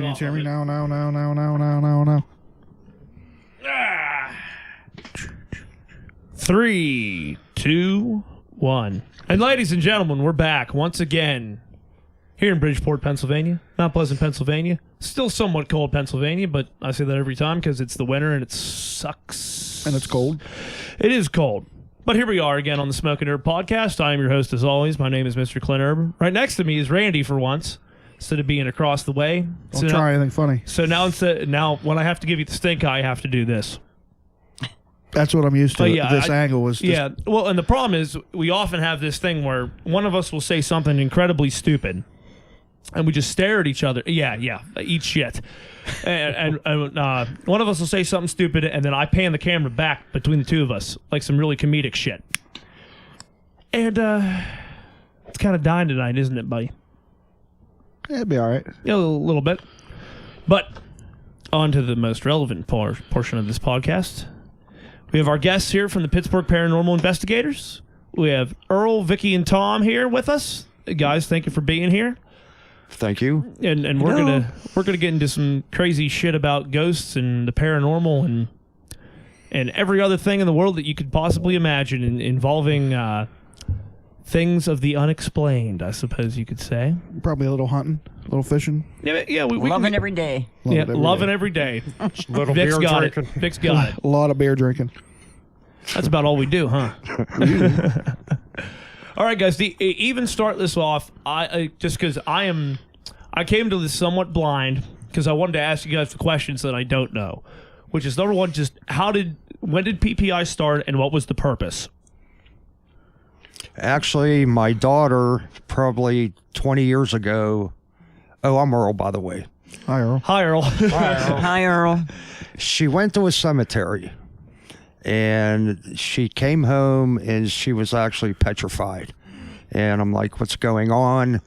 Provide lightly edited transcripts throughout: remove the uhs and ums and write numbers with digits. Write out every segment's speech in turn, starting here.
Can you hear me now? No. 3, 2, 1. And ladies and gentlemen, we're back once again here in Bridgeport, Pennsylvania. Not Pleasant, Pennsylvania. Still somewhat cold Pennsylvania, but I say that every time because it's the winter and it sucks. And it's cold. It is cold. But here we are again on the Smokin podcast. I am your host as always. My name is Mr. Clint Urban. Right next to me is Randy for once, instead of being across the way. Don't try anything funny. So now when I have to give you the stink eye, I have to do this. That's what I'm used to. Yeah, this angle was just... Yeah, well, and the problem is we often have this thing where one of us will say something incredibly stupid, and we just stare at each other. Yeah, eat shit. and one of us will say something stupid, and then I pan the camera back between the two of us, like some really comedic shit. And it's kind of dying tonight, isn't it, buddy? It'd be all right. Yeah, a little bit. But on to the most relevant portion of this podcast. We have our guests here from the Pittsburgh Paranormal Investigators. We have Earl, Vicky, and Tom here with us. Guys, thank you for being here. Thank you. And we're gonna get into some crazy shit about ghosts and the paranormal and every other thing in the world that you could possibly imagine involving things of the unexplained, I suppose you could say. Probably a little hunting, a little fishing. Yeah, we loving every day. Loving every day. Little Vic's beer got drinking. it. Vic's got it. A lot of beer drinking. That's about all we do, huh? All right, guys. To even start this off, I just because I came to this somewhat blind because I wanted to ask you guys the questions that I don't know, which is number one, just when did PPI start and what was the purpose? Actually, my daughter, probably 20 years ago. Oh, I'm Earl, by the way. Hi, Earl. Hi, Earl. Hi, Earl. She went to a cemetery, and she came home, and she was actually petrified. And I'm like, what's going on?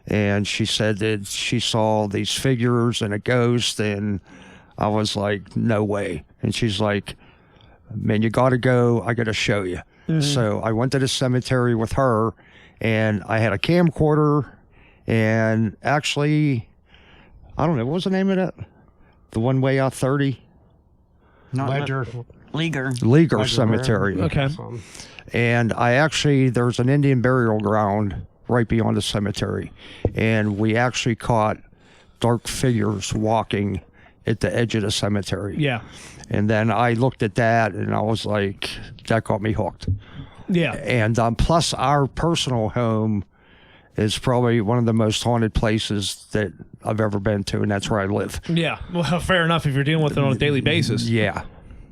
And she said that she saw these figures and a ghost, and I was like, no way. And she's like, man, you got to go. I got to show you. Mm-hmm. So I went to the cemetery with her, and I had a camcorder, and actually, I don't know, what was the name of that? The one way out 30? Ledger. Leaguer Cemetery. Okay. And there's an Indian burial ground right beyond the cemetery, and we actually caught dark figures walking at the edge of the cemetery. Yeah. And then I looked at that, and I was like, that got me hooked. Yeah. And plus, our personal home is probably one of the most haunted places that I've ever been to, and that's where I live. Yeah. Well, fair enough if you're dealing with it on a daily basis. Yeah.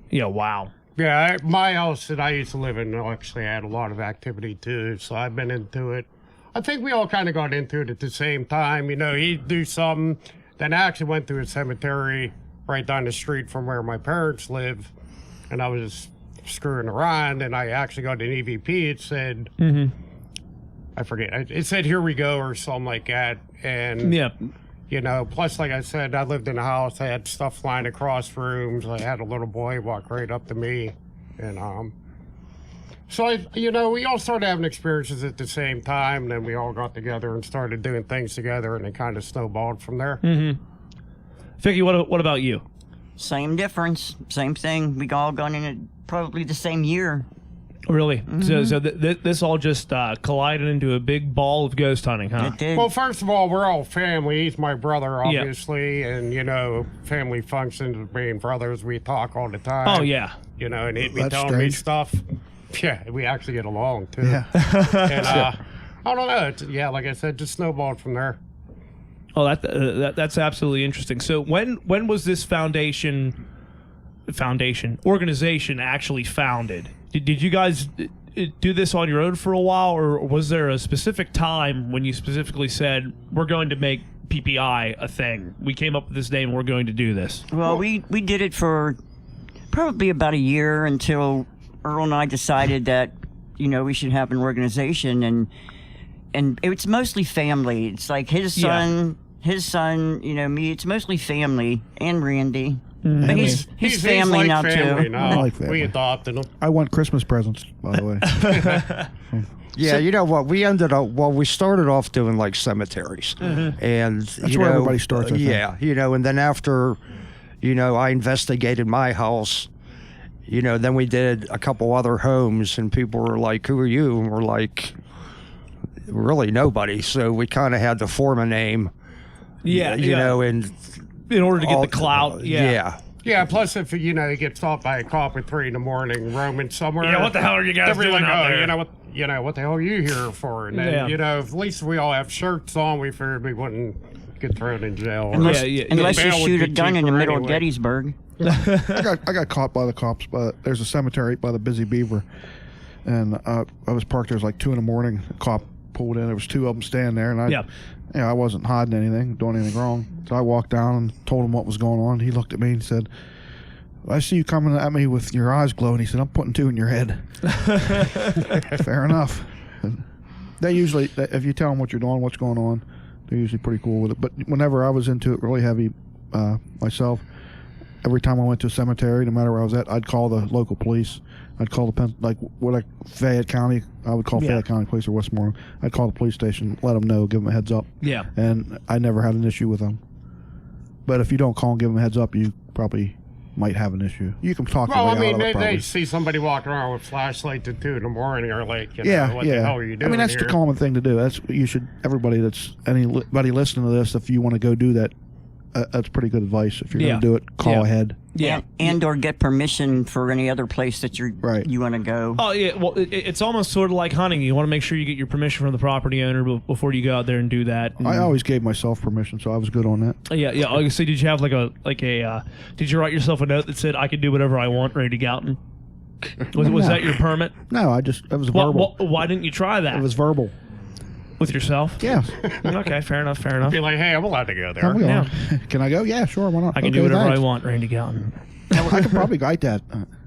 Yeah, wow. Yeah, my house that I used to live in actually had a lot of activity too, so I've been into it. I think we all kind of got into it at the same time. You know, he'd do something, then I actually went to a cemetery right down the street from where my parents live, and I was screwing around, and I actually got an EVP. It said, I forget, it said, here we go, or something like that. And, you know, plus, like I said, I lived in a house, I had stuff flying across rooms, I had a little boy walk right up to me, and, so, we all started having experiences at the same time, and then we all got together and started doing things together, and it kind of snowballed from there. Mm-hmm. Vicky, what about you? Same difference, same thing. We all gone in it probably the same year. Really? Mm-hmm. So this all just collided into a big ball of ghost hunting, huh? It did. Well, first of all, we're all family. He's my brother, obviously, and, family functions with being brothers. We talk all the time. Oh, yeah. And he'd be That's telling strange. me stuff. Yeah, we actually get along, too. Yeah. And, I don't know. Like I said, just snowballed from there. Oh, that's absolutely interesting. So when was this organization actually founded? Did you guys do this on your own for a while, or was there a specific time when you specifically said, we're going to make PPI a thing? We came up with this name, we're going to do this. Well, we did it for probably about a year until Earl and I decided that, we should have an organization, and it's mostly family. It's like his son, me. It's mostly family, and Randy. Mm-hmm. But he's family like now family too. Now. I like family. We adopted him. I want Christmas presents, by the way. Yeah, you know what? We ended up, we started off doing like cemeteries. And That's where everybody starts, I think. Yeah, and then after, I investigated my house, then we did a couple other homes, and people were like, who are you? And we're like, really nobody. So we kind of had to form a name. Yeah, and in order to get the clout. Yeah. Yeah, plus if you get stopped by a cop at 3 a.m. roaming somewhere. Yeah, what the hell are you guys they'll be doing like, out oh, there? what the hell are you here for? And then, Yeah. at least we all have shirts on, we figured we wouldn't get thrown in jail. Unless, Yeah, unless you bail would shoot a be gun in the cheaper middle of anyway. Gettysburg. I got caught by the cops, but there's a cemetery by the Busy Beaver, and I was parked there. It was like 2 a.m. A cop pulled in. There was 2 of them standing there, and I wasn't hiding anything, doing anything wrong. So I walked down and told him what was going on. He looked at me and said, I see you coming at me with your eyes glowing. He said, I'm putting 2 in your head. Fair enough. They usually, if you tell them what you're doing, what's going on, they're usually pretty cool with it. But whenever I was into it really heavy myself, every time I went to a cemetery, no matter where I was at, I'd call the local police. I'd call Fayette County. I would call Fayette County Police or Westmoreland. I'd call the police station, let them know, give them a heads up. Yeah. And I never had an issue with them. But if you don't call and give them a heads up, you probably might have an issue. You can talk Well, your I way mean, out of it, they probably. see somebody walking around with flashlights at 2 a.m. or like, what Yeah. the hell are you doing I mean, that's here? the common thing to do. That's everybody listening to this, if you want to go do that, that's pretty good advice. If you're going to do it, call ahead. Yeah. And or get permission for any other place that you want to go. Oh, yeah. Well, it's almost sort of like hunting. You want to make sure you get your permission from the property owner before you go out there and do that. I always gave myself permission, so I was good on that. Yeah. So did you have did you write yourself a note that said, I can do whatever I want, Randy Gouton? Was that your permit? No, it was verbal. Why didn't you try that? It was verbal. With yourself? Yeah. Okay, fair enough. Be like, hey, I'm allowed to go there. Yeah. Can I go? Yeah, sure. Why not? I can do whatever I want, Randy Gouton. I could probably write that.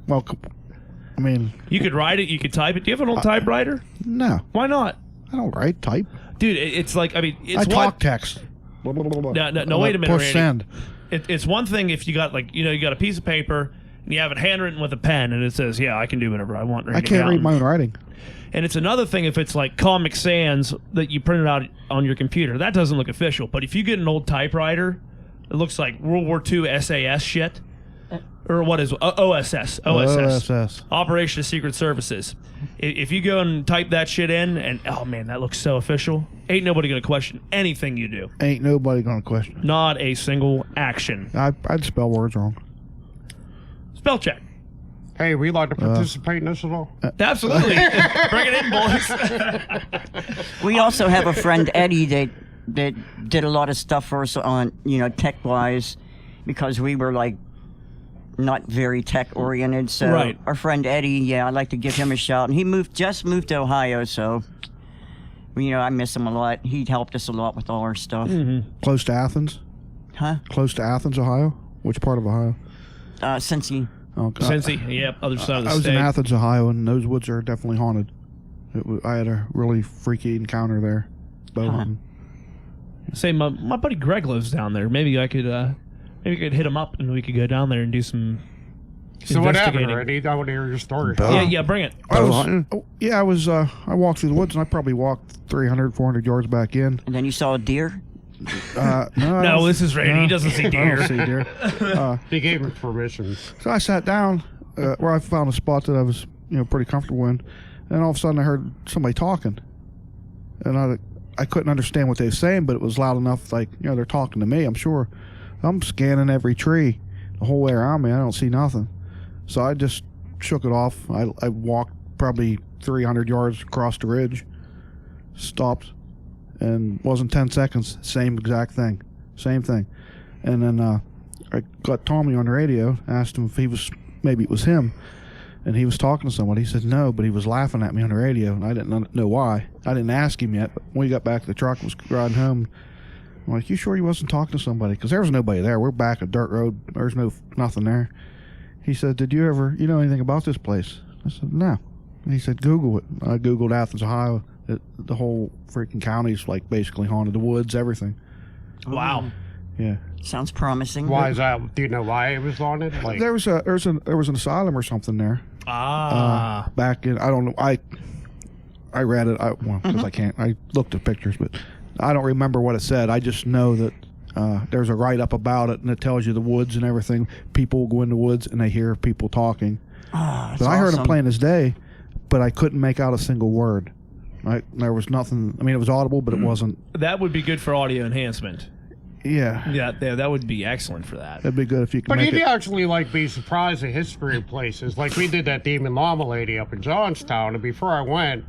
I mean, You could write it, you could type it. Do you have an old typewriter? no, Why not? I don't write, type. Dude, it's like, it's I talk text. No, wait a minute, Push Randy. send. It's one thing if you got you got a piece of paper and you have it handwritten with a pen and it says, yeah, I can do whatever I want, Randy I can't read Gouton. my own writing. And it's another thing if it's like Comic Sans that you printed out on your computer. That doesn't look official. But if you get an old typewriter, it looks like World War II SAS shit. Or what is OSS? OSS. Operation of Secret Services. If you go and type that shit in, and oh man, that looks so official. Ain't nobody gonna question anything you do. Ain't nobody gonna question. Not a single action. I'd spell words wrong. Spell check. Hey, we like to participate in this at all? Absolutely. Bring it in, boys. We also have a friend, Eddie, that did a lot of stuff for us on, tech-wise, because we were, not very tech-oriented. So Right. our friend Eddie, I'd like to give him a shout. And he just moved to Ohio, so, I miss him a lot. He helped us a lot with all our stuff. Close to Athens. Huh? Close to Athens, Ohio. Which part of Ohio? Cincy. Oh, God. Cincy, yep, other side of the I was state. in Athens, Ohio, and those woods are definitely haunted. I had a really freaky encounter there. Bow hunting. Say my buddy Greg lives down there. Maybe I could hit him up and we could go down there and do some So what happened, investigating. Randy? I want to hear your story. Yeah, bring it. I walked through the woods, and I probably walked 300, 400 yards back in. And then you saw a deer? No, this is Randy. He doesn't see I deer. don't see deer. He gave him permission. So I sat down where I found a spot that I was, pretty comfortable in, and all of a sudden I heard somebody talking, and I couldn't understand what they were saying, but it was loud enough, they're talking to me. I'm sure. I'm scanning every tree the whole way around me. I don't see nothing, so I just shook it off. I walked probably 300 yards across the ridge, stopped, and wasn't 10 seconds. Same exact thing, same thing, and then I got Tommy on the radio, asked him if maybe it was him, and he was talking to somebody. He said no, but he was laughing at me on the radio, and I didn't know why. I didn't ask him yet, but when we got back to the truck, was riding home, I'm like, you sure he wasn't talking to somebody? Because there was nobody there. We're back a dirt road. There's nothing there. He said, did you ever, know anything about this place? I said, no. And he said, Google it. I Googled Athens, Ohio. The whole freaking county's basically haunted. The woods, everything. Wow. Yeah. Sounds promising. Why is that? Do you know why it was on it? There was an asylum or something there. Ah. Back in, I don't know. I read it. Because I can't. I looked at pictures, but I don't remember what it said. I just know that there's a write-up about it, and it tells you the woods and everything. People go in the woods, and they hear people talking. Oh, But I heard them plain as day, but I couldn't make out a single word. There was nothing. I mean, it was audible, but it wasn't. That would be good for audio enhancement. Yeah. Yeah, that would be excellent for that. That'd be good if you could But make you'd it. actually be surprised at history of places. Like we did that Demon Llama Lady up in Johnstown, and before I went,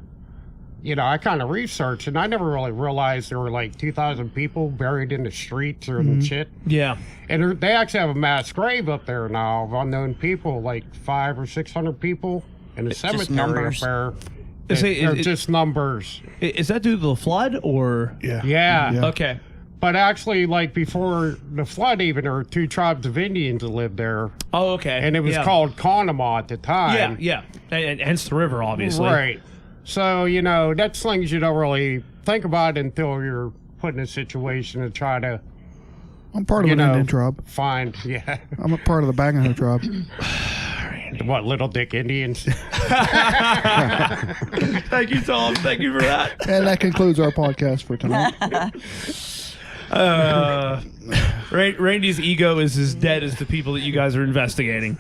I kind of researched, and I never really realized there were 2,000 people buried in the streets or in shit. Yeah. And they actually have a mass grave up there now of unknown people, 500 or 600 people in the cemetery numbers. up there. They're Just numbers. Is that due to the flood or? Yeah. Yeah. Okay. But actually, before the flood, even there were 2 tribes of Indians that lived there, Oh, okay. and it was called Conemaugh at the time. Yeah. And hence the river, obviously. Right. So, that's things you don't really think about until you're put in a situation to try to I'm part of an Indian tribe. find, I'm a part of the Bangor tribe. what, Little Dick Indians? Thank you, Tom. Thank you for that. And that concludes our podcast for tonight. Randy's ego is as dead as the people that you guys are investigating.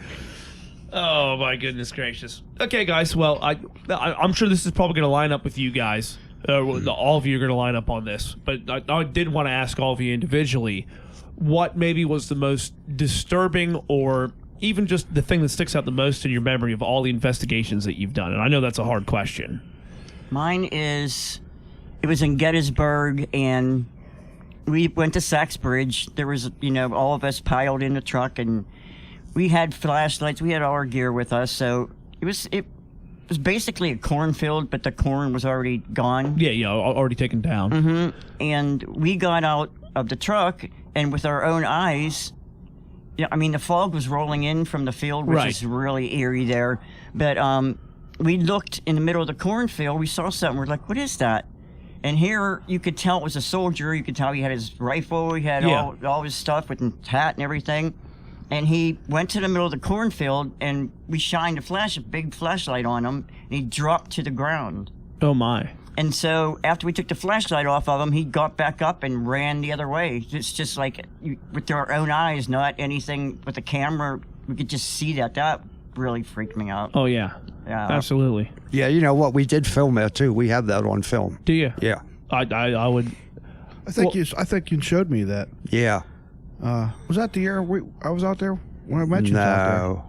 Oh my goodness gracious. Okay, guys. Well, I'm sure this is probably going to line up with you guys. All of you are going to line up on this, but I did want to ask all of you individually, what maybe was the most disturbing, or even just the thing that sticks out the most in your memory of all the investigations that you've done? And I know that's a hard question. Mine is, it was in Gettysburg, and we went to Saxbridge. There was, all of us piled in the truck, and we had flashlights. We had all our gear with us, so it was basically a cornfield, but the corn was already gone. Yeah, already taken down. And we got out of the truck, and with our own eyes, the fog was rolling in from the field, which Right. is really eerie there. But we looked in the middle of the cornfield. We saw something. We're like, what is that? And here you could tell it was a soldier. You could tell he had his rifle. He had all his stuff with his hat and everything. And he went to the middle of the cornfield, and we shined a big flashlight on him, and he dropped to the ground. Oh my. And so after we took the flashlight off of him, he got back up and ran the other way. It's just with our own eyes, not anything with a camera. We could just see that. That really freaked me out. Oh yeah. Yeah. Absolutely. Yeah, you know what? We did film that too. We have that on film. Do you? Yeah. I would. I think you showed me that. Yeah. Was that the year I was out there when I mentioned out there? No.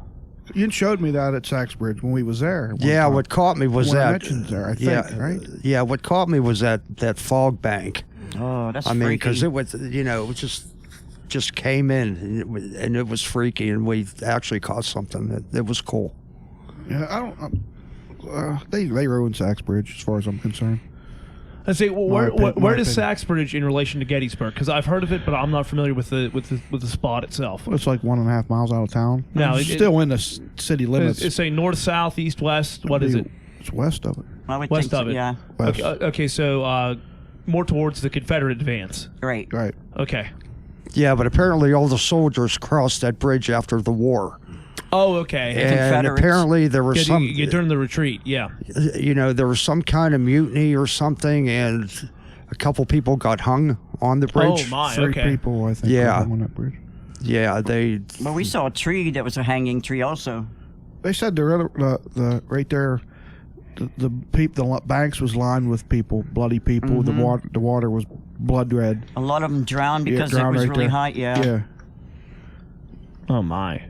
You showed me that at Saxbridge when we was there. one Yeah, time. what caught me was When I that. mentioned there, I think, right? Yeah, what caught me was that fog bank. Oh, that's I mean, freaky. because it was, it was just came in and it was freaky, and we actually caught something. It was cool. Yeah, I don't. They ruined Saxbridge as far as I'm concerned. I say, well, where my does opinion. Saxbridge in relation to Gettysburg? Because I've heard of it, but I'm not familiar with the spot itself. It's like 1.5 miles out of town. No, it's it- still in the city limits. It's saying north, south, east, west. What is it? It's west of it. I would West think so, of it. yeah. West. Okay, so more towards the Confederate advance. Right. Right. Okay. Yeah, but apparently all the soldiers crossed that bridge after the war. Oh, okay. And Confederates. apparently there was During the retreat, yeah. there was some kind of mutiny or something, and a couple people got hung on the bridge. Oh my. 3 Okay. people, I think, Yeah. were on that bridge. Yeah, Well, we saw a tree that was a hanging tree also. They said the right there, the banks was lined with people, bloody people. Mm-hmm. The water was blood red. A lot of them drowned because drowned it was right really there. high. Yeah. Yeah. Oh my.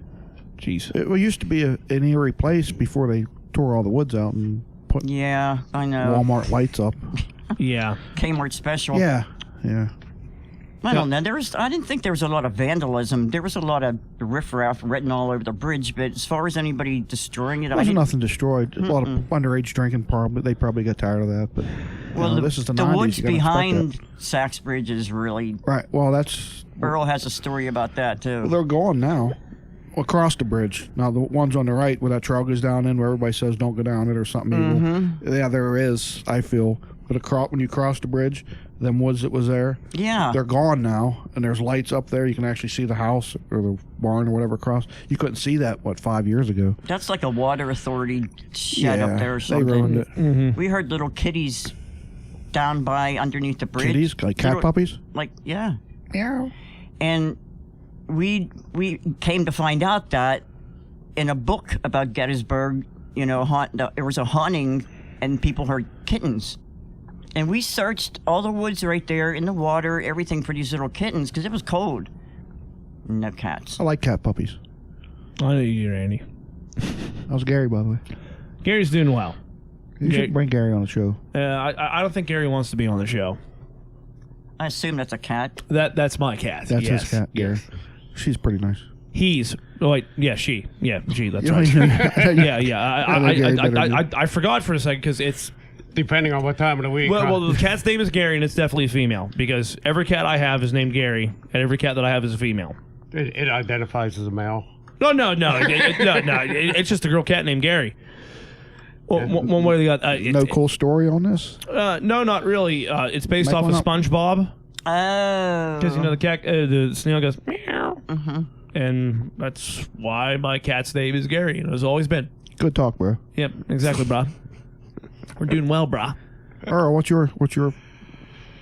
Jeez. It used to be an eerie place before they tore all the woods out and put Yeah, I know. Walmart lights up. Yeah. Kmart special. Yeah. Yeah. I don't know. I didn't think there was a lot of vandalism. There was a lot of riffraff written all over the bridge, but as far as anybody destroying it, There I wasn't didn't. nothing destroyed. A lot of underage drinking, probably. They probably got tired of that. But Well, this is the the 90s. woods you gotta respect behind that. Saxbridge is really. Right. Well, that's Earl has a story about that too. they're going now. Across the bridge. Now, the ones on the right where that trail goes down in, where everybody says don't go down it or something evil. Yeah, there is, I feel. But when you cross the bridge, them woods that was there. Yeah. They're gone now, and there's lights up there. You can actually see the house or the barn or whatever across. You couldn't see that, 5 years ago? That's like a water authority shed up there or they something. ruined it. We heard little kitties down by underneath the bridge. Kitties? Like cat Little- puppies? Like, yeah. Meow. And we came to find out that in a book about Gettysburg, there was a haunting and people heard kittens. And we searched all the woods right there in the water, everything for these little kittens because it was cold. No cats. I like cat puppies. I know you do, Randy. How's Gary, by the way? Gary's doing well. You should bring Gary on the show. I don't think Gary wants to be on the show. I assume that's a cat. That's my cat. That's yes. his cat, Gary. She's pretty nice. She. Yeah, she. That's You don't right. even- Yeah. I forgot for a second because it's. Depending on what time of the week. Well, the cat's name is Gary, and it's definitely a female because every cat I have is named Gary, and every cat that I have is a female. It identifies as a male. No. It's just a girl cat named Gary. Well, one way they got. No cool story on this? No, not really. It's based Make off one of up. SpongeBob Oh. because the cat, the snail goes meow, and that's why my cat's name is Gary, and it has always been. Good talk, bro. Yep, exactly, brah. We're doing well, brah. Earl, what's your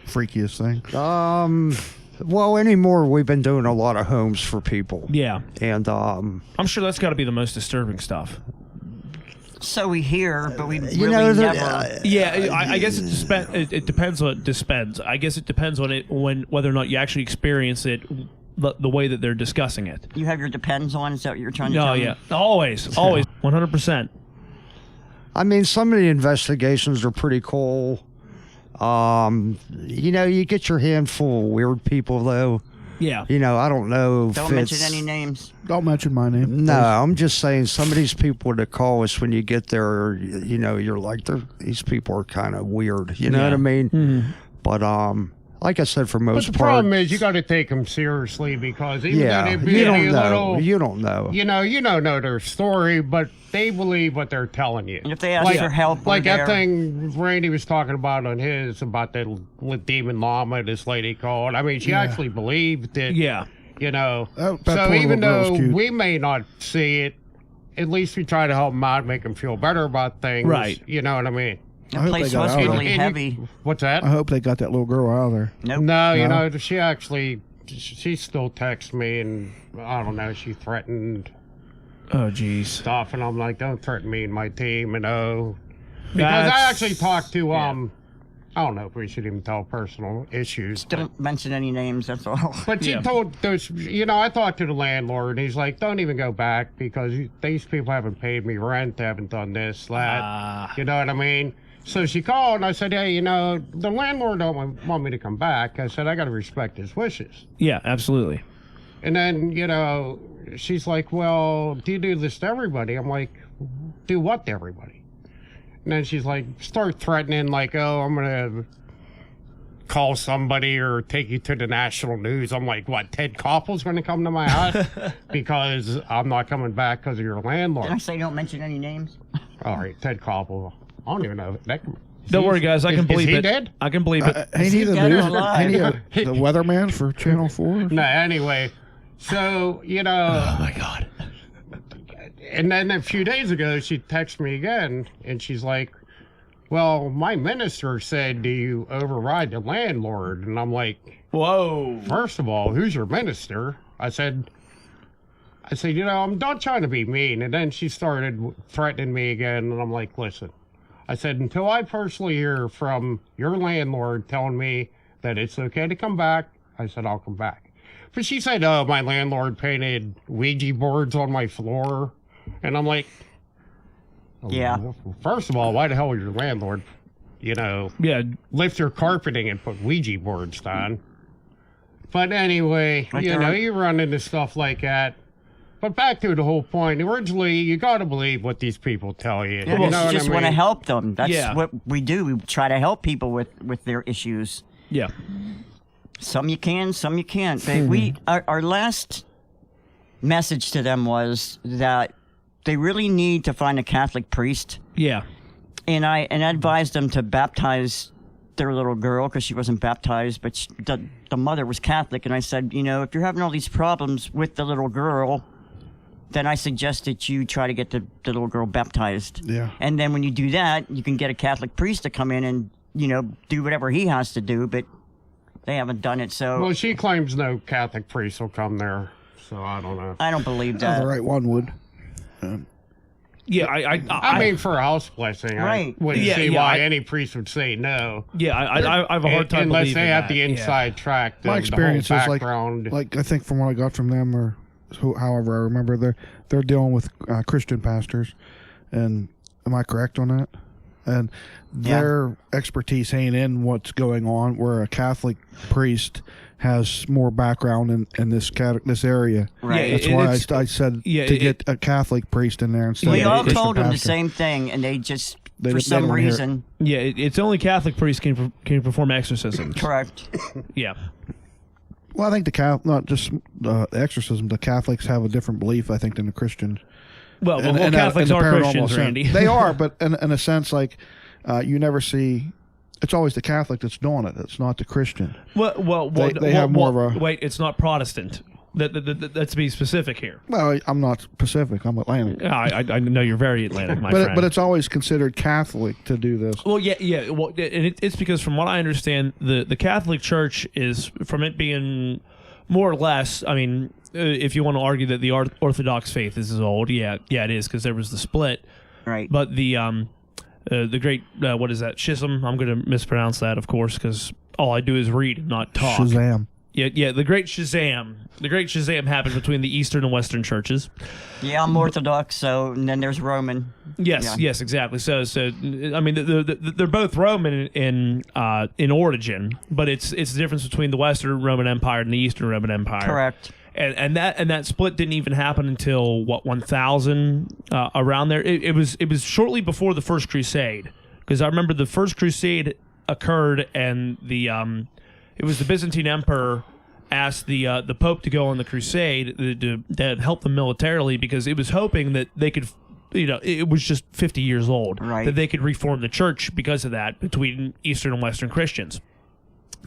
freakiest thing? Well, anymore, we've been doing a lot of homes for people. Yeah, And I'm sure that's got to be the most disturbing stuff. So we hear, but we really know, never. Yeah, I guess it depends on it. I guess it depends on it whether or not you actually experience it the way that they're discussing it. You have your depends on. Is that what you're trying to No, tell me? yeah, always, 100%. I mean, some of the investigations are pretty cool. You get your handful of weird people, though. Yeah, I don't know if Don't mention it's- any names. Don't mention my name. No, I'm just saying some of these people that call us when you get there, you're like, these people are kind of weird. You know what I mean? But like I said, for But most the part, problem is you got to take them seriously because even though yeah, they be you a don't know. little, You don't know. you don't know their story, but they believe what they're telling you. And if they ask for help, like we're that there. thing Randy was talking about on his about the demon llama this lady called. I mean, she actually believed it. yeah. That So poor even little girl's though cute. we may not see it, at least we try to help them out, make them feel better about things. Right. You know what I mean? The I hope place they got was out of really there. heavy. What's that? I hope they got that little girl out of there. Nope. No, you No? know, she actually, she still texts me and I don't know, she threatened Oh, jeez. stuff, and I'm like, don't threaten me and my team, because That's- I actually talked to, I don't know if we should even tell personal issues. Don't mention any names. That's all. But she Yeah. told those, I talked to the landlord, and he's like, don't even go back because these people haven't paid me rent, they haven't done this, that. You know what I mean? So she called, and I said, hey, the landlord don't want me to come back. I said, I got to respect his wishes. Yeah, absolutely. And then, she's like, well, do you do this to everybody? I'm like, do what to everybody? And then she's like, start threatening, like, oh, I'm going to call somebody or take you to the national news. I'm like, what, Ted Koppel's going to come to my house because I'm not coming back because of your Did I landlord? say don't mention any names? All right, Ted Koppel. I don't even know. Don't worry, guys. I can believe is he it. dead? I can believe it. Ain't he the dead or news? alive? Ain't he the weatherman for Channel 4? No, anyway. So, Oh my God. and then a few days ago, she texted me again, and she's like, well, my minister said, do you override the landlord? And I'm like, Whoa. first of all, who's your minister? I said, I'm not trying to be mean. And then she started threatening me again, and I'm like, listen. I said, until I personally hear from your landlord telling me that it's okay to come back, I said, I'll come back. But she said, oh, my landlord painted Ouija boards on my floor. And I'm like, Yeah. first of all, why the hell would your landlord, Yeah. lift your carpeting and put Ouija boards down? But anyway, Like they're- you run into stuff like that. But back to the whole point, originally, you got to believe what these people tell you. Yeah, you know you what just I want to mean? help them. That's Yeah. what we do. We try to help people with their issues. Yeah. Some you can, some you can't. But our last message to them was that they really need to find a Catholic priest, Yeah. and I advised them to baptize their little girl because she wasn't baptized, but the mother was Catholic. And I said, if you're having all these problems with the little girl, then I suggest that you try to get the little girl baptized. Yeah. And then when you do that, you can get a Catholic priest to come in and, do whatever he has to do, but they haven't done it. So Well, she claims no Catholic priest will come there, so I don't know. I don't believe Oh, that. the right one would. Yeah, I mean, for a house blessing, Right. I wouldn't Yeah, see yeah, why I- any priest would say no. yeah, I have a hard time Unless believing they have that. the inside track, My the experience whole is background. like I think from what I got from them, or however I remember, they're dealing with Christian pastors, and am I correct on that? And their expertise ain't in what's going on, where a Catholic priest has more background in this area. Right. That's Yeah, why it's- I said yeah, to get a Catholic priest in there instead We of a all Christian told them the pastor. same thing, and they just, They for don't some wanna hear it. reason, Yeah, it's only Catholic priests can perform exorcisms. correct. Yeah. Well, I think not just the exorcism. The Catholics have a different belief, I think, than the Christians. Well, In- in a- Catholics in the are paranormal Christians, sense. Randy. They are, but in a sense, like you never see. It's always the Catholic that's doing it. It's not the Christian. They have more of a- Wait, it's not Protestant. Let's be specific here. Well, I'm not Pacific. I'm Atlantic. I know you're very Atlantic, my But friend. but it's always considered Catholic to do this. Well, yeah. Well, and it's because from what I understand, the Catholic Church is, from it being more or less, I mean, if you want to argue that the Orthodox faith is as old, yeah, it is, because there was the split. Right. But the great what is that, schism? I'm going to mispronounce that, of course, because all I do is read and not talk. Shazam! Yeah, the great Shazam. The great Shazam happened between the Eastern and Western churches. Yeah, I'm Orthodox, and then there's Roman. Yes, Yeah. yes, exactly. So I mean, they're both Roman in origin, but it's the difference between the Western Roman Empire and the Eastern Roman Empire. Correct. And that split didn't even happen until 1000 around there. It was shortly before the First Crusade, because I remember the First Crusade occurred, and it was the Byzantine Emperor asked the Pope to go on the crusade to help them militarily, because it was hoping that they could, it was just 50 years old, Right. that they could reform the church because of that between Eastern and Western Christians.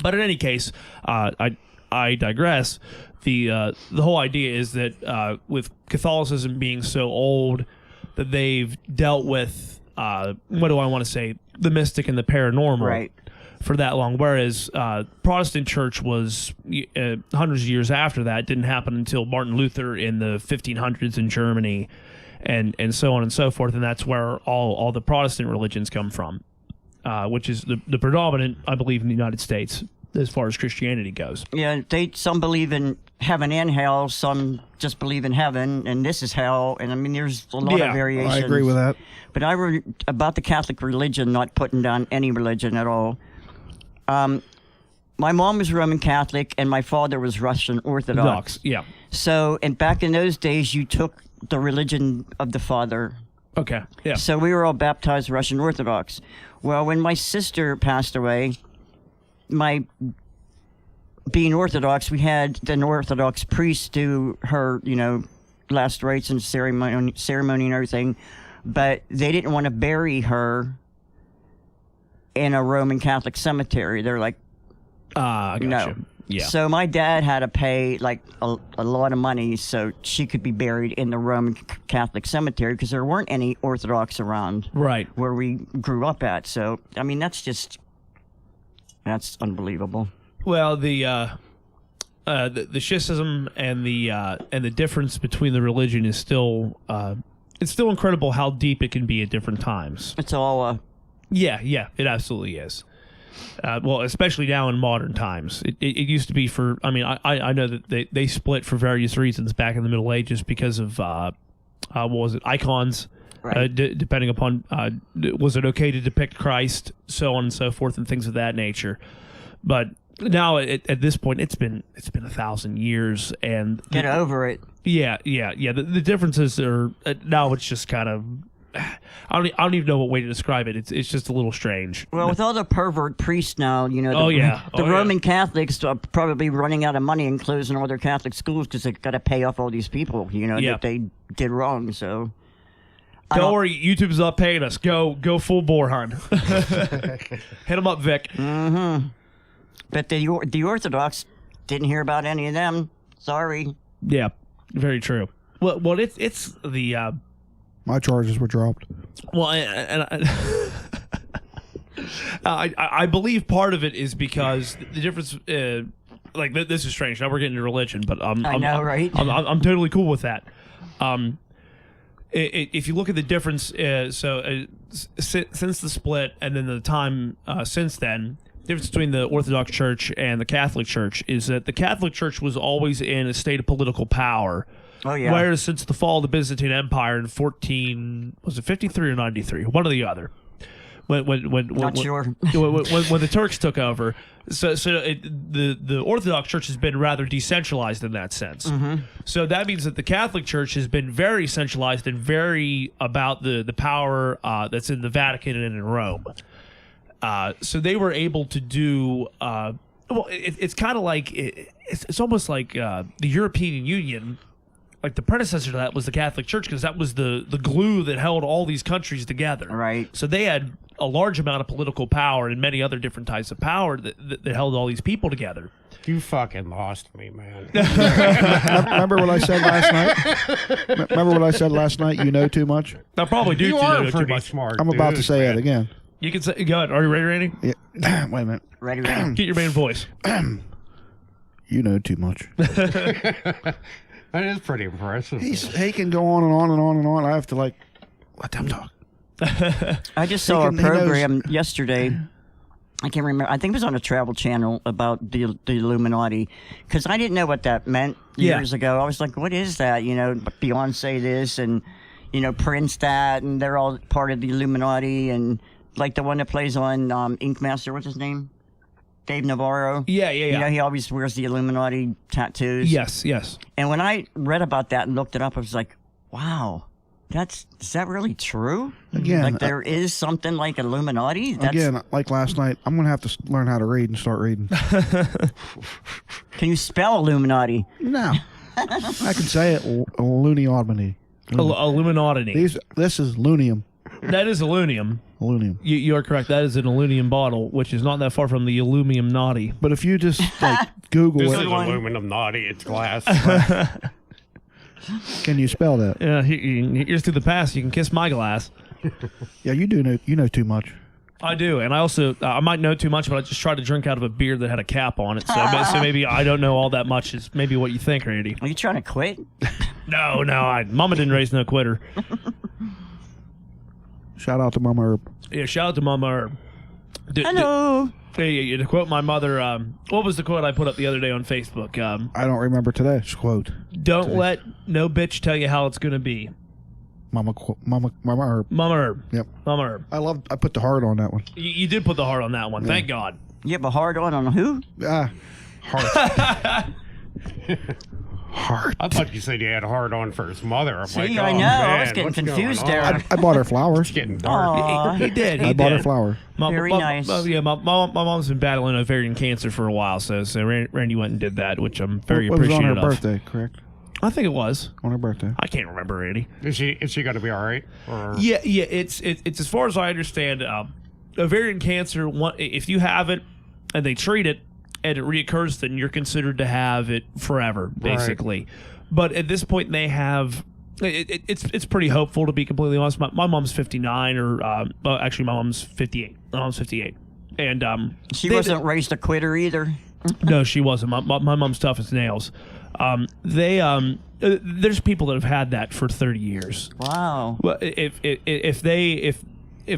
But in any case, I digress. The whole idea is that with Catholicism being so old, that they've dealt with what do I want to say, the mystic and the paranormal, Right. for that long. Whereas Protestant church was hundreds of years after that. Didn't happen until Martin Luther in the 1500s in Germany, and so on and so forth. And that's where all the Protestant religions come from, which is the predominant, I believe, in the United States as far as Christianity goes. Yeah, some believe in heaven and hell. Some just believe in heaven, and this is hell. And I mean, there's a lot Yeah, of variations. I agree with that. But I read about the Catholic religion, not putting down any religion at all. My mom was Roman Catholic, and my father was Russian Orthodox. Yeah. So, and back in those days, you took the religion of the father. Okay. Yeah. So we were all baptized Russian Orthodox. Well, when my sister passed away, being Orthodox, we had an Orthodox priest do her, last rites and ceremony and everything, but they didn't want to bury her in a Roman Catholic cemetery. They're like, I got no. you. Yeah. So my dad had to pay like a lot of money so she could be buried in the Roman Catholic cemetery, because there weren't any Orthodox around Right. where we grew up at. So, I mean, that's unbelievable. Well, the schism and the difference between the religion is still it's still incredible how deep it can be at different times. It's all Yeah, it absolutely is. Well, especially now in modern times. It used to be for, I mean, I know that they split for various reasons back in the Middle Ages because of, what was it, icons, Right. depending upon, was it okay to depict Christ, so on and so forth, and things of that nature. But now at this point, it's been 1,000 years, and get over it. yeah. The differences are now. It's just kind of, I don't even know what way to describe it. It's just a little strange. Well, with all the pervert priests now, the Oh, Roman Catholics are probably running out of money and closing all their Catholic schools because they've got to pay off all these people, Yeah. that they did wrong. So, Don't worry, YouTube's not paying us. Go full bore, hon. Hit him up, Vic. But the Orthodox didn't hear about any of them. Sorry. Yeah, very true. Well, it's the My charges were dropped. well, I believe part of it is because the difference. Like this is strange. Now we're getting into religion, but I know, right? I'm totally cool with that. If you look at the difference, since the split and then the time since then, the difference between the Orthodox Church and the Catholic Church is that the Catholic Church was always in a state of political power. Oh yeah. Whereas since the fall of the Byzantine Empire in 53 or 93, one or the other. When Sure. when the Turks took over, the Orthodox Church has been rather decentralized in that sense. So that means that the Catholic Church has been very centralized and very about the power that's in the Vatican and in Rome. So they were able to do it's kind of like it's almost like the European Union. Like the predecessor to that was the Catholic Church, because that was the glue that held all these countries together. Right. So they had a large amount of political power and many other different types of power that held all these people together. You fucking lost me, man. Remember what I said last night? Remember what I said last night? You know too much. I probably do You know are too pretty much. smart. I'm about to dude, say man. it again. You can say, go ahead. Are you ready, Randy? Yeah. Wait a minute. Ready. Get your main voice. You know too much. That is pretty impressive. He can go on and on and on and on. I have to let them talk. I just saw a He knows. program yesterday. I can't remember. I think it was on a travel channel about the Illuminati, because I didn't know what that meant years ago. I was like, "What is that?" You know, Beyonce this and Prince that, and they're all part of the Illuminati, and like the one that plays on Ink Master. What's his name? Dave Navarro. Yeah. You know, he always wears the Illuminati tattoos. Yes. And when I read about that and looked it up, I was like, "Wow, is that really true?" Again, Like there is something like Illuminati. Again, like last night, I'm going to have to learn how to read and start reading. Can you spell Illuminati? No. I can say it. Illuminati. Illuminati. This is Lunium. That is Illunium. Illunium. You are correct. That is an Illunium bottle, which is not that far from the Illuminum naughty. But if you just Google This it, is aluminum naughty. It's glass. can you spell that? Yeah, here's to the past. You can kiss my glass. Yeah, you do know. You know too much. I do, and I also I might know too much, but I just tried to drink out of a beer that had a cap on it. So maybe I don't know all that much. Is maybe what you think, Randy. Are you trying to quit? No. Mama didn't raise no quitter. Shout out to Mama Herb. Yeah, shout out to Mama Herb. Hello. To quote my mother, what was the quote I put up the other day on Facebook? I don't remember today's quote. Don't let no bitch tell you how it's going to be. Mama Herb. Mama Herb. Yep. Mama Herb. I put the heart on that one. You did put the heart on that one. Thank God. You have a hard on who? Heart. Heart. I thought you said you had a hard on for his mother. I'm like, I know. Man, I was getting what's confused going there. on? I bought her flowers. It's getting dark. Aw. He did. I bought her flower. Very nice. Yeah, my mom's been battling ovarian cancer for a while, so Randy went and did that, which I'm very It was on appreciative her of. birthday, correct? I think it was. On her birthday. I can't remember, Randy. Is she going to be all right? Or? Yeah. It's as far as I understand, ovarian cancer. If you have it and they treat it and it reoccurs, then you're considered to have it forever, basically. Right. But at this point, they have. It's pretty hopeful, to be completely honest. My mom's 59, or actually, my mom's 58. My mom's 58, and she wasn't raised a quitter either. No, she wasn't. My mom's tough as nails. There's people that have had that for 30 years. Wow. Well, if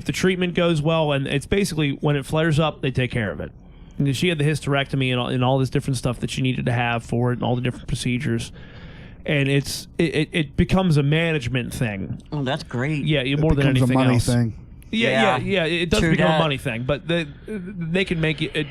the treatment goes well, and it's basically when it flares up, they take care of it. And she had the hysterectomy and all this different stuff that she needed to have for it, and all the different procedures. And it becomes a management thing. Oh, that's great. Yeah, more than anything a money else. thing. Yeah. It does True become that. a money thing, but they can make it.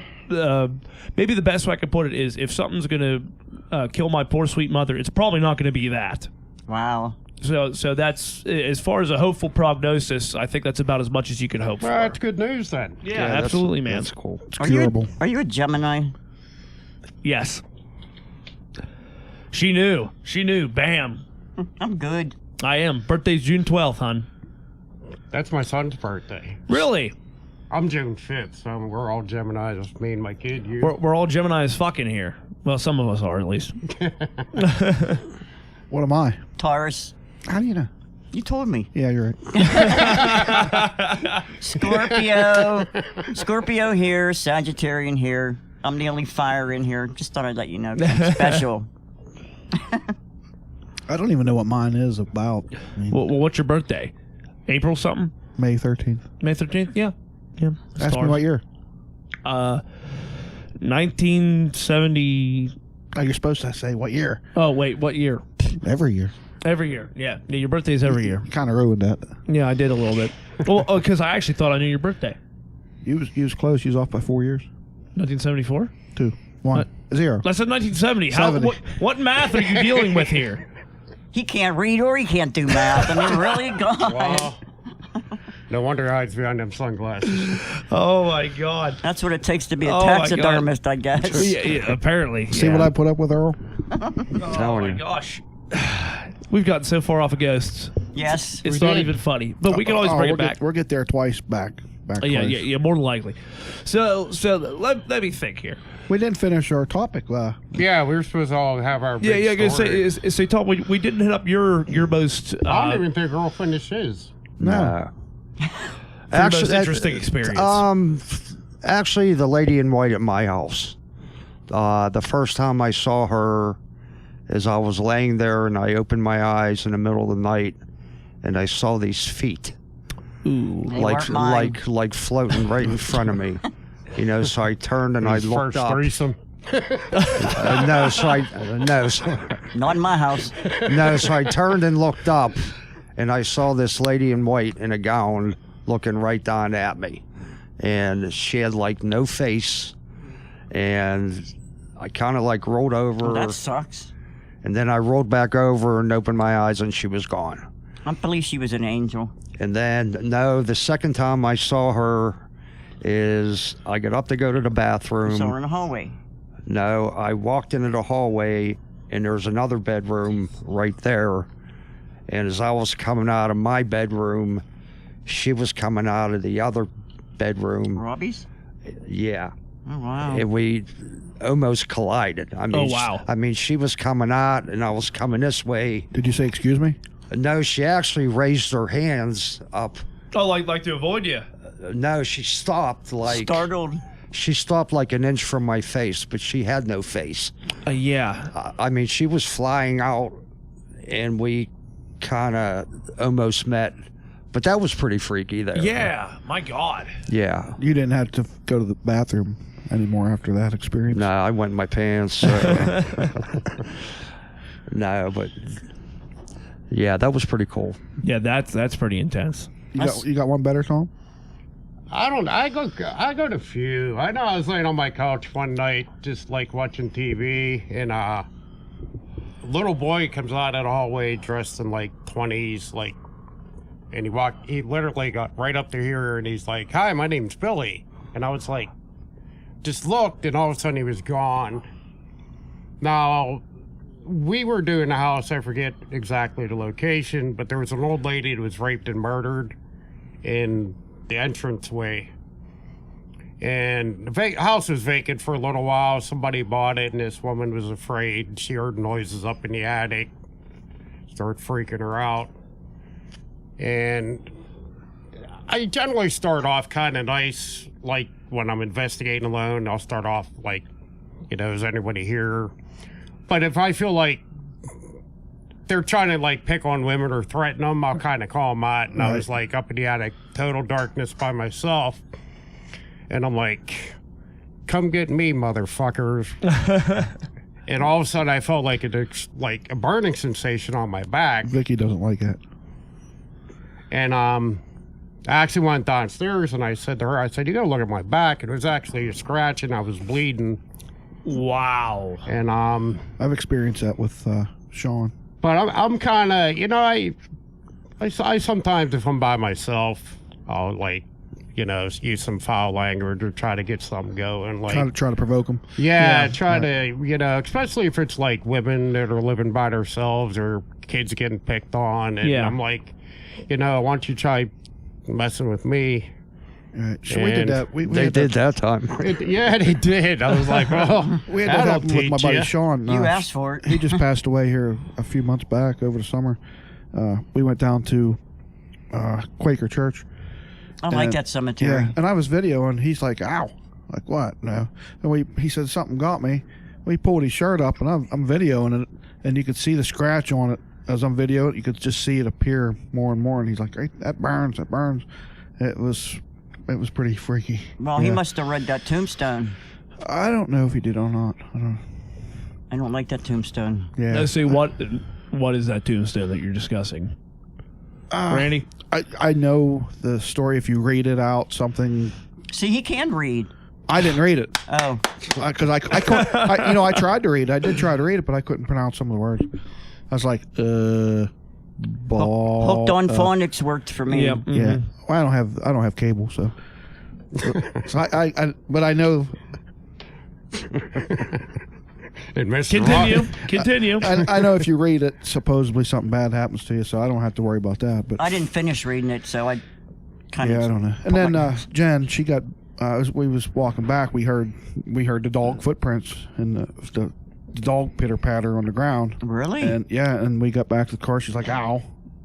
Maybe the best way I could put it is, if something's going to kill my poor sweet mother, it's probably not going to be that. Wow. So that's, as far as a hopeful prognosis, I think that's about as much as you could hope for. Well, that's good news then. Yeah, absolutely, man. That's cool. It's Are curable. you a Gemini? Yes. She knew. Bam. I'm good. I am. Birthday's June 12th, hon. That's my son's birthday. Really? I'm June 5th, so we're all Geminis. It's me and my kid. You. We're all Geminis fucking here. Well, some of us are at least. What am I? Taurus. How do you know? You told me. Yeah, you're right. Scorpio here, Sagittarian here. I'm the only fire in here. Just thought I'd let you know. I'm special. I don't even know what mine is about. I mean, Well, what's your birthday? April something? May 13th. May 13th? Yeah. Yeah. Ask me what year. 1970. Oh, you're supposed to say what year. Oh, wait. What year? Every year. Every year. Yeah. Yeah, your birthday's every year. You kind of ruined that. Yeah, I did a little bit. Well, because I actually thought I knew your birthday. You was close. You was off by 4 years. 1974? 2, 1, 0. I said 1970. How? 70. What math are you dealing with here? He can't read or he can't do math. I mean, really? God. Wow. No wonder he hides behind them sunglasses. Oh, my God. That's what it takes to be a Oh, my taxidermist, I guess. Yeah, apparently. See yeah. what I put up with, Earl? Oh, telling my you. gosh. We've gotten so far off of ghosts. Yes. It's We not did. even funny. But we can always bring it back. We'll get there twice back. Yeah, more than likely. So let me think here. We didn't finish our topic. Yeah, we were supposed to all have our big Yeah, gonna story. say Tom, we didn't hit up your most I don't even think Earl finished his. No. most interesting experience. Actually, the lady in white at my house. The first time I saw her is I was laying there and I opened my eyes in the middle of the night and I saw these feet. Ooh. They weren't mine. like floating right in front of me. You know, so I turned and I His looked first up. threesome. Not in my house. So I turned and looked up, and I saw this lady in white in a gown looking right down at me, and she had like no face, and I kind of like rolled over, That sucks. and then I rolled back over and opened my eyes, and she was gone. I believe she was an angel. And then the second time I saw her is I got up to go to the bathroom. Saw her in the hallway. No, I walked into the hallway and there's another bedroom right there. And as I was coming out of my bedroom, she was coming out of the other bedroom. Robbie's? Yeah. Oh, wow. And we almost collided. I mean, Oh, wow. She was coming out and I was coming this way. Did you say excuse me? No, she actually raised her hands up. Oh, like to avoid you. No, she stopped like Startled. she stopped like an inch from my face, but she had no face. Yeah. I mean, she was flying out, and we kind of almost met. But that was pretty freaky there. Yeah. My God. Yeah. You didn't have to go to the bathroom anymore after that experience. No, I went in my pants. No, but yeah, that was pretty cool. Yeah, that's pretty intense. You got one better, Tom? I go to few. I know I was laying on my couch one night, just like watching TV, and a little boy comes out of the hallway dressed in like 20s, like, and he literally got right up to here, and he's like, "Hi, my name's Billy," and I was like, just looked, and all of a sudden he was gone. Now, we were doing a house, I forget exactly the location, but there was an old lady that was raped and murdered in the entranceway. And the house was vacant for a little while. Somebody bought it, and this woman was afraid. She heard noises up in the attic, started freaking her out. And I generally start off kind of nice, like when I'm investigating alone. I'll start off like, is anybody here? But if I feel like they're trying to like pick on women or threaten them, I'll kind of call them out. And I was like up in the attic, total darkness by myself. And I'm like, come get me, motherfuckers. And all of a sudden I felt like a burning sensation on my back. Vicky doesn't like it. And I actually went downstairs and I said to her, you gotta look at my back. And it was actually a scratch and I was bleeding. Wow. And I've experienced that with Sean. but I'm kind of, I sometimes, if I'm by myself, I'll like, use some foul language or try to get something going. Like, Try to provoke them. try to, especially if it's like women that are living by themselves or kids getting picked on. And I'm like, why don't you try messing with me. So we did And that. We They had did that time. Yeah, they did. I was like, well, We had that that'll happen with my teach buddy ya. Sean. You asked for it. He just passed away here a few months back over the summer. We went down to Quaker Church. I like And- that cemetery. Yeah, and I was videoing. He's like, "Ow!" Like what? No. And he said something got me. We pulled his shirt up, and I'm videoing it, and you could see the scratch on it as I'm videoing it. You could just see it appear more and more. And he's like, "Hey, that burns. That burns." It was pretty freaky. Well, he Yeah. must have read that tombstone. I don't know if he did or not. I don't like that tombstone. Yeah. Let's see what is that tombstone that you're discussing, Randy? I know the story. If you read it out, something. See, he can read. I didn't read it Oh, because I couldn't. I tried to read it. I did try to read it, but I couldn't pronounce some of the words. I was like, ball. Hooked on Phonics worked for me. Yeah. Yeah. Well, I don't have cable, so. So but I know. And Mr. Rock- Continue. I know if you read it, supposedly something bad happens to you, so I don't have to worry about that. But I didn't finish reading it, so I kind yeah, of. I don't know. And then Jen, she got. As we was walking back, we heard the dog footprints and the dog pitter patter on the ground. Really? And yeah, and we got back to the car. She's like, "Ow!"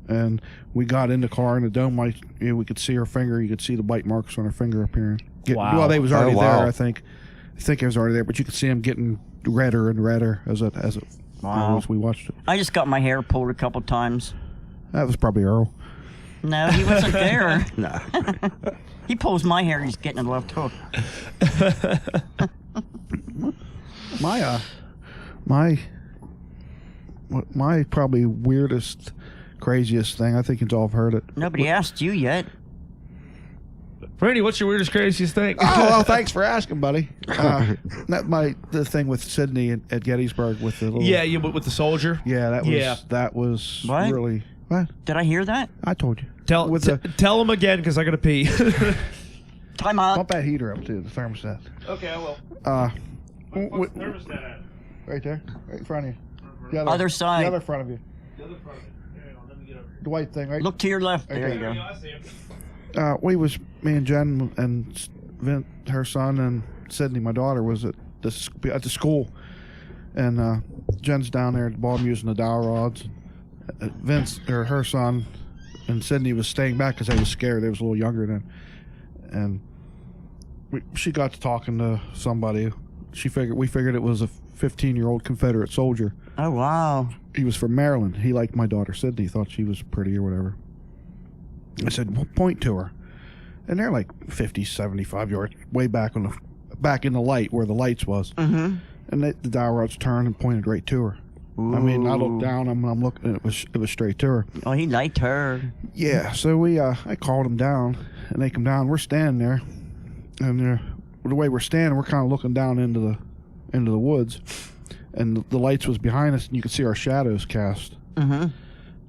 And we got in the car, and the dome light. We could see her finger. You could see the bite marks on her finger appearing. Wow. Well, they was already Oh, wow. there. I think it was already there, but you could see them getting redder and redder as it Wow. as we watched it. I just got my hair pulled a couple times. That was probably Earl. No, he wasn't there. No. He pulls my hair. He's getting a left hook. My probably weirdest, craziest thing. I think it's all heard it. Nobody asked you yet. Randy, what's your weirdest, craziest thing? Oh, well, thanks for asking, buddy. The thing with Sydney at Gettysburg with the little Yeah, with the soldier. yeah Yeah. that was What? really what Did I hear that? I told you. Tell With the- tell him again because I gotta pee. Time out. Bump that heater up too, the thermostat. Okay, I will. Right there, right in front of you. The Other side. the other front of you, the white thing, right? Look to your left. There you go. Me and Jen and Vint, her son, and Sydney, my daughter, was at the school, and Jen's down there at the bottom using the dowel rods. Vince, or her son, and Sydney was staying back because they was scared. They was a little younger then, and she got to talking to somebody. We figured it was a 15-year-old Confederate soldier. Oh, wow. He was from Maryland. He liked my daughter Sydney. Thought she was pretty or whatever. I said, well, point to her. And they're like 50, 75 yards, way back in the light where the lights was. Mm-hmm. And the dial rods turned and pointed right to her. I mean, I looked down. I'm looking, and it was straight to her. Oh, he liked her. Yeah. So I called them down, and they come down. We're standing there, and the way we're standing, we're kind of looking down into the woods, and the lights was behind us, and you could see our shadows cast. Mm-hmm.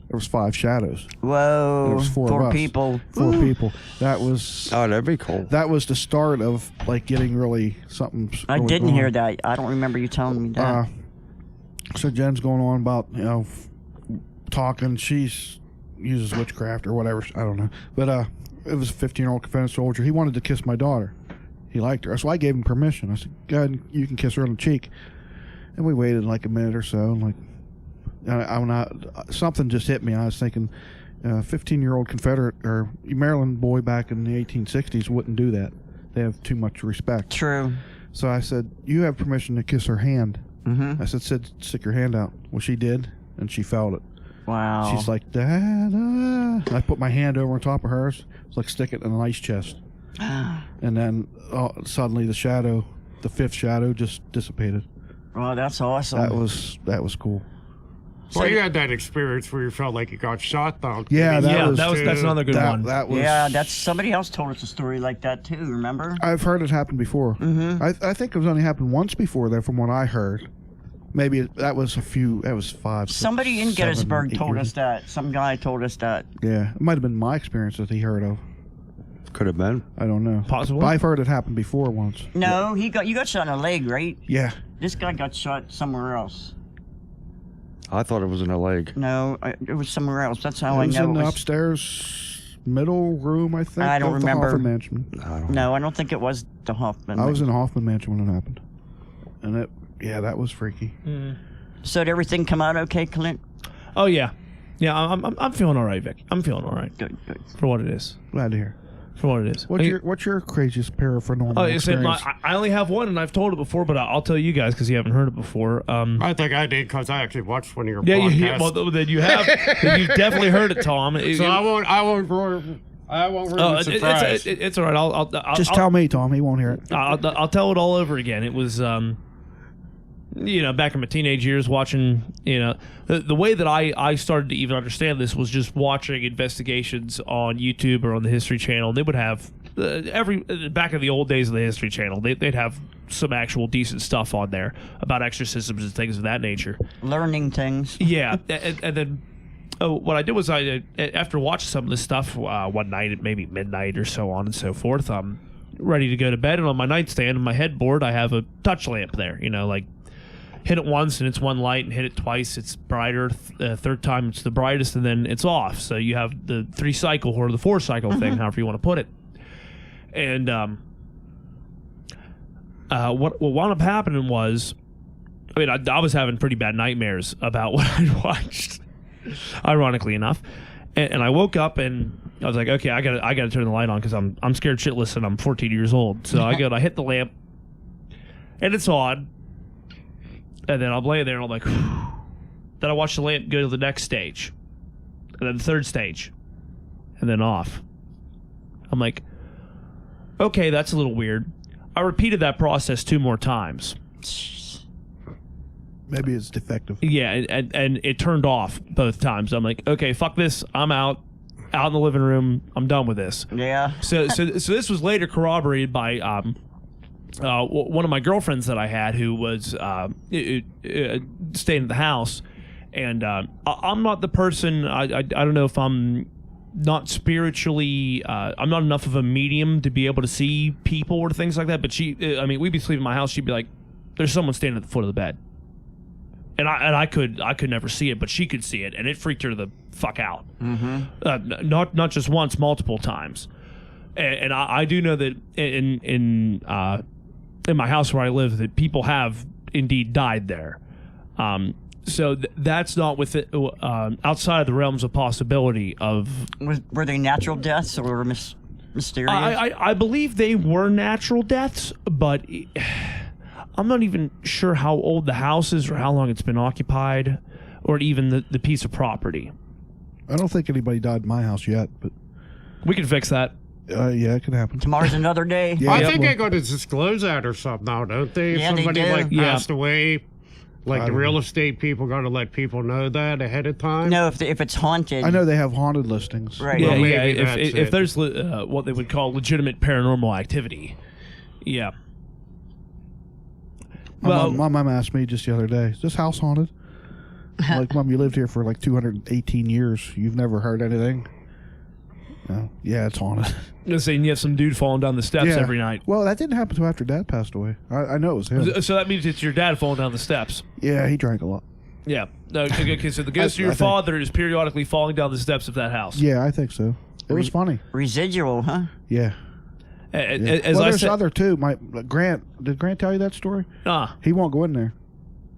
There was 5 shadows. Whoa. There was 4 of us. People. 4 people. That was Oh, that'd be cool. that was the start of like getting really something. I really didn't going hear on. that. I don't remember you telling me that. So Jen's going on about talking. She's uses witchcraft or whatever. I don't know. But it was a 15-year-old Confederate soldier. He wanted to kiss my daughter. He liked her, so I gave him permission. I said, "Go ahead, you can kiss her on the cheek." And we waited like a minute or so, and something just hit me. I was thinking, 15-year-old Confederate or Maryland boy back in the 1860s wouldn't do that. They have too much respect. True. So I said, "You have permission to kiss her hand." Mm-hmm. I said, "Stick your hand out." Well, she did, and she felt it. Wow. She's like, "Dada." And I put my hand over on top of hers. It's like stick it in an ice chest. And then suddenly the 5th shadow, just dissipated. Oh, that's awesome. That was cool. Well, you had that experience where you felt like you got shot down. Yeah, that's another good one. That was. Yeah, that's somebody else told us a story like that too. Remember? I've heard it happen before. Mm-hmm. I think it was only happened once before there, from what I heard. Maybe that was 5. Somebody in 7, Gettysburg 8 told years. us that. Some guy told us that. Yeah, it might have been my experience that he heard of. Could have been. I don't know. Possible. But I've heard it happen before once. No, you got shot in the leg, right? Yeah. This guy got shot somewhere else. I thought it was in a leg. No, it was somewhere else. That's how It I was know in it the was. upstairs middle room, I think. I don't of the remember. Hoffman Mansion. No, I don't think it was the Hoffman. I was in the Hoffman Mansion when it happened, and that was freaky. So did everything come out okay, Clint? Oh yeah, yeah. I'm feeling all right, Vic. I'm feeling all right Good, good. for what it is. Glad to hear. For what it is. What's your craziest paranormal Oh, experience? I only have one, and I've told it before, but I'll tell you guys because you haven't heard it before. I think I did because I actually watched one of your Yeah, podcasts. well, then you have. Then you've definitely heard it, Tom. So I won't ruin the surprise. It's all right. I'll Just tell me, Tom. He won't hear it. I'll tell it all over again. It was, back in my teenage years, watching, the way that I started to even understand this was just watching investigations on YouTube or on the History Channel. They would have back in the old days of the History Channel, they'd have some actual decent stuff on there about exorcisms and things of that nature. Learning things. Yeah, and then. Oh, what I did was after watching some of this stuff one night at maybe midnight or so on and so forth, I'm ready to go to bed, and on my nightstand, on my headboard, I have a touch lamp there. Like hit it once and it's one light, and hit it twice, it's brighter. Third time, it's the brightest, and then it's off. So you have the 3-cycle or the 4-cycle thing, however you want to put it. And what wound up happening was, I was having pretty bad nightmares about what I'd watched. Ironically enough, and I woke up and I was like, okay, I gotta turn the light on because I'm scared shitless and I'm 14 years old. So I hit the lamp, and it's on, and then I'm laying there and I'm like, whew. Then I watch the lamp go to the next stage, and then the third stage, and then off. I'm like, okay, that's a little weird. I repeated that process 2 more times. Maybe it's defective. Yeah, and it turned off both times. I'm like, okay, fuck this. I'm out in the living room. I'm done with this. Yeah. So this was later corroborated by one of my girlfriends that I had who was staying at the house, and I'm not the person. I don't know if I'm not spiritually. I'm not enough of a medium to be able to see people or things like that. But we'd be sleeping in my house. She'd be like, "There's someone standing at the foot of the bed." And I could never see it, but she could see it, and it freaked her the fuck out. Mm-hmm. Not just once, multiple times. And I do know that in my house where I live, that people have indeed died there. So that's not outside of the realms of possibility of. Were they natural deaths or mysterious? I believe they were natural deaths, but. I'm not even sure how old the house is or how long it's been occupied or even the piece of property. I don't think anybody died in my house yet, but we can fix that. Yeah, it can happen. Tomorrow's another day. Yeah, I think they're going to disclose that or something now, don't they? If Yeah, they somebody do. passed away, the real estate people got to let people know that ahead of time. No, if it's haunted. I know they have haunted listings. Right. Yeah, Well, yeah. maybe If that's there's what they would call legitimate paranormal activity, yeah. My mom asked me just the other day, is this house haunted? I'm like, Mom, you lived here for like 218 years. You've never heard anything? No. Yeah, it's haunted. You're saying you have some dude falling down the steps Yeah. every night. Well, that didn't happen until after Dad passed away. I know it was him. So that means it's your dad falling down the steps. Yeah, he drank a lot. Yeah. Okay, so the ghost of your I think- father is periodically falling down the steps of that house. Yeah, I think so. It was funny. Residual, huh? Yeah. As Well, I there's said, other too. Grant, did Grant tell you that story? He won't go in there.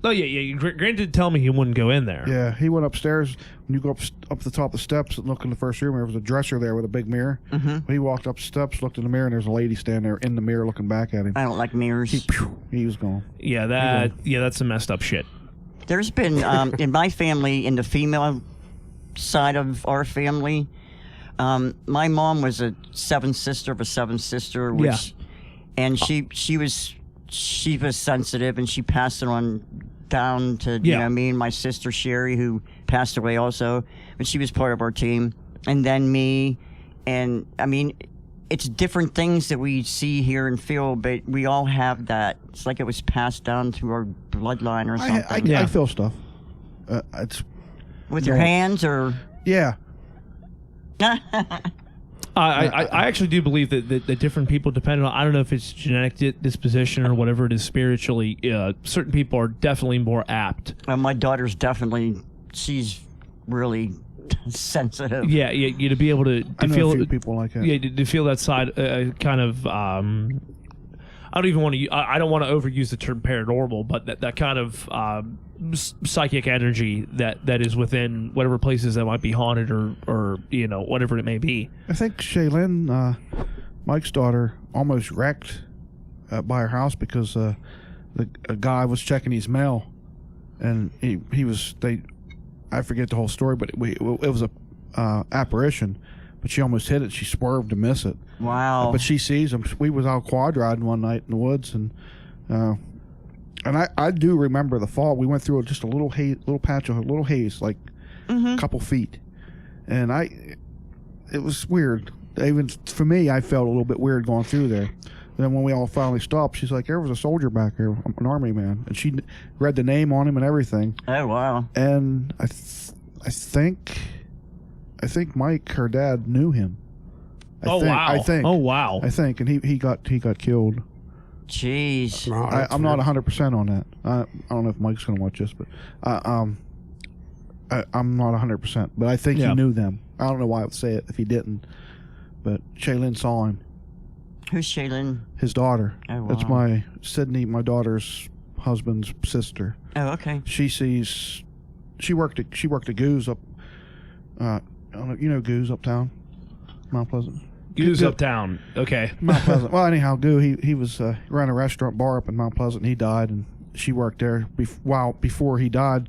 Oh yeah. Grant did tell me he wouldn't go in there. Yeah, he went upstairs. When you go up the top of the steps and look in the first room, there was a dresser there with a big mirror. Mm-hmm. He walked up the steps, looked in the mirror, and there's a lady standing there in the mirror looking back at him. I don't like mirrors. He was gone. Yeah, that's some messed up shit. There's been in my family, in the female side of our family, my mom was a seventh sister of a seventh sister, which, and she was sensitive, and she passed it on down to me and my sister Sherry, who passed away also, but she was part of our team, and then me, and I mean, it's different things that we see, hear, and feel, but we all have that. It's like it was passed down through our bloodline or something. I feel stuff. It's with your hands or yeah. I actually do believe that different people, depending on, I don't know if it's genetic disposition or whatever it is spiritually, certain people are definitely more apt. My daughter's definitely, she's really sensitive. Yeah, you to be able to I know feel a few people like that. Yeah, to feel that side, kind of. I don't even want to. I don't want to overuse the term paranormal, but that kind of psychic energy that is within whatever places that might be haunted or whatever it may be. I think Shaylin, Mike's daughter, almost wrecked by her house because a guy was checking his mail, and I forget the whole story, but it was a apparition, but she almost hit it. She swerved to miss it. Wow. But she sees him. We was out quad riding one night in the woods, and I do remember the fall. We went through just a little patch of little haze, like a couple feet, and it was weird. Even for me, I felt a little bit weird going through there. Then when we all finally stopped, she's like, "There was a soldier back here, an army man," and she read the name on him and everything. Oh wow. And I think Mike, her dad, knew him. Wow. I think. Oh wow. I think, and he got killed. Jeez. No, I'm not 100% on that. I don't know if Mike's gonna watch this, but I'm not 100%. But I think he knew them. I don't know why I would say it if he didn't. But Shaylin saw him. Who's Shaylin? His daughter. Oh, wow. That's Sydney, my daughter's husband's sister. Oh, okay. She worked at Goose up. Goose uptown, Mount Pleasant. Goose uptown. Okay. Mount Pleasant. Well, anyhow, Goo, he was ran a restaurant bar up in Mount Pleasant. And he died, and she worked there. Before he died,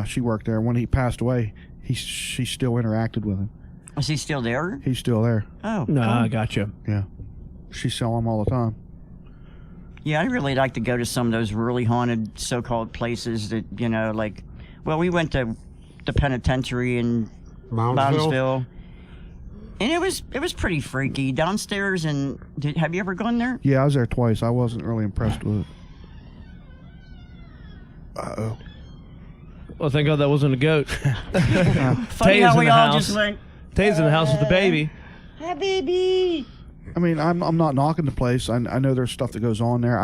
she worked there. When he passed away, she still interacted with him. Is he still there? He's still there. Oh. No, cool. I gotcha. Yeah, she saw him all the time. Yeah, I'd really like to go to some of those really haunted so-called places that, we went to the penitentiary in Moundsville. And it was pretty freaky downstairs. And have you ever gone there? Yeah, I was there twice. I wasn't really impressed with it. Uh-oh. Well, thank God that wasn't a goat. Funny Tay's how in we the all house. just went, Tay's in the house with the baby. "Hi, baby." I mean, I'm not knocking the place. I know there's stuff that goes on there.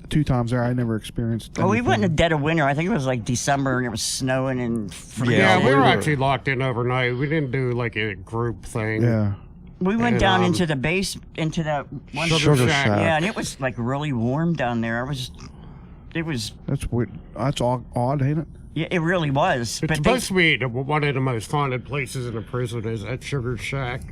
Two times there, I never experienced. Well, we went in the anything. dead of winter. I think it was like December, and it was snowing and freezing. Yeah, we we were were- actually locked in overnight. We didn't do like a group thing. Yeah. We went And, down into the base, into that one. Sugar Shack. Shack. Yeah, and it was like really warm down there. It was. That's weird. That's odd, ain't it? Yeah, it really was. It's But supposed to be one of the most haunted places in a prison is that Sugar Shack.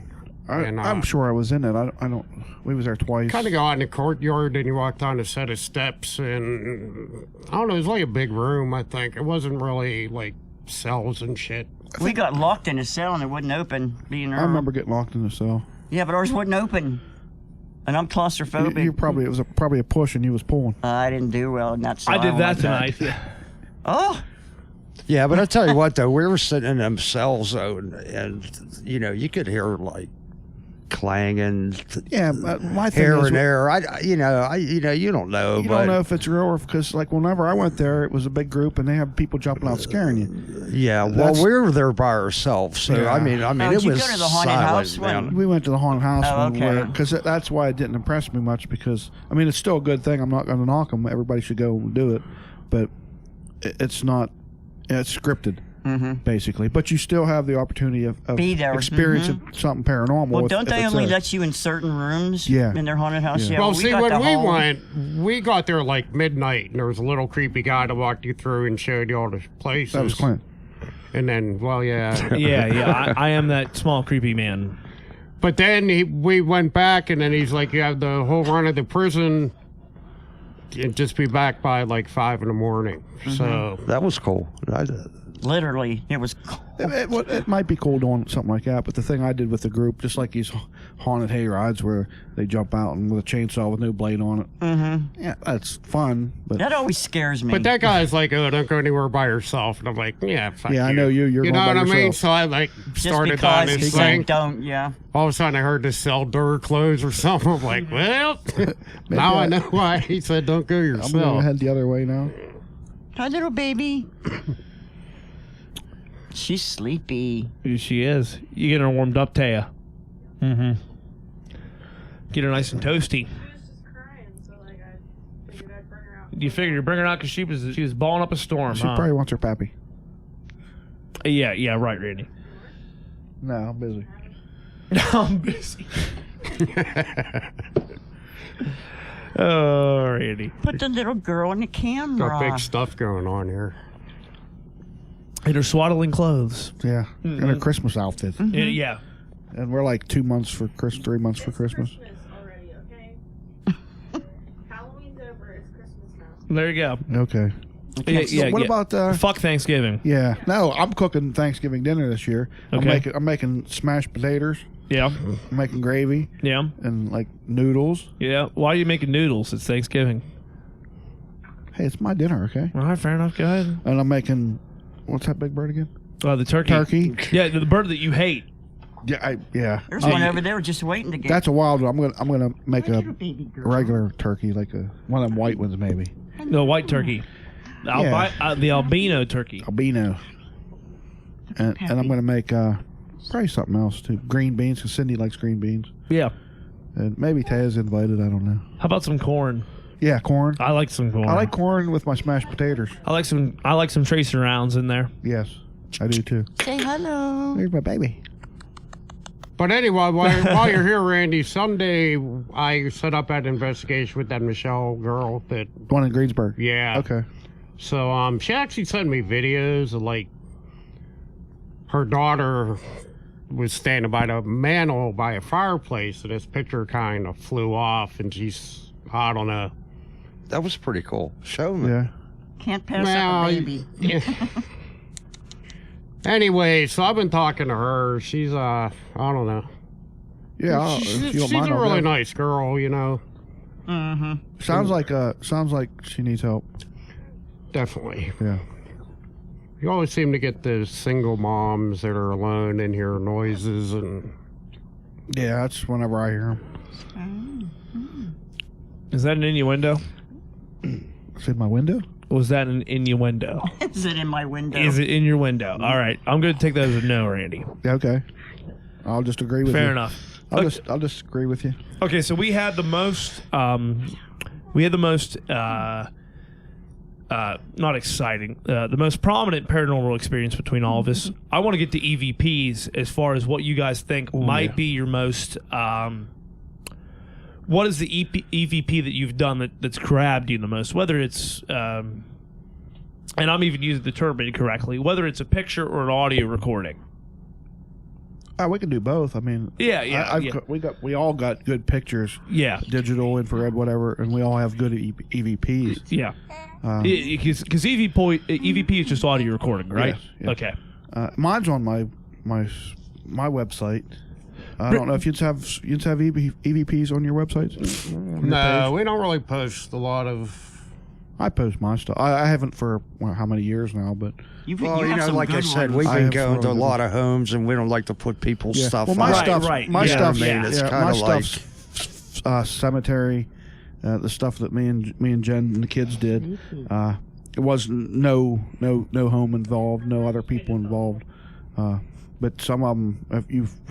And, I'm sure I was in it. I don't. We was there twice. Kind of go out in the courtyard, and you walk down a set of steps, and I don't know, it was like a big room, I think. It wasn't really like cells and shit. we got locked in a cell and it wouldn't open. Being I remember getting locked in the cell. Yeah, but ours wouldn't open. And I'm claustrophobic. It was probably a push, and you was pulling. I didn't do well in that cell. I did don't that like tonight. Oh, Yeah, but I tell you what, though, we were sitting in them cells, though, and you could hear like clanging Yeah, my thing here is, and there. You don't know, you but don't know if it's real or because, like, whenever I went there, it was a big group, and they had people jumping out scaring you. yeah, well, That's- we were there by ourselves, so Yeah. I mean, Oh, it did you was go to the haunted silent house down. when- We went to the haunted house Oh, okay. because that's why it didn't impress me much. Because I mean, it's still a good thing. I'm not going to knock them. Everybody should go and do it, but it's not. It's scripted. Basically, but you still have the opportunity of Be there. experiencing something paranormal. well, if- don't if they it's only there. let you in certain rooms? Yeah. In their haunted house? Yeah. Yeah. Well, see, got when the we whole- went, we got there like midnight, and there was a little creepy guy that walked you through and showed you all the places. That was Clint. And then, well, yeah. Yeah. I am that small creepy man. But then we went back, and then he's like, you have the whole run of the prison, and just be back by like 5 in the morning. So That was cool. Literally, it was. It might be cool doing something like that, but the thing I did with the group, just like these haunted hay rides where they jump out and with a chainsaw with no blade on it. Mm-hmm. Yeah, that's fun. But That always scares me. But that guy's like, oh, don't go anywhere by yourself. And I'm like, yeah, fuck Yeah, I you. know you. You're You going know by what I mean? yourself. So I like just started down because this he thing. don't, yeah. All of a sudden I heard this cell door close or something. I'm like, well, now I know why he said don't go I'm going yourself. to head the other way now. Hi, little baby. She's sleepy. She is. You get her warmed up, Taya. Mm-hmm. Get her nice and toasty. She was just crying, so like I figured I'd bring her out. You figured you'd bring her out because she was balling up a storm, She huh? probably wants her pappy. Yeah, right, Randy. No, I'm busy. I'm busy. Oh, Randy. Put the little girl on the camera. Got big stuff going on here. In her swaddling clothes. Yeah, in a Christmas outfit. Yeah. And we're like 2 months for 3 months for Christmas. Christmas already, okay? Halloween's over. It's Christmas now. There you go. Okay. Yeah, What about fuck Thanksgiving? Yeah. No, I'm cooking Thanksgiving dinner this year. Okay. I'm making smashed potatoes. Yeah. I'm making gravy Yeah. and like noodles. Yeah. Why are you making noodles? It's Thanksgiving. Hey, it's my dinner, okay? All right, fair enough. Go ahead. And I'm making what's that big bird again? The turkey. Turkey. Yeah, the bird that you hate. Yeah. There's one over there just waiting to get. That's a wild one. I'm gonna make a Little baby girl. regular turkey, like one of them white ones maybe. The white turkey. The albino turkey. Albino. And I'm gonna make probably something else too. Green beans, because Cindy likes green beans. Yeah. And maybe Taz invited. I don't know. How about some corn? Yeah, corn. I like some corn. I like corn with my smashed potatoes. I like some tracer rounds in there. Yes, I do too. Say hello. There's my baby. But anyway, while you're here, Randy, Sunday I set up that investigation with that Michelle girl. That One in Greensburg. yeah. Okay. So she actually sent me videos of like her daughter was standing by the mantle by a fireplace, and this picture kind of flew off, and she's I don't know. That was pretty cool. Show me. Yeah. Can't pass Well, up a baby. Anyway, so I've been talking to her. She's I don't know. Yeah. She's if you don't a mind, I'll really go. nice girl, you know. Mm-hmm. Sounds like she needs help. Definitely. Yeah. You always seem to get the single moms that are alone and hear noises and. Yeah, that's whenever I hear them. Is that an innuendo? Is it my window? Was that an innuendo? Is it in my window? Is it in your window? All right. I'm going to take that as a no, Randy. Yeah, okay. I'll just agree with you. Fair enough. I'll just agree with you. Okay, so we had the most not exciting, the most prominent paranormal experience between all of us. I want to get to EVPs as far as what you guys think might be your most. What is the EVP that you've done that's grabbed you the most? Whether it's, and I'm even using the term incorrectly, whether it's a picture or an audio recording. We can do both. I mean, Yeah. we all got good pictures. Yeah. Digital, infrared, whatever, and we all have good EVPs. Yeah. Because EVP is just audio recording, right? Yes, yes. Okay. Mine's on my website. I don't know if you'd have EVPs on your websites. No, we don't really post a lot of. I post my stuff. I haven't for how many years now, but Well, you have know, some like I good said, ones. we've I been have going to a really lot of homes, and we don't like to put people's yeah. stuff Well, my on. stuff's right. my Yeah, stuff's I mean, it's my kinda like- stuff's cemetery. The stuff that me and Jen and the kids did. It was no home involved, no other people involved. But some of them,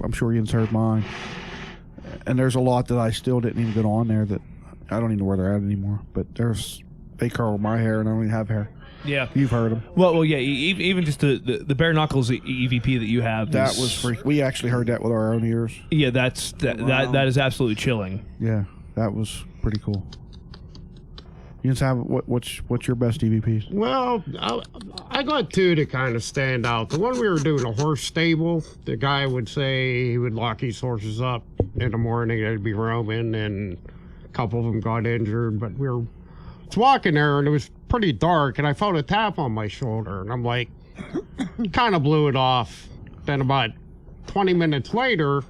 I'm sure you've heard mine. And there's a lot that I still didn't even get on there that I don't even know where they're at anymore. But they curl my hair and I don't even have hair. Yeah. You've heard them. Well, yeah. Even just the bare knuckles EVP that you have. That was freak. We actually heard that with our own ears. Yeah, that is absolutely chilling. Yeah, that was pretty cool. You just have what's your best EVPs? Well, I got two that kind of stand out. The one we were doing a horse stable, the guy would say he would lock his horses up in the morning. They'd be roaming, and a couple of them got injured. But we were walking there, and it was pretty dark, and I felt a tap on my shoulder, and I'm like, kind of blew it off. Then about 20 minutes later,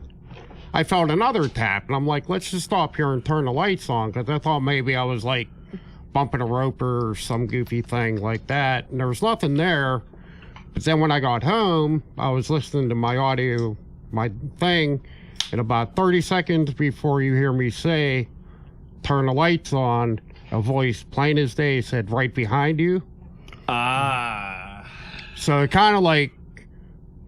I felt another tap, and I'm like, let's just stop here and turn the lights on, because I thought maybe I was like bumping a roper or some goofy thing like that, and there was nothing there. But then when I got home, I was listening to my audio, my thing, and about 30 seconds before you hear me say, turn the lights on, a voice plain as day said, right behind you. So it kind of like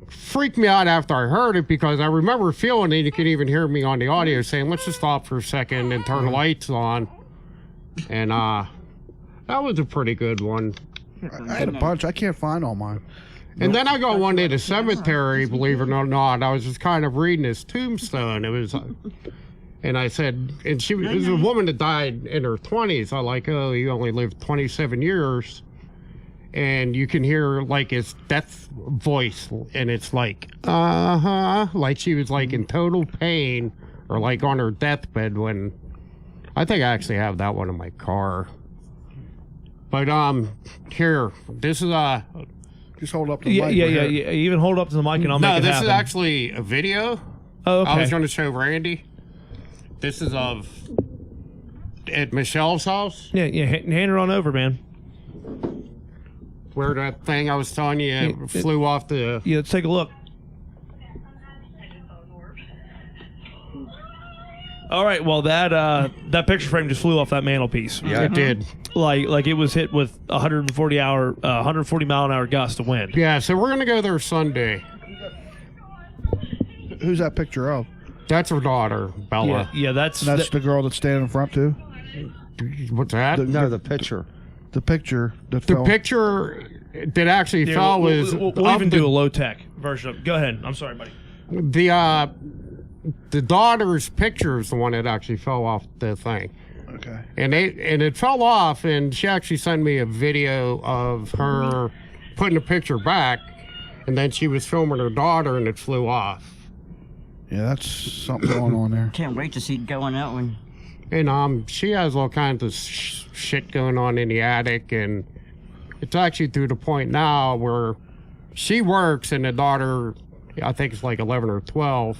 freaked me out after I heard it, because I remember feeling it. You could even hear me on the audio saying, let's just stop for a second and turn the lights on. And that was a pretty good one. I had a bunch. I can't find all mine. And then I got one day to the cemetery, believe it or not. I was just kind of reading his tombstone. It was, and I said, and it was a woman that died in her 20s. I like, oh, you only lived 27 years. And you can hear like his death voice, and it's like, like she was like in total pain or like on her deathbed when, I think I actually have that one in my car. But here, this is Just hold up the Yeah, mic. yeah, right yeah, here. yeah. Even hold up to the mic and I'll no, make it this happen. is actually a video. Oh, okay. I was going to show Randy. This is of at Michelle's house, Yeah, yeah. Hand her on over, man. where that thing I was telling you flew off the. Yeah, let's take a look. All right. Well, that picture frame just flew off that mantelpiece. Yeah. It did. Like it was hit with 140 mile an hour gust of wind. Yeah, so we're gonna go there Sunday. Who's that picture of? That's her daughter, Yeah, Bella. yeah. That's That's the girl that's standing in front too. What's that? No, the picture. The picture that The fell. picture that actually yeah, fell was we'll of even the, do a low tech version of. Go ahead. I'm sorry, buddy. the daughter's picture is the one that actually fell off the thing. Okay. And it fell off, and she actually sent me a video of her putting the picture back, and then she was filming her daughter, and it flew off. Yeah, that's something going on there. Can't wait to see it go on that one. And she has all kinds of shit going on in the attic, and it's actually to the point now where she works, and the daughter, I think it's like 11 or 12,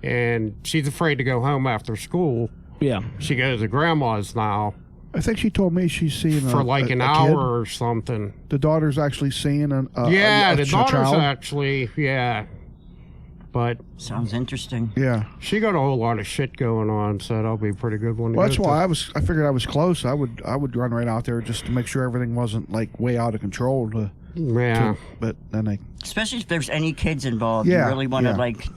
and she's afraid to go home after school. Yeah. She goes to grandma's now I think she told me she's seeing for like an a hour kid. or something. The daughter's actually seeing Yeah, a the daughter's child. actually, yeah. But Sounds interesting. Yeah. she got a whole lot of shit going on, so that'll be a pretty good one to Well, go that's to. why I figured I was close. I would run right out there just to make sure everything wasn't like way out of control. Yeah. But then they Especially if there's any kids involved. Yeah, You really want to yeah. like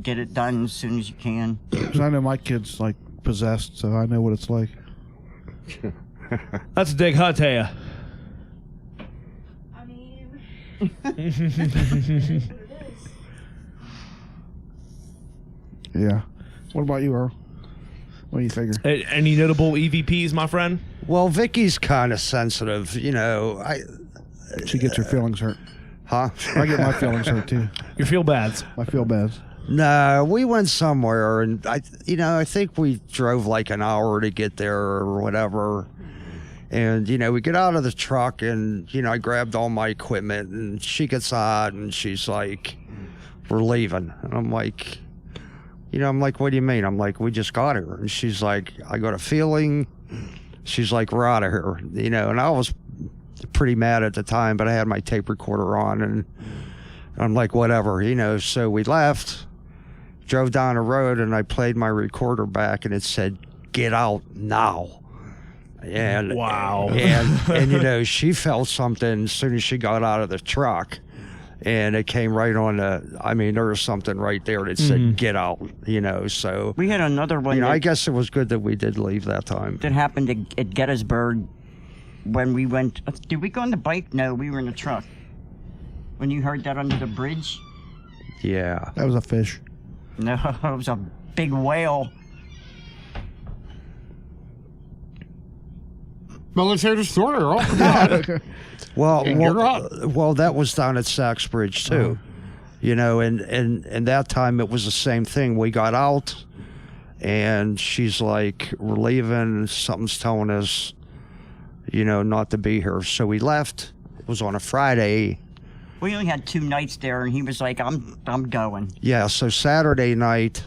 get it done as soon as you can. because I know my kid's like possessed, so I know what it's like. That's a dig hut, Taya. I mean, that's what it is. Yeah. What about you, Earl? What do you figure? Any notable EVPs, my friend? Well, Vicky's kind of sensitive, you know. She gets her feelings hurt. Huh? I get my feelings hurt too. Your feel bads. I feel bad. No, we went somewhere, and I think we drove like an hour to get there or whatever. And we get out of the truck, and I grabbed all my equipment, and she gets out, and she's like, "We're leaving," and I'm like, "What do you mean?" I'm like, "We just got here," and she's like, "I got a feeling." She's like, "We're out of here," and I was pretty mad at the time, but I had my tape recorder on, and I'm like, whatever, so we left, drove down the road, and I played my recorder back, and it said, "Get out now." And Wow. and she felt something as soon as she got out of the truck, and it came right on there was something right there that said, "Get out," so We had another one I guess it was good that we did leave that time. that happened at Gettysburg when we went. Did we go on the bike? No, we were in the truck. When you heard that under the bridge? Yeah. That was a fish. No, it was a big whale. Well, let's hear the story, Earl. Come on. Well, And you're up. well, that was down at Sachs Bridge too, and that time it was the same thing. We got out, and she's like, "We're leaving. Something's telling us, not to be here." So we left. It was on a Friday. We only had 2 nights there, and he was like, I'm going. Yeah. So Saturday night,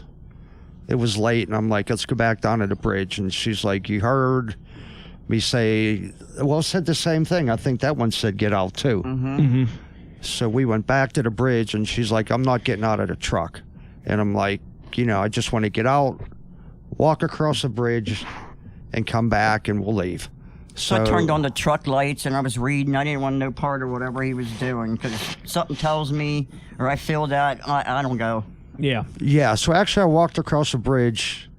it was late, and I'm like, "Let's go back down to the bridge." And she's like, "You heard me say?" Well, it said the same thing. I think that one said, "Get out," too. Mm-hmm. So we went back to the bridge, and she's like, "I'm not getting out of the truck." And I'm like, I just want to get out, walk across the bridge, and come back, and we'll leave. So I turned on the truck lights, and I was reading. I didn't want no part of whatever he was doing, because something tells me, or I feel that, I don't go. Yeah. Yeah, so actually I walked across the bridge,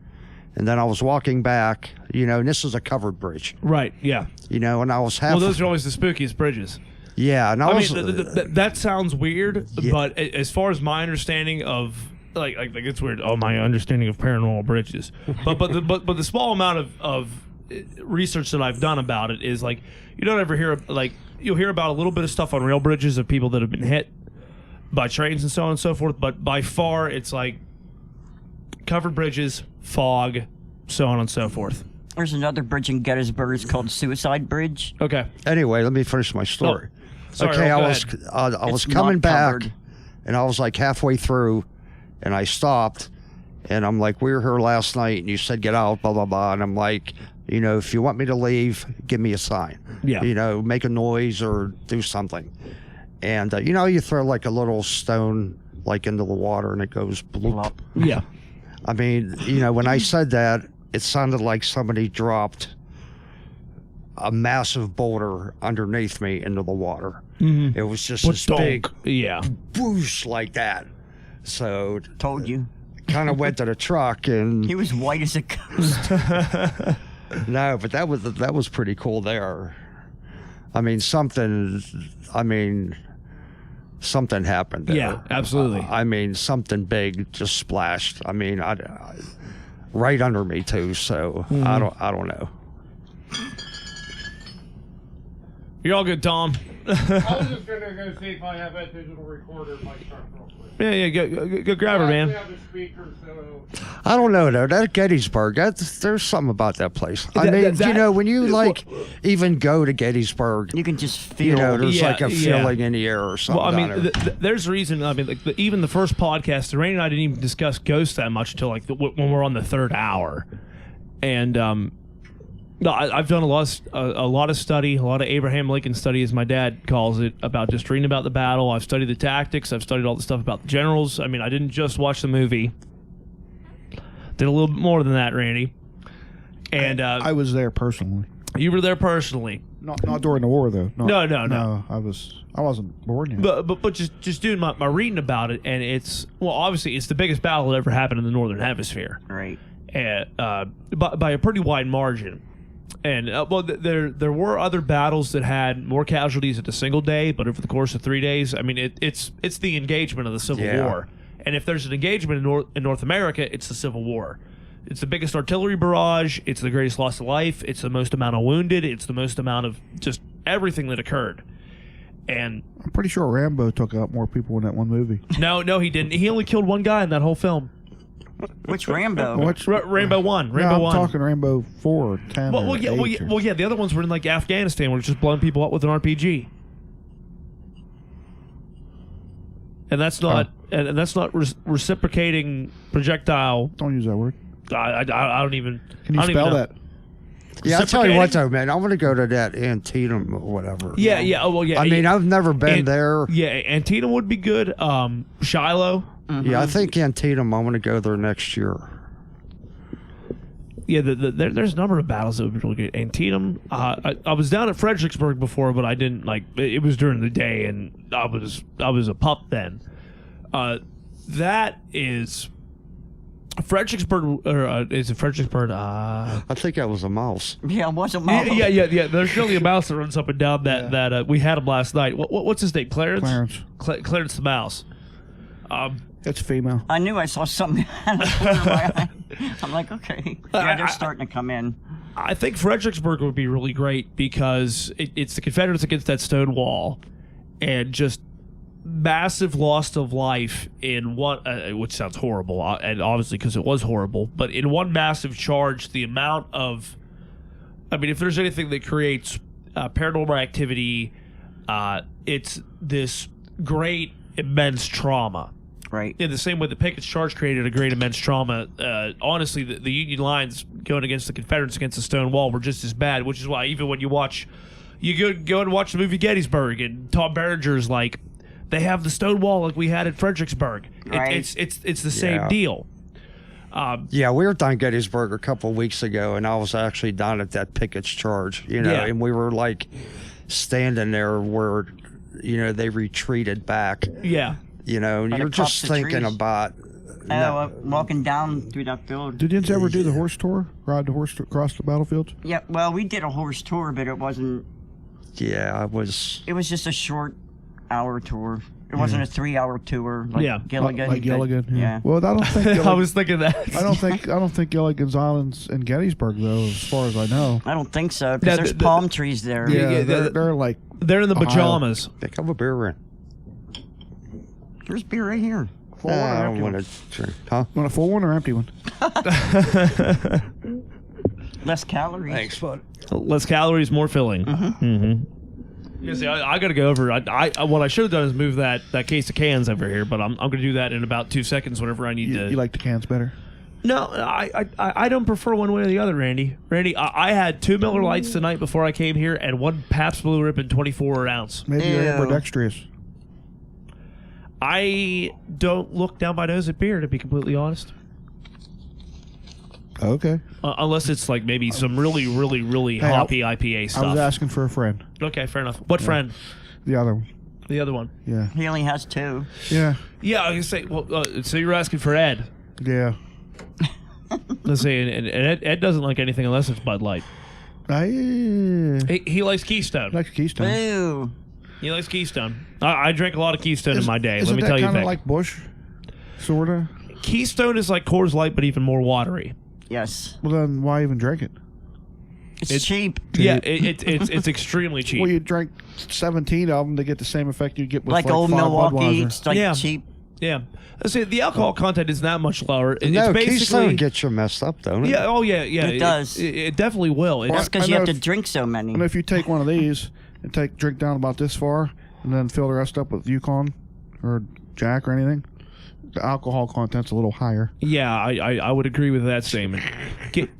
and then I was walking back, and this is a covered bridge, Right. Yeah. and I was half... Well, those are always the spookiest bridges. Yeah, and I was, mean, that sounds weird, but as far as my understanding of like it's weird. Oh, my understanding of paranormal bridges, but the small amount of research that I've done about it is like you don't ever hear like you'll hear about a little bit of stuff on rail bridges of people that have been hit by trains and so on and so forth, but by far it's like covered bridges, fog, so on and so forth. There's another bridge in Gettysburg. It's called Suicide Bridge. Okay. anyway, let me finish my story. Sorry, Okay, Earl, I go was It's coming not back, covered. and I was like halfway through, and I stopped, and I'm like, we were here last night, and you said get out, blah blah blah, and I'm like, you know, if you want me to leave, give me a sign. Yeah. You know, make a noise or do something. And you know, you throw like a little stone like into the water, and it goes bloop. Yeah. I mean, you know, when I said that, it sounded like somebody dropped a massive boulder underneath me into the water. Mm-hmm. It was just this big Yeah. whoosh like that. So Told you. kind of went to the truck and He was white as a ghost. no, but that was pretty cool there. I mean, something happened there. Yeah, absolutely. I mean, something big just splashed. I mean, I right under me too. So I don't know. You're all good, Tom. I was just gonna go see if I have that digital recorder in my truck real quick. Yeah, go grab her, I man. have a speaker, so I don't know though. That Gettysburg, there's something about that place. I That- mean, that- you know, when you like even go to Gettysburg, You can just feel. you know, there's Yeah, like a yeah. feeling in the air or something. Well, I mean, down there. there's a reason. I mean, like even the first podcast, Rainey and I didn't even discuss ghosts that much until like when we're on the third hour. And no, I've done a lot of study, a lot of Abraham Lincoln study, as my dad calls it, about just reading about the battle. I've studied the tactics. I've studied all the stuff about the generals. I mean, I didn't just watch the movie. Did a little bit more than that, Randy. And I was there personally. you were there personally. Not during the war though. No. No, I wasn't born yet. But just doing my reading about it, and it's obviously it's the biggest battle that ever happened in the Northern Hemisphere, Right. by a pretty wide margin. And there were other battles that had more casualties at a single day, but over the course of 3 days, I mean it's the engagement of the Civil War. And if there's an engagement in North America, it's the Civil War. It's the biggest artillery barrage. It's the greatest loss of life. It's the most amount of wounded. It's the most amount of just everything that occurred. And I'm pretty sure Rambo took out more people in that one movie. no, he didn't. He only killed one guy in that whole film. Which Rambo? What's Rainbow 1. Rainbow no, I'm 1. talking Rainbow 4 or 10 or 8 or- The other ones were in like Afghanistan, where it's just blowing people up with an RPG. And that's not and that's not reciprocating projectile. Don't use that word. I don't even. Can you I don't even spell know. that? Yeah, I'll tell you what reciprocating? though, man. I want to go to that Antietam or whatever. Yeah. Oh well, yeah. I mean, I've never been there. Yeah, Antietam would be good. Shiloh. Yeah, I think Antietam. I want to go there next year. Yeah, there's a number of battles that would be really good. Antietam. I was down at Fredericksburg before, but I didn't like. It was during the day, and I was a pup then. That is Fredericksburg, or is it Fredericksburg? I think I was a mouse. Yeah, it wasn't my. Yeah. There's surely a mouse that runs up and down that we had him last night. What's his name? Clarence. Clarence the mouse. It's female. I knew I saw something out of the corner of my eye. I'm like, okay. Yeah, they're starting to come in. I think Fredericksburg would be really great because it's the Confederates against that stone wall, and just massive loss of life in one, which sounds horrible, and obviously because it was horrible, but in one massive charge, the amount of, I mean, if there's anything that creates paranormal activity, it's this great, immense trauma. Right. In the same way the Pickett's Charge created a great immense trauma, honestly, the Union lines going against the Confederates against the stone wall were just as bad, which is why even when you go and watch the movie Gettysburg, and Tom Berenger's like, they have the stone wall like we had at Fredericksburg. Right. It's the same deal. Yeah, we were down Gettysburg a couple of weeks ago, and I was actually down at that Pickett's Charge, and we were like standing there where, they retreated back. Yeah. And By you're the just tops of thinking trees. about. Walking down through that field. Did you ever do the horse tour? Ride the horse across the battlefield? Yeah, well, we did a horse tour, but it wasn't yeah, it was. It was just a short hour tour. It wasn't a 3-hour tour like Yeah. Gilligan. Like but- Gilligan. Yeah. Well, I don't think. I Gilligan, was thinking that. I don't think Gilligan's Island's in Gettysburg though, as far as I know. I don't think so because Yeah, there's the- palm trees there. Yeah, yeah, they're like. They're in the Ohio. pajamas. Pick up a beer in. There's beer right here. Full one or I empty want one? to drink. Huh? Want a full one or empty one? Less calories. Thanks, bud. Less calories, more filling. Mm-hmm. Yeah, see, I got to go over. I what I should have done is move that case of cans over here, but I'm going to do that in about 2 seconds whenever I need You, to. you like the cans better? No, I don't prefer one way or the other, Randy. Randy, I had 2 Miller Lights tonight before I came here and 1 Pabst Blue Ribbon 24 ounce. Maybe you're Ew. ambidextrous. I don't look down my nose at beer, to be completely honest. Okay. Unless it's like maybe some really, really, really Hey, hoppy IPA I was stuff. asking for a friend. Okay, fair enough. What friend? The other one. The other one. Yeah. He only has 2. Yeah. Yeah, I was gonna say. Well, so you're asking for Ed? Yeah. Let's see, and Ed doesn't like anything unless it's Bud Light. I He likes Keystone. like Keystone. Boo. He likes Keystone. I drank a lot of Keystone in my day. Isn't Let me that tell you, kind of Vic. like Bush, sorta? Keystone is like Coors Light, but even more watery. Yes. Well, then why even drink it? It's cheap. Yeah, it's extremely cheap. Well, you drank 17 of them to get the same effect you get with Like like old 5 Milwaukee. Budweiser. It's like Yeah. cheap. Yeah. Let's see, the alcohol content is not much lower. It's No, basically Keystone gets you messed up, don't it? yeah. Oh yeah. Yeah. It does. It definitely will. That's It's, because I you have know to if- drink so many. And if you take one of these and drink down about this far, and then fill the rest up with Yukon or Jack or anything, the alcohol content's a little higher. yeah, I would agree with that statement.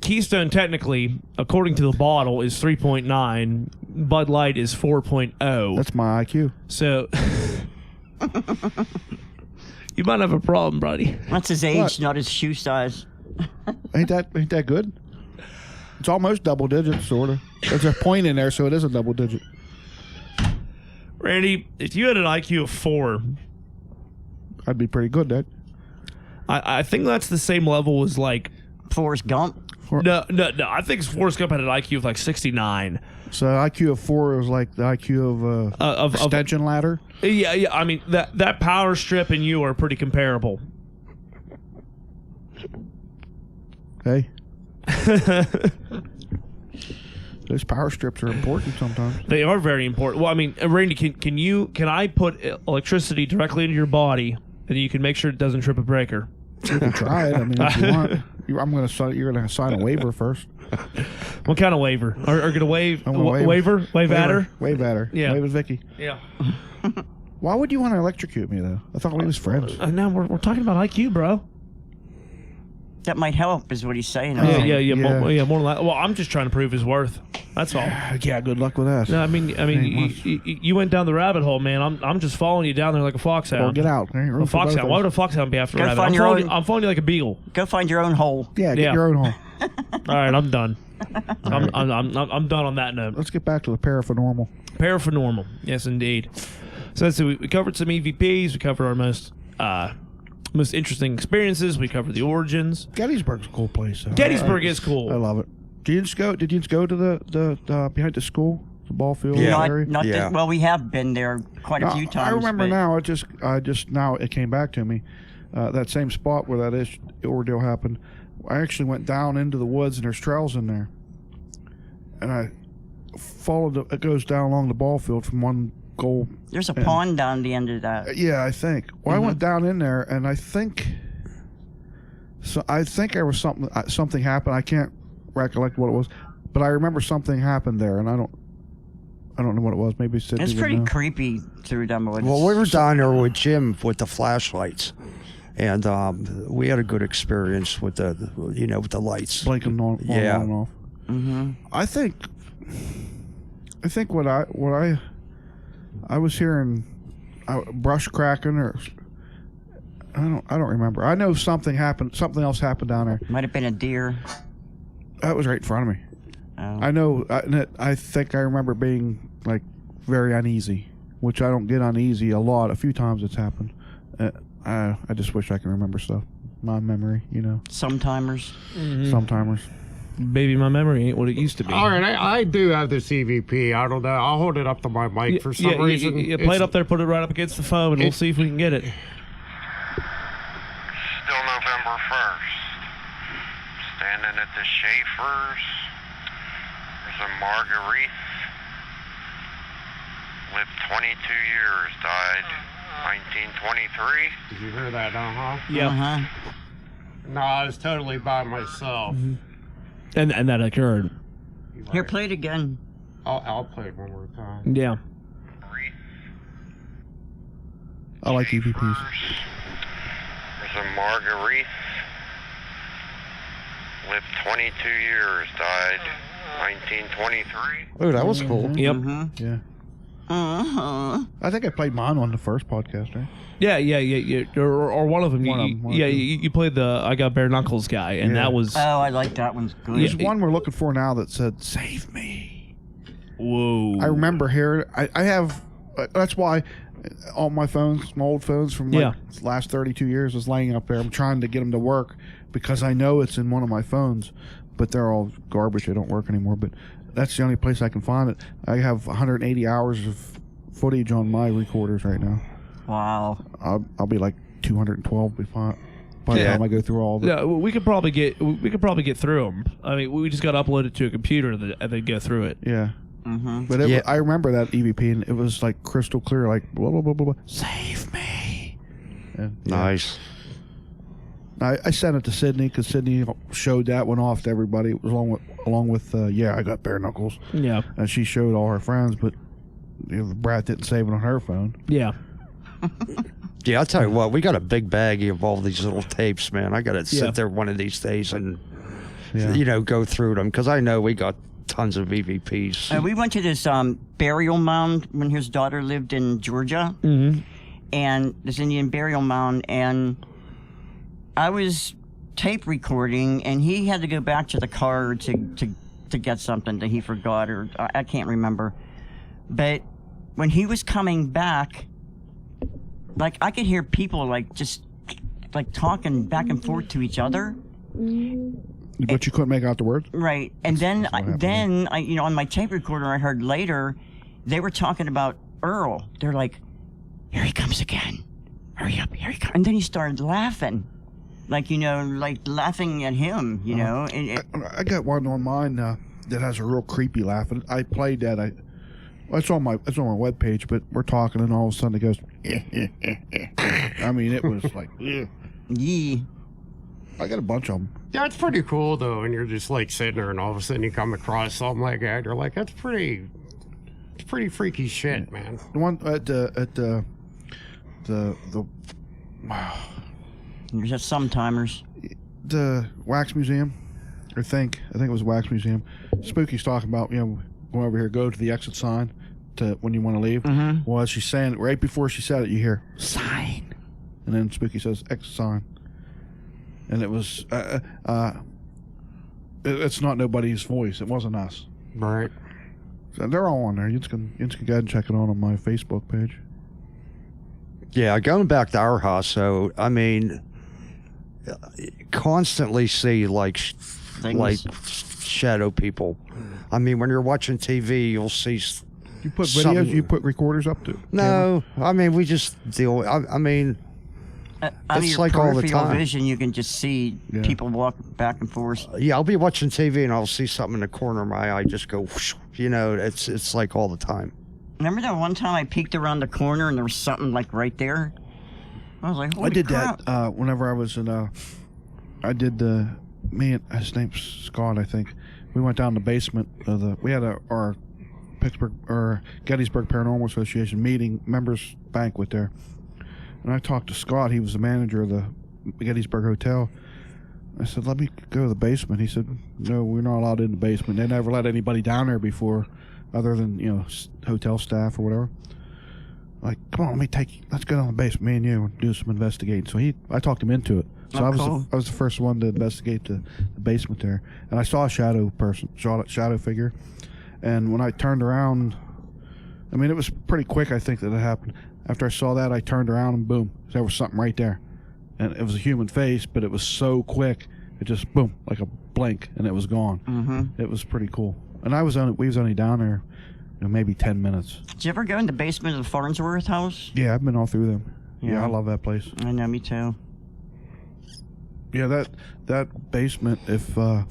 Keystone technically, according to the bottle, is 3.9. Bud Light is 4.0. That's my IQ. So you might have a problem, buddy. That's his age, What? not his shoe size. Ain't that good? It's almost double digits, sorta. There's a point in there, so it is a double digit. Randy, if you had an IQ of 4, I'd be pretty good at. I think that's the same level as like Forrest Gump. no. I think Forrest Gump had an IQ of like 69. So IQ of 4 is like the IQ of extension ladder. Yeah. I mean that power strip and you are pretty comparable. Hey. Those power strips are important sometimes. They are very important. Well, I mean, Randy, can I put electricity directly into your body and you can make sure it doesn't trip a breaker? You can try it. I mean, if you want. You're gonna sign a waiver first. What kind of waiver? Are gonna wave? I'm gonna Waiver? Wave at her? Wave at her. Yeah. Wave at Vicky. Yeah. Why would you want to electrocute me though? I thought we was friends. No, we're talking about IQ, bro. That might help, is what he's saying. Yeah, I think. yeah. Yeah. More than that. Well, I'm just trying to prove his worth. That's all. Yeah. Good luck with that. No, I mean, Ain't you went down the rabbit hole, man. I'm just following you down there like a foxhound. Well, get out. There ain't room A for both foxhound. of Why us. would a foxhound be after a Go rabbit? find I'm your following, own- I'm following you like a beagle. Go find your own hole. Yeah, get Yeah. your own hole. All right, I'm done. I'm done on that note. Let's get back to the paranormal. Paranormal, yes, indeed. So let's see, we covered some EVPs. We covered our most interesting experiences. We covered the origins. Gettysburg's a cool place. Though. Gettysburg is I cool. love it. Did you just go to the behind the school, the ball field Yeah. area? Not Yeah. well, we have been there quite a few times. I remember but now. I just now it came back to me. That same spot where that ordeal happened. I actually went down into the woods and there's trails in there, and I followed. It goes down along the ball field from one goal. There's a pond down the end of that. Yeah, I think. Well, I went down in there, and I think. So I think there was something happened. I can't recollect what it was, but I remember something happened there, and I don't know what it was. Maybe Sydney It's would pretty know. creepy through them woods. Well, we were down there with Jim with the flashlights, and we had a good experience with with the lights. Blinking on Yeah. and off. I think what I was hearing, brush cracking or I don't remember. I know something happened. Something else happened down there. Might have been a deer. That was right in front of me. Oh. I know. I think I remember being like very uneasy, which I don't get uneasy a lot. A few times it's happened. I just wish I can remember stuff. My memory, Sometimers. Sometimers. Baby, my memory ain't what it used to be. All right, I do have this EVP. I don't know. I'll hold it up to my mic for some reason. You play it up there, put it right up against the phone, and we'll see if we can get it. Still November 1st. Standing at the Schaefer's. There's a Marguerite. Lived 22 years. Died 1923. Did you hear that? Yeah. Uh-huh. No, I was totally by myself. And that occurred. Here, play it again. I'll play it one more time. Yeah. I like EVPs. There's a Marguerite. Lived 22 years. Died 1923. Oh, that was cool. Yep. Yeah. Uh-huh. I think I played mine on the first podcast, right? Yeah. Or one of them. One of them, one of them. You played the I Got Bare Knuckles guy, and Yeah. that was. Oh, I like that one's good. There's one we're looking for now that said, "Save me." Whoa. I remember hearing. I have. That's why all my phones, my old phones from like the last 32 years, is laying up there. I'm trying to get them to work because I know it's in one of my phones, but they're all garbage. They don't work anymore. But that's the only place I can find it. I have 180 hours of footage on my recorders right now. Wow. I'll be like 212 by the time I go through all of it. Yeah, we could probably get through them. I mean, we just got to upload it to a computer and then go through it. Yeah. Mm-hmm. But I remember that EVP, and it was like crystal clear, like blah blah blah blah. Blah. Save me. And, yeah. Nice. I sent it to Sydney because Sydney showed that one off to everybody. It was along with I Got Bare Knuckles. Yeah. And she showed all her friends, but Brad didn't save it on her phone. Yeah. Yeah, I'll tell you what, we got a big baggie of all these little tapes, man. I got to sit there one of these days and, go through them because I know we got tons of EVPs. We went to this burial mound when his daughter lived in Georgia. Mm-hmm. And this Indian burial mound, and I was tape recording, and he had to go back to the car to get something that he forgot, or I can't remember. But when he was coming back, like I could hear people just talking back and forth to each other. But you couldn't make out the words? Right. And then what happened. then I on my tape recorder I heard later they were talking about Earl. They're like, "Here he comes again. Hurry up, here he comes." And then he started laughing. Like laughing at him, And I got one on mine that has a real creepy laugh. And I played that. It's on my webpage, but we're talking, and all of a sudden it goes. I mean, it was like. Yee. I got a bunch of them. Yeah, it's pretty cool though, and you're just like sitting there, and all of a sudden you come across something like that. You're like, it's pretty freaky shit, man. The one at the There's just some timers. the wax museum. I think it was wax museum. Spooky's talking about go over here, go to the exit sign to when you want to leave. Mm-hmm. Well, as she's saying, right before she said it, you hear sign, and then Spooky says exit sign, and it was it's not nobody's voice. It wasn't us. Right. So they're all on there. You can go ahead and check it out on my Facebook page. Yeah, going back to our house, so I mean, constantly see like shadow people. I mean, when you're watching TV, you'll see. You put videos. Something- You put recorders up to. No, I mean we just deal. I mean, Out of It's your like all the peripheral time. vision, you can just see Yeah. people walk back and forth. yeah, I'll be watching TV and I'll see something in the corner of my eye just go. Whoosh, it's like all the time. Remember that one time I peeked around the corner and there was something like right there? I was like, holy I did crap. that whenever I was in. I did me and his name's Scott, I think. We went down the basement of the. We had our Pittsburgh or Gettysburg Paranormal Association meeting members banquet there, and I talked to Scott. He was the manager of the Gettysburg Hotel. I said, "Let me go to the basement." He said, "No, we're not allowed in the basement. They never let anybody down there before, other than hotel staff or whatever." Like, come on, let's go down the basement, me and you, and do some investigating. So I talked him into it. So Oh, I was cool. I was the first one to investigate the basement there, and I saw a shadow figure. And when I turned around, I mean, it was pretty quick. I think that it happened. After I saw that, I turned around and boom, there was something right there, and it was a human face, but it was so quick. It just boom, like a blink and it was gone. Mm-hmm. It was pretty cool. And we was only down there, maybe 10 minutes. Did you ever go in the basement of the Farnsworth house? Yeah, I've been all through them. Yeah, Yeah. I love that place. I know, me too. Yeah, that basement. If no,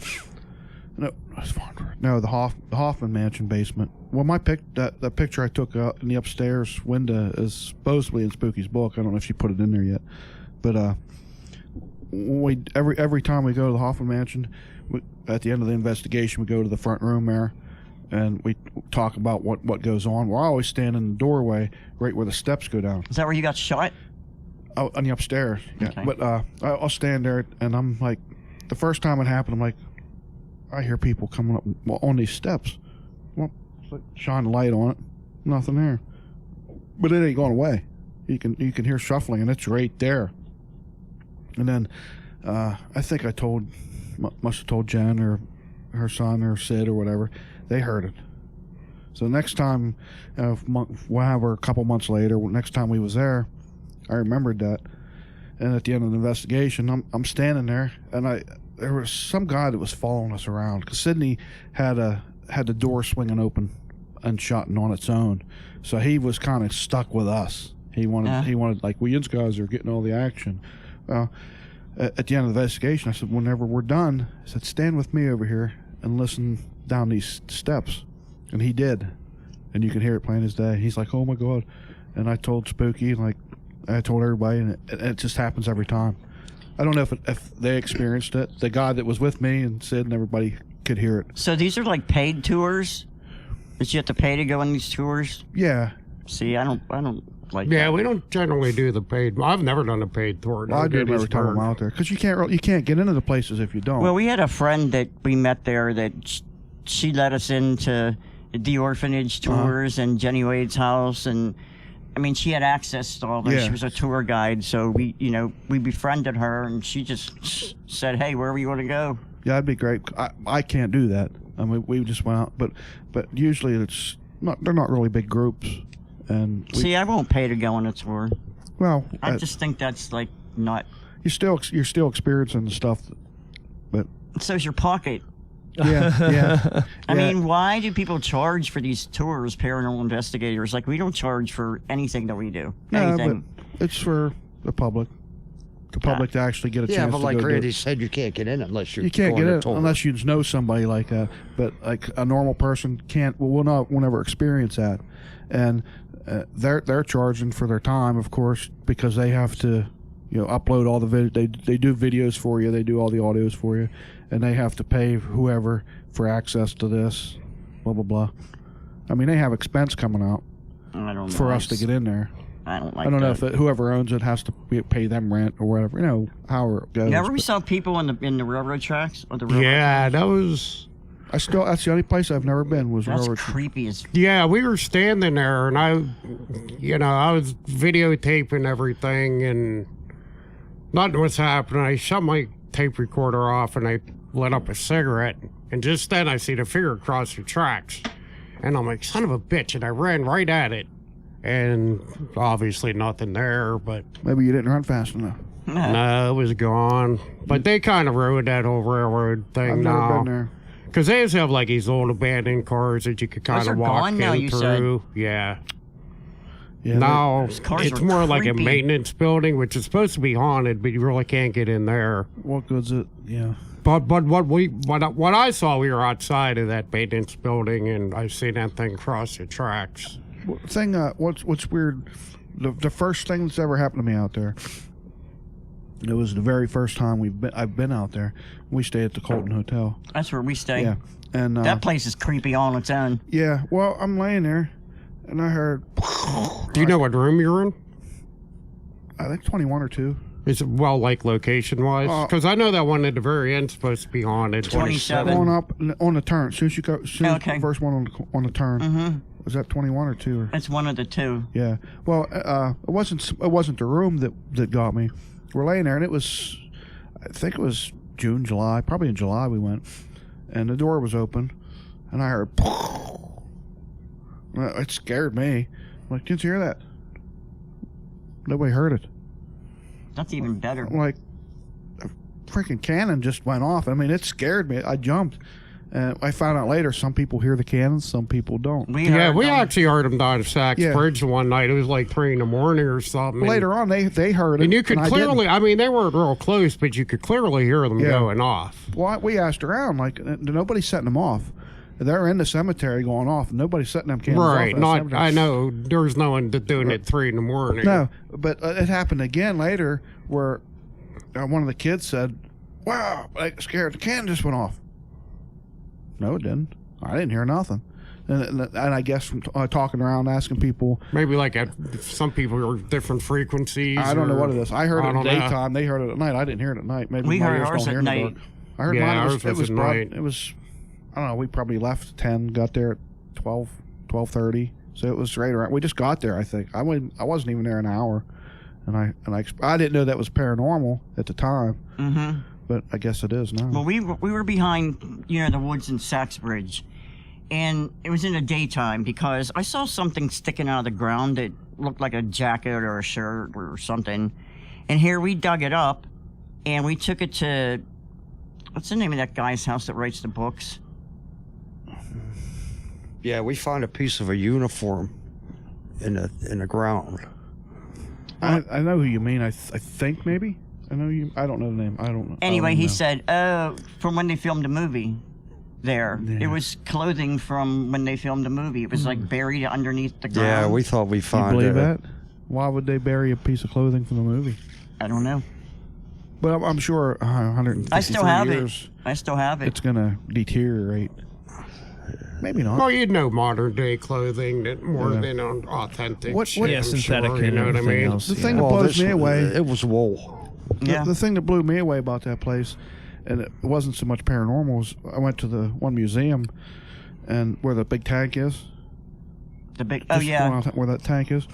it's Farnsworth. No, the Hoffman Mansion basement. Well, that picture I took in the upstairs window is supposedly in Spooky's book. I don't know if she put it in there yet, but every time we go to the Hoffman Mansion, at the end of the investigation, we go to the front room there, and we talk about what goes on. We're always standing in the doorway, right where the steps go down. Is that where you got shot? Oh, on the upstairs. Yeah, Okay. but I'll stand there, and I'm like, the first time it happened, I'm like, I hear people coming up on these steps. Well, shine a light on it, nothing there, but it ain't going away. You can hear shuffling, and it's right there. And then I think must have told Jen or her son or Sid or whatever. They heard it. So next time, whatever, a couple months later, next time we was there, I remembered that. And at the end of the investigation, I'm standing there, and there was some guy that was following us around, because Sydney had the door swinging open and shutting on its own, so he was kind of stuck with us. He wanted like, we guys are getting all the action. Well, at the end of the investigation, I said, whenever we're done, I said, stand with me over here and listen down these steps. And he did, and you can hear it plain as day. He's like, oh my God. And I told Spooky, like I told everybody, and it just happens every time. I don't know if they experienced it. The guy that was with me and Sid and everybody could hear it. So these are like paid tours? Did you have to pay to go on these tours? Yeah. See, I don't like Yeah, that. we don't generally do the paid. I've never done a paid tour. Well, I do it every time I'm out there, because you can't get into the places if you don't. Well, we had a friend that we met there that she let us into the orphanage tours and Jenny Wade's house, and I mean, she had access to all this. Yeah. She was a tour guide, so we befriended her, and she just said, "Hey, wherever you want to go." Yeah, that'd be great. I can't do that. I mean, we just went out, but usually they're not really big groups, and See, I won't pay to go on a tour. well, I just think that's like not. you're still experiencing the stuff, but So's your pocket. yeah. I mean, why do people charge for these tours, paranormal investigators? Like, we don't charge for anything that we do. No, Anything. but it's for the public. The public to actually get a Yeah, chance but to like go do Randy it. said, you can't get in unless you're You can't going get to in tour. unless you know somebody like that. But like a normal person can't. We'll never experience that, and they're charging for their time, of course, because they have to, upload all the they do videos for you, they do all the audios for you, and they have to pay whoever for access to this, blah blah blah. I mean, they have expense coming out I don't know. for us to get in there. I don't like I don't know that. if whoever owns it has to pay them rent or whatever. However it goes. You ever but saw people in the railroad tracks or the railroad? Yeah, that was. that's the only place I've never been was That's railroad. creepy as. Yeah, we were standing there, and I was videotaping everything, and nothing was happening. I shut my tape recorder off, and I lit up a cigarette, and just then I see the figure cross the tracks, and I'm like, son of a bitch, and I ran right at it, and obviously nothing there, but Maybe you didn't run fast enough. no, it was gone. But they kind of ruined that whole railroad thing I've never now. been there. Because they used to have like these old abandoned cars that you could kind are of walk gone now, in you said. through. Yeah. Yeah, Now cars it's are more like a creepy. maintenance building, which is supposed to be haunted, but you really can't get in there. what good's it? Yeah. But what I saw, we were outside of that maintenance building, and I seen that thing cross the tracks. What's weird? The first thing that's ever happened to me out there. It was the very first time I've been out there. We stayed at the Colton Hotel. That's where we stay. Yeah, and That place is creepy all on its own. yeah. Well, I'm laying there, and I heard. Do you know what room you're in? I think 21 or 2. Is it like location wise? Because I know that one at the very end is supposed to be haunted. 27. Going up on the turn. As soon as you go, Okay. the first one on the turn. Mm-hmm. Was that 21 or 2? Or? It's one of the two. Yeah. Well, it wasn't the room that got me. We're laying there, and it was, I think it was June, July, probably in July we went, and the door was open, and I heard. It scared me. I'm like, did you hear that? Nobody heard it. That's even better. I'm like, freaking cannon just went off. I mean, it scared me. I jumped. And I found out later some people hear the cannons, some people don't. We actually heard them down at Sachs Bridge one night. It was like 3 in the morning or something. Later on, they heard it. And you could clearly, I mean, they weren't real close, but you could clearly hear them going off. Well, we asked around, like, nobody's setting them off. They're in the cemetery going off. Nobody's setting them cannons off. Right. I know. There's no one doing it 3 in the morning. No, but it happened again later where one of the kids said, wow, I got scared. The cannon just went off. No, it didn't. I didn't hear nothing. And I guess from talking around, asking people. Maybe like some people are different frequencies. I don't know what it is. I heard it in daytime. They heard it at night. I didn't hear it at night. Maybe we my heard ears ours don't at hear in the night. dark. I heard mine. It was broad. It was, I don't know, we probably left at 10, got there at 12:30. So it was right around. We just got there, I think. I wasn't even there an hour. And I didn't know that was paranormal at the time. Mm-hmm. But I guess it is now. Well, we were behind, the woods in Sachs Bridge, and it was in the daytime because I saw something sticking out of the ground that looked like a jacket or a shirt or something. And here we dug it up, and we took it to, what's the name of that guy's house that writes the books? Yeah, we found a piece of a uniform in the ground. I know who you mean. I think maybe. I know you. I don't know the name. I don't know. Anyway, he said, from when they filmed the movie there. Yeah. It was clothing from when they filmed the movie. It was like buried underneath the ground. Yeah, we thought we found You it. believe that? Why would they bury a piece of clothing from the movie? I don't know. But I'm sure 153 I still have years, it. I still have it. it's going to deteriorate. Maybe not. Well, you'd know modern day clothing that more than authentic. What- shit, Yeah, I'm synthetic sure, you know what I everything mean? else. The thing Yeah. that blows me away, It was wool. Yeah. the thing that blew me away about that place, and it wasn't so much paranormal, was I went to the one museum, and where the big tank is. The big. Just Oh yeah. going out where that tank is.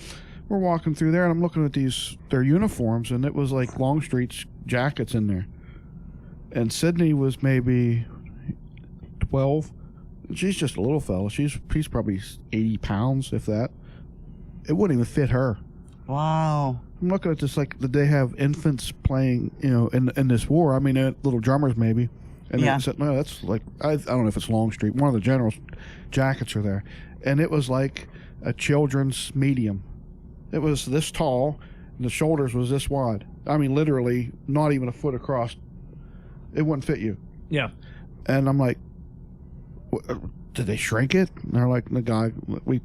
We're walking through there, and I'm looking at their uniforms, and it was like Longstreet's jackets in there. And Sydney was maybe 12. She's just a little fella. She's probably 80 pounds, if that. It wouldn't even fit her. Wow. I'm looking at this like, did they have infants playing, in this war? I mean, little drummers maybe. And Yeah. they said, no, that's like, I don't know if it's Longstreet. One of the generals' jackets are there. And it was like a children's medium. It was this tall, and the shoulders was this wide. I mean, literally not even a foot across. It wouldn't fit you. Yeah. And I'm like, did they shrink it? And they're like, the guy, we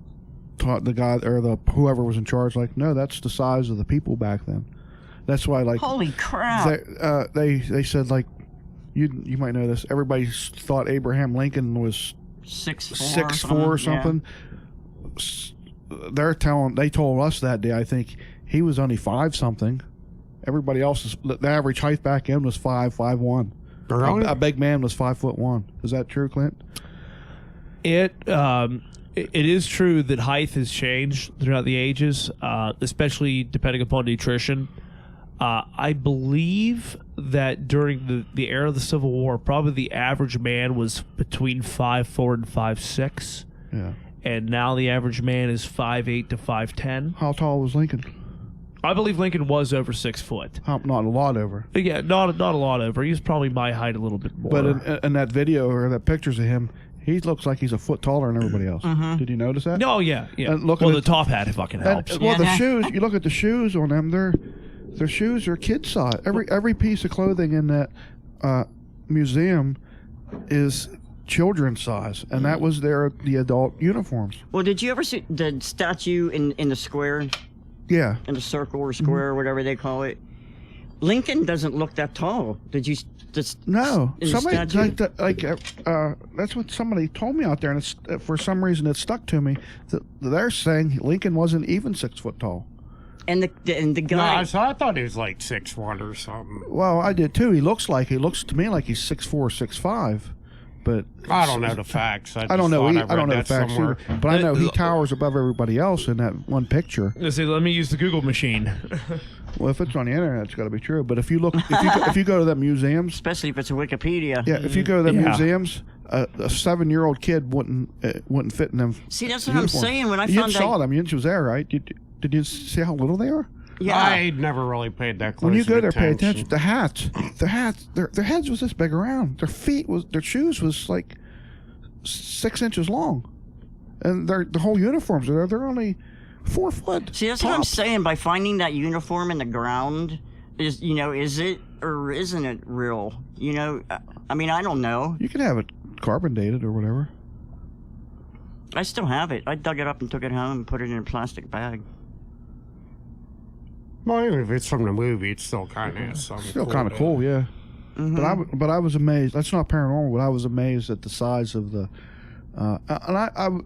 taught the guy, or whoever was in charge, like, no, that's the size of the people back then. That's why, like, Holy crap. they said, like, you might know this, everybody thought Abraham Lincoln was 6'4" or something. They told us that day, I think he was only 5 something. Everybody else, the average height back then was 5'1". Really? A big man was 5'1". Is that true, Clint? It is true that height has changed throughout the ages, especially depending upon nutrition. I believe that during the era of the Civil War, probably the average man was between 5'4" and 5'6", Yeah. and now the average man is 5'8" to 5'10". How tall was Lincoln? I believe Lincoln was over 6 foot. Not a lot over. But yeah, not a lot over. He was probably my height a little bit more. But in that video or that pictures of him, he looks like he's a foot taller than everybody else. Did you notice that? oh yeah, yeah. And look well, at the it- top hat fucking helps. Well, the Yeah. shoes. You look at the shoes on them. Their shoes are kid size. Every piece of clothing in that museum is children's size, and that was the adult uniforms. Well, did you ever see the statue in the square, Yeah. in the circle or square, or whatever they call it? Lincoln doesn't look that tall. Did you? No, in the somebody statue? that's what somebody told me out there, and it's, for some reason it stuck to me. That they're saying Lincoln wasn't even 6 foot tall. And the No, guy. so I thought he was like 6'1" or something. Well, I did too. He looks to me like he's 6'4", 6'5", but I don't know the facts. I don't know. I I don't know the facts either, but I know he towers above everybody else in that one picture. Let's see, let me use the Google machine. Well, if it's on the internet, it's got to be true. But if you look, if you go to the museums, Especially if it's a Wikipedia. yeah, if you go to the Yeah. museums, a 7-year-old kid wouldn't fit in them. See, that's what I'm uniforms. saying. When I You found saw out, them. You was there, right? Did you see how little they are? Yeah. I never really paid that close When you go there, pay attention. attention. The hats, their heads was this big around. Their shoes was like 6 inches long, and the whole uniforms are there. They're only 4 foot. See, that's what I'm tops. saying. By finding that uniform in the ground, is it or isn't it real? I mean, I don't know. You can have it carbon dated or whatever. I still have it. I dug it up and took it home and put it in a plastic bag. Well, even if it's from the movie, it's still kind of something. Still kind of cool, yeah. Mm-hmm. But I was amazed. That's not paranormal, but I was amazed at the size of the. And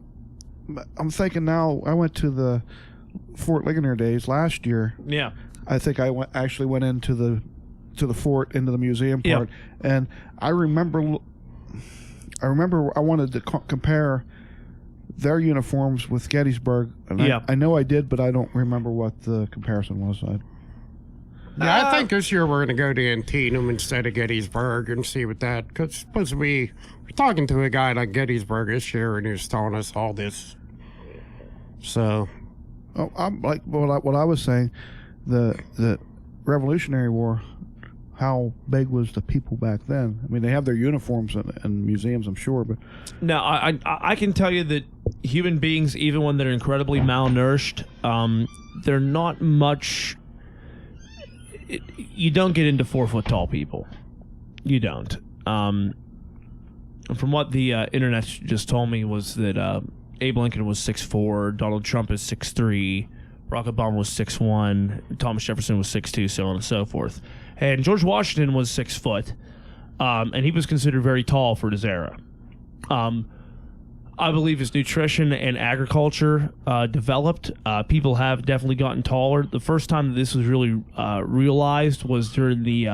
I'm thinking now. I went to the Fort Ligonier days last year. Yeah. I think I actually went into the fort, into the museum Yeah. part, and I remember I wanted to compare their uniforms with Gettysburg. And Yeah. I know I did, but I don't remember what the comparison was. Yeah, I think this year we're going to go to Antietam instead of Gettysburg and see what that. Because it's supposed to be. We're talking to a guy like Gettysburg this year, and he was telling us all this. So. Oh, I'm like what I was saying, the Revolutionary War. How big was the people back then? I mean, they have their uniforms in museums, I'm sure, but Now, I can tell you that human beings, even when they're incredibly malnourished, they're not much. You don't get into 4 foot tall people. You don't. From what the internet just told me was that Abe Lincoln was 6'4", Donald Trump is 6'3", Barack Obama was 6'1", Thomas Jefferson was 6'2", so on and so forth. And George Washington was 6 foot, and he was considered very tall for his era. I believe as nutrition and agriculture developed, people have definitely gotten taller. The first time that this was really realized was during the,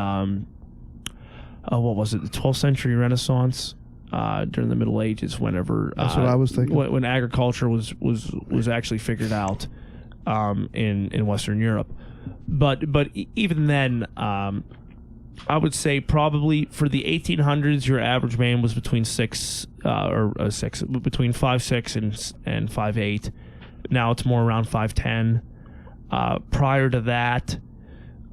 what was it, the 12th century Renaissance, during the Middle Ages, whenever... that's what I was thinking. When agriculture was actually figured out in Western Europe. But even then, I would say probably for the 1800s, your average man was between between 5'6" and 5'8". Now it's more around 5'10". Prior to that,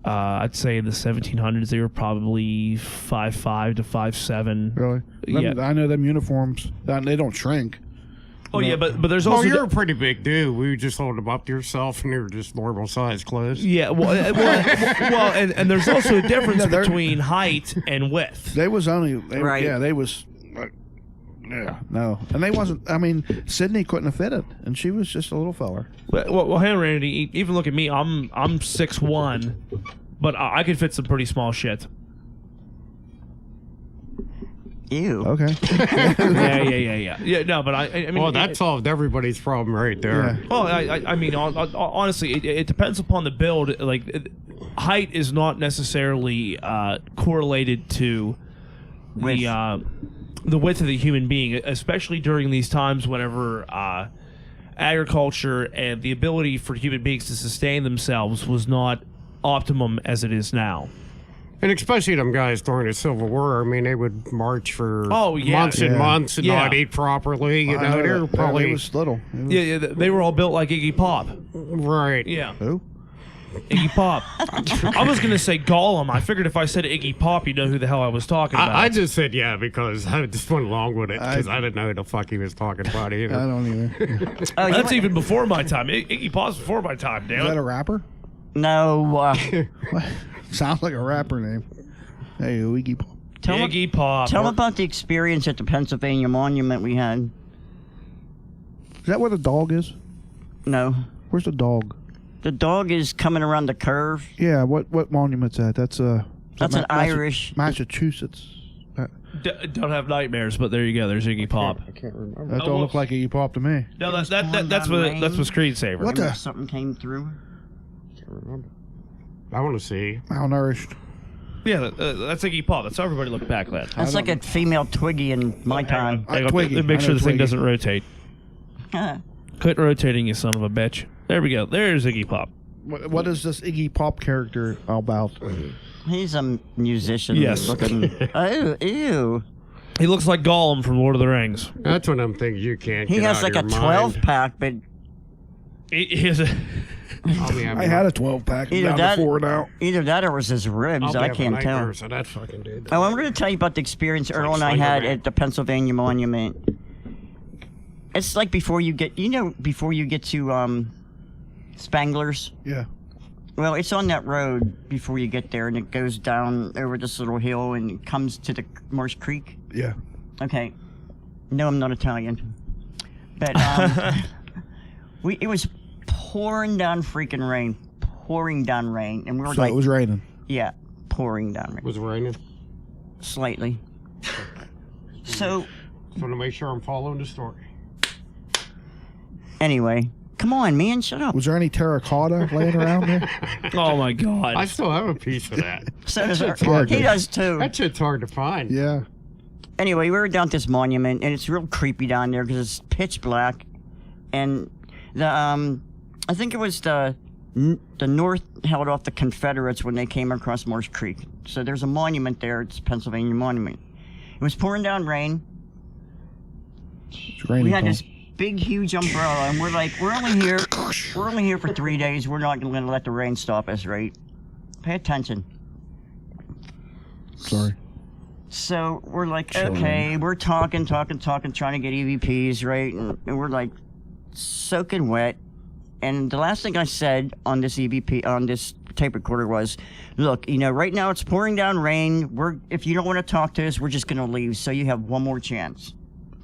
I'd say in the 1700s they were probably 5'5" to 5'7". really, Yeah. I know them uniforms. They don't shrink. Oh yeah, but there's Well, also you're a pretty big dude. We just hold them up to yourself, and they were just normal size clothes. yeah, well, and there's also a difference between height and width. They was only Right. Yeah, they was. Yeah, no, and they wasn't. I mean, Sydney couldn't have fit it, and she was just a little feller. Well, hey, Randy, even look at me. I'm 6'1", but I could fit some pretty small shit. Ew. Okay. Yeah. No, but I mean, Well, that solved everybody's problem right there. Yeah. Well, I mean, honestly, it depends upon the build. Like, height is not necessarily correlated to the width of the human being, especially during these times whenever agriculture and the ability for human beings to sustain themselves was not optimum as it is now. And especially them guys during the Civil War. I mean, they would march for months and Yeah. months and Yeah. not eat properly. You know, they were They probably was little. Yeah, they were all built like Iggy Pop. right. Yeah. Who? Iggy Pop. I was going to say Gollum. I figured if I said Iggy Pop, you'd know who the hell I was talking about. I just said yeah because I just went along with it because I didn't know who the fuck he was talking about either. I don't either. Oh, That's even before my time. Iggy Pop's before my time, damn Is that it. a rapper? No. Sounds like a rapper name. Hey, Iggy Pop. Tell him Iggy Pop. about the experience at the Pennsylvania Monument we had. Is that where the dog is? No. Where's the dog? The dog is coming around the curve. Yeah, what monument's that? That's That's an Irish. Massachusetts. Don't have nightmares, but there you go. There's Iggy Pop. I can't remember. That don't look like Iggy Pop to me. No, that's Going what down Main. Screensaver. What the? Something came through. Can't remember. I want to see. Malnourished. Yeah, that's Iggy Pop. That's how everybody looked back then. That's like a female Twiggy in my time. Twiggy. Make I sure know the thing Twiggy. doesn't rotate. Quit rotating, you son of a bitch. There we go. There's Iggy Pop. What is this Iggy Pop character about? He's a musician. Yes. Looking. Oh, ew. He looks like Gollum from Lord of the Rings. That's one of them things you can't. He get has out like of a your 12 mind. pack, but He has a I'll be having I had a 12-pack. Either Down that- to 4 now. Either that or it was his ribs. I'll be I having can't tell. nightmares of that fucking dude. Oh, I'm going to tell you about the experience Earl and I Slender had Man. at the Pennsylvania Monument. It's like before you get to Spangler's. Yeah. Well, it's on that road before you get there, and it goes down over this little hill and it comes to the Marsh Creek. Yeah. Okay. No, I'm not Italian. But it was pouring down freaking rain. Pouring down rain. And we were So like, it was raining. yeah, pouring down rain. Was it raining? Slightly. So, Just want to make sure I'm following the story. anyway, come on, man, shut up. Was there any terracotta laying around there? Oh my God. I still have a piece of that. So does shit's our, hard he to- does too. That shit's hard to find. Yeah. Anyway, we were down at this monument, and it's real creepy down there because it's pitch black, and the I think it was the North held off the Confederates when they came across Marsh Creek. So there's a monument there. It's Pennsylvania Monument. It was pouring down rain. It's raining. We had Paul. this big, huge umbrella, and we're like, we're only here for 3 days. We're not going to let the rain stop us, right? Pay attention. Sorry. So we're like, okay, we're talking, trying to get EVPs, right? And we're like soaking wet. And the last thing I said on this EVP, on this tape recorder was, look, right now it's pouring down rain. If you don't want to talk to us, we're just going to leave. So you have one more chance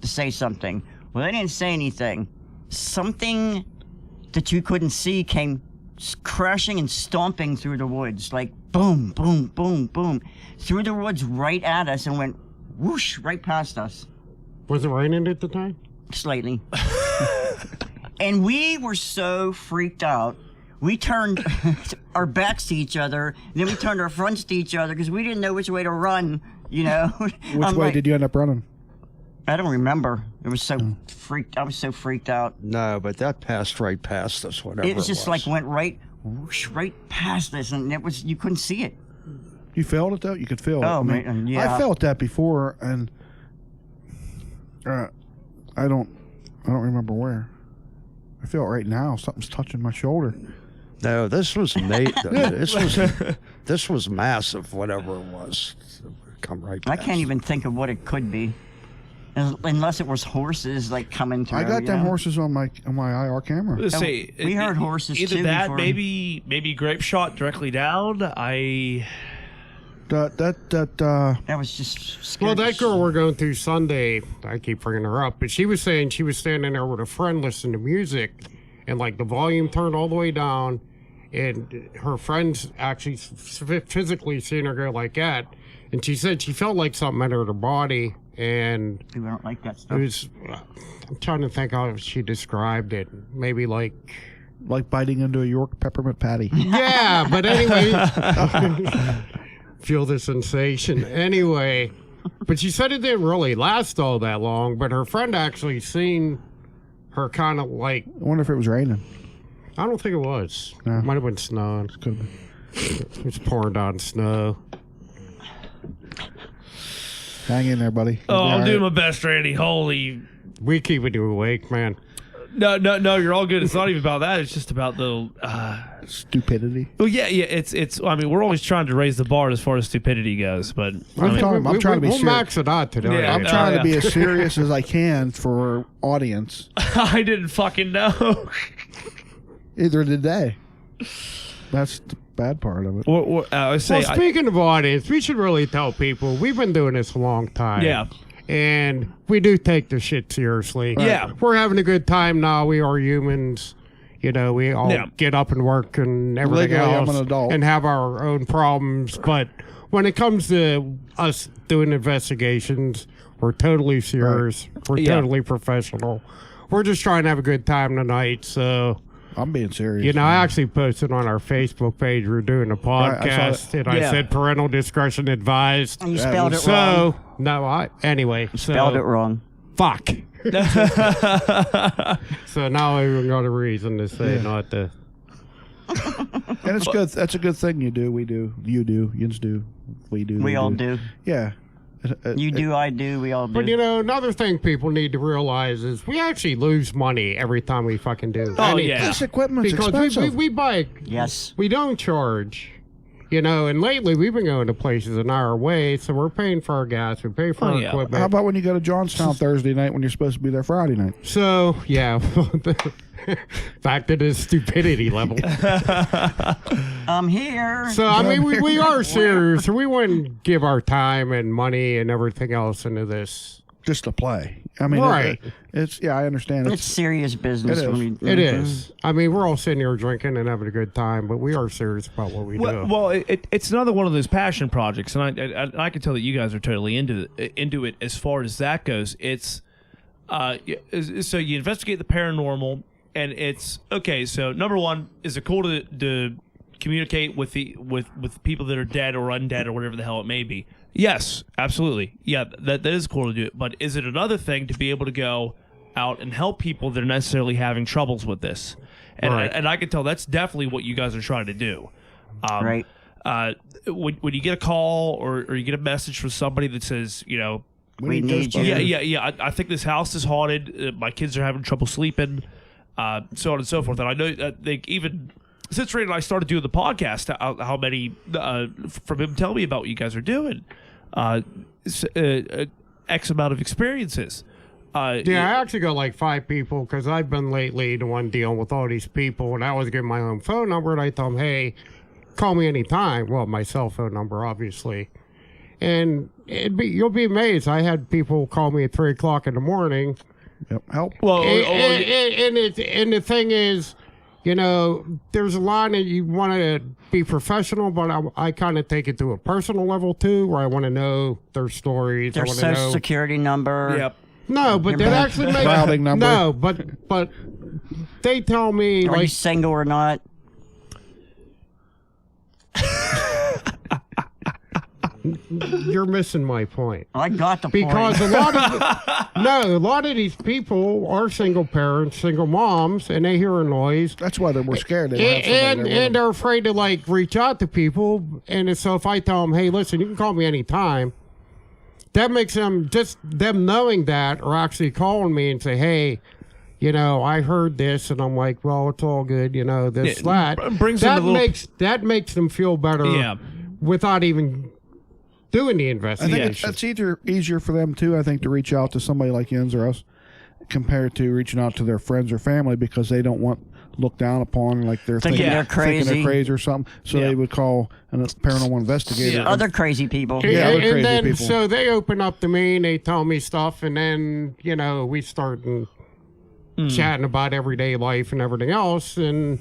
to say something. Well, they didn't say anything. Something that you couldn't see came crashing and stomping through the woods, like boom, boom, boom, boom, through the woods right at us and went whoosh right past us. Was it raining at the time? Slightly. And we were so freaked out. We turned our backs to each other, then we turned our fronts to each other because we didn't know which way to run, Which way did you end up running? I don't remember. It was so freaked. I was so freaked out. No, but that passed right past us, whatever It was just like went right, whoosh, right past us, and you couldn't see it. You felt it though. You could feel it. Oh, I mean, man, yeah. I felt that before, and I don't remember where. I feel it right now. Something's touching my shoulder. No, this was this was massive, whatever it was. Come right I past. can't even think of what it could be, unless it was horses like coming through. I got them horses on my IR camera. Let's say we heard horses either too that, before. maybe grape shot directly down. That was just scary. Well, that girl we're going through Sunday, I keep bringing her up, but she was saying she was standing there with a friend listening to music, and like the volume turned all the way down, and her friends actually physically seen her go like that, and she said she felt like something entered her body, and We don't like that it stuff. was. I'm trying to think how she described it. Maybe like. like biting into a York peppermint patty. Yeah, but anyway. Feel the sensation. Anyway, but she said it didn't really last all that long, but her friend actually seen her kind of like, I wonder if it was raining. I don't think it was. No. Might have been snowing. Could have been. It was pouring down snow. Hang in there, buddy. Oh, You'll be I'm all doing my right. best, Randy. Holy. We keeping you awake, man. No, you're all good. It's not even about that. It's just about the. Stupidity. Well, yeah. It's. I mean, we're always trying to raise the bar as far as stupidity goes, but I'm trying to be We'll serious. max it out today. Yeah. I'm trying yeah. to be as serious as I can for our audience. I didn't fucking know. Either did they. That's the bad part of it. I say. Well, speaking of audience, we should really tell people we've been doing this a long time. Yeah. And we do take this shit seriously. Yeah. We're having a good time now. We are humans. We all Yeah. get up and work and everything Legally, I'm else an adult. and have our own problems. But when it comes to us doing investigations, we're totally serious. We're Yeah. totally professional. We're just trying to have a good time tonight. So, I'm being serious. I actually posted on our Facebook page we're doing a I saw podcast, and I Yeah. said parental discretion advised. And you That spelled was it wrong. So, no, anyway. Spelled it wrong. Fuck. So now everyone got a reason to say not to. And it's good. That's a good thing you do. We do. You do. Yins do. We do. We they all do. do. Yeah. You do, I do, we all do. But another thing people need to realize is we actually lose money every time we fucking do. Oh, anything. yeah. This equipment's Because expensive. we buy. Yes. We don't charge. And lately we've been going to places an hour away, so we're paying for our gas, we pay for Oh, our yeah. equipment. How about when you go to Johnstown Thursday night when you're supposed to be there Friday night? So, yeah. Back to the stupidity level. I'm here. So, I mean, we are serious. We wouldn't give our time and money and everything else into this. Just to play. I mean, Right. it's I understand. It's serious business. It is. when we- It is. I mean, we're all sitting here drinking and having a good time, but we are serious about what we do. Well, it's another one of those passion projects, and I can tell that you guys are totally into it as far as that goes. It's so you investigate the paranormal, and it's okay. So number one, is it cool to communicate with with people that are dead or undead or whatever the hell it may be? Yes, absolutely. Yeah, that is cool to do it. But is it another thing to be able to go out and help people that are necessarily having troubles with this? And Right. and I can tell that's definitely what you guys are trying to do. Right. When you get a call or you get a message from somebody that says, We need you. yeah, I think this house is haunted. My kids are having trouble sleeping, so on and so forth. And I know they even since Ray and I started doing the podcast, how many from him tell me about what you guys are doing, X amount of experiences. I actually got like 5 people because I've been lately the one dealing with all these people, and I was giving my own phone number, and I told them, hey, call me anytime. Well, my cell phone number, obviously. And you'll be amazed. I had people call me at 3 o'clock in the morning. Yep. Help. Well, And the thing is, there's a line that you want to be professional, but I kind of take it to a personal level too, where I want to know their stories. Their I want to social know. security number. yep. No, but that actually makes Routing number. No, but they tell me Are you like single or not? you're missing my point. I got the Because point. a lot of these people are single parents, single moms, and they hear a noise. That's why we're scared. They don't have somebody And there with them. they're afraid to like reach out to people, and so if I tell them, "Hey, listen, you can call me anytime," that makes them just them knowing that, or actually calling me and say, "Hey, I heard this," and I'm like, "Well, it's all good, this Yeah, that." brings them a little- that makes them feel better, Yeah. without even doing the I investigation. think it's easier for them too. I think to reach out to somebody like Jens or us, compared to reaching out to their friends or family, because they don't want looked down upon like they're Thinking they're thinking they're crazy. crazy or something. So Yeah. they would call a paranormal investigator. Yeah. Other crazy people. Yeah, other and crazy then people. so they open up to me and they tell me stuff, and then we start chatting about everyday life and everything else, and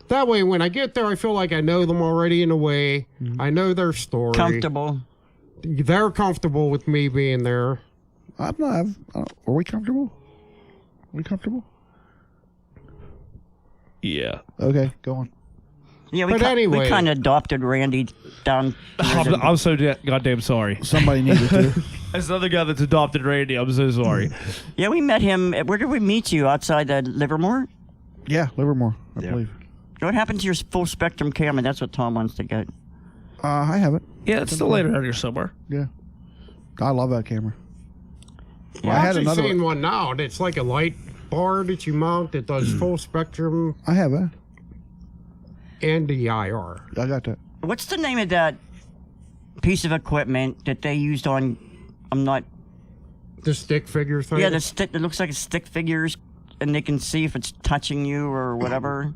that way when I get there I feel like I know them already in a way. I know their story. Comfortable. They're comfortable with me being there. I'm not. Are we comfortable? Are we comfortable? Yeah. Okay, go on. Yeah, we But anyway. we kind of adopted Randy down. I'm so goddamn sorry. Somebody needed to. As another guy that's adopted Randy, I'm so sorry. Yeah, we met him. Where did we meet you? Outside Livermore? Yeah, Livermore, I believe. What happened to your full spectrum camera? That's what Tom wants to get. I have it. Yeah, it's still later out here somewhere. Yeah, I love that camera. Well, I I had actually another seen one now that's like a light bar that you mount that does full spectrum I have it. and the IR. I got that. What's the name of that piece of equipment that they used on? I'm not. The stick figure thing. Yeah, the stick. It looks like a stick figures, and they can see if it's touching you or whatever.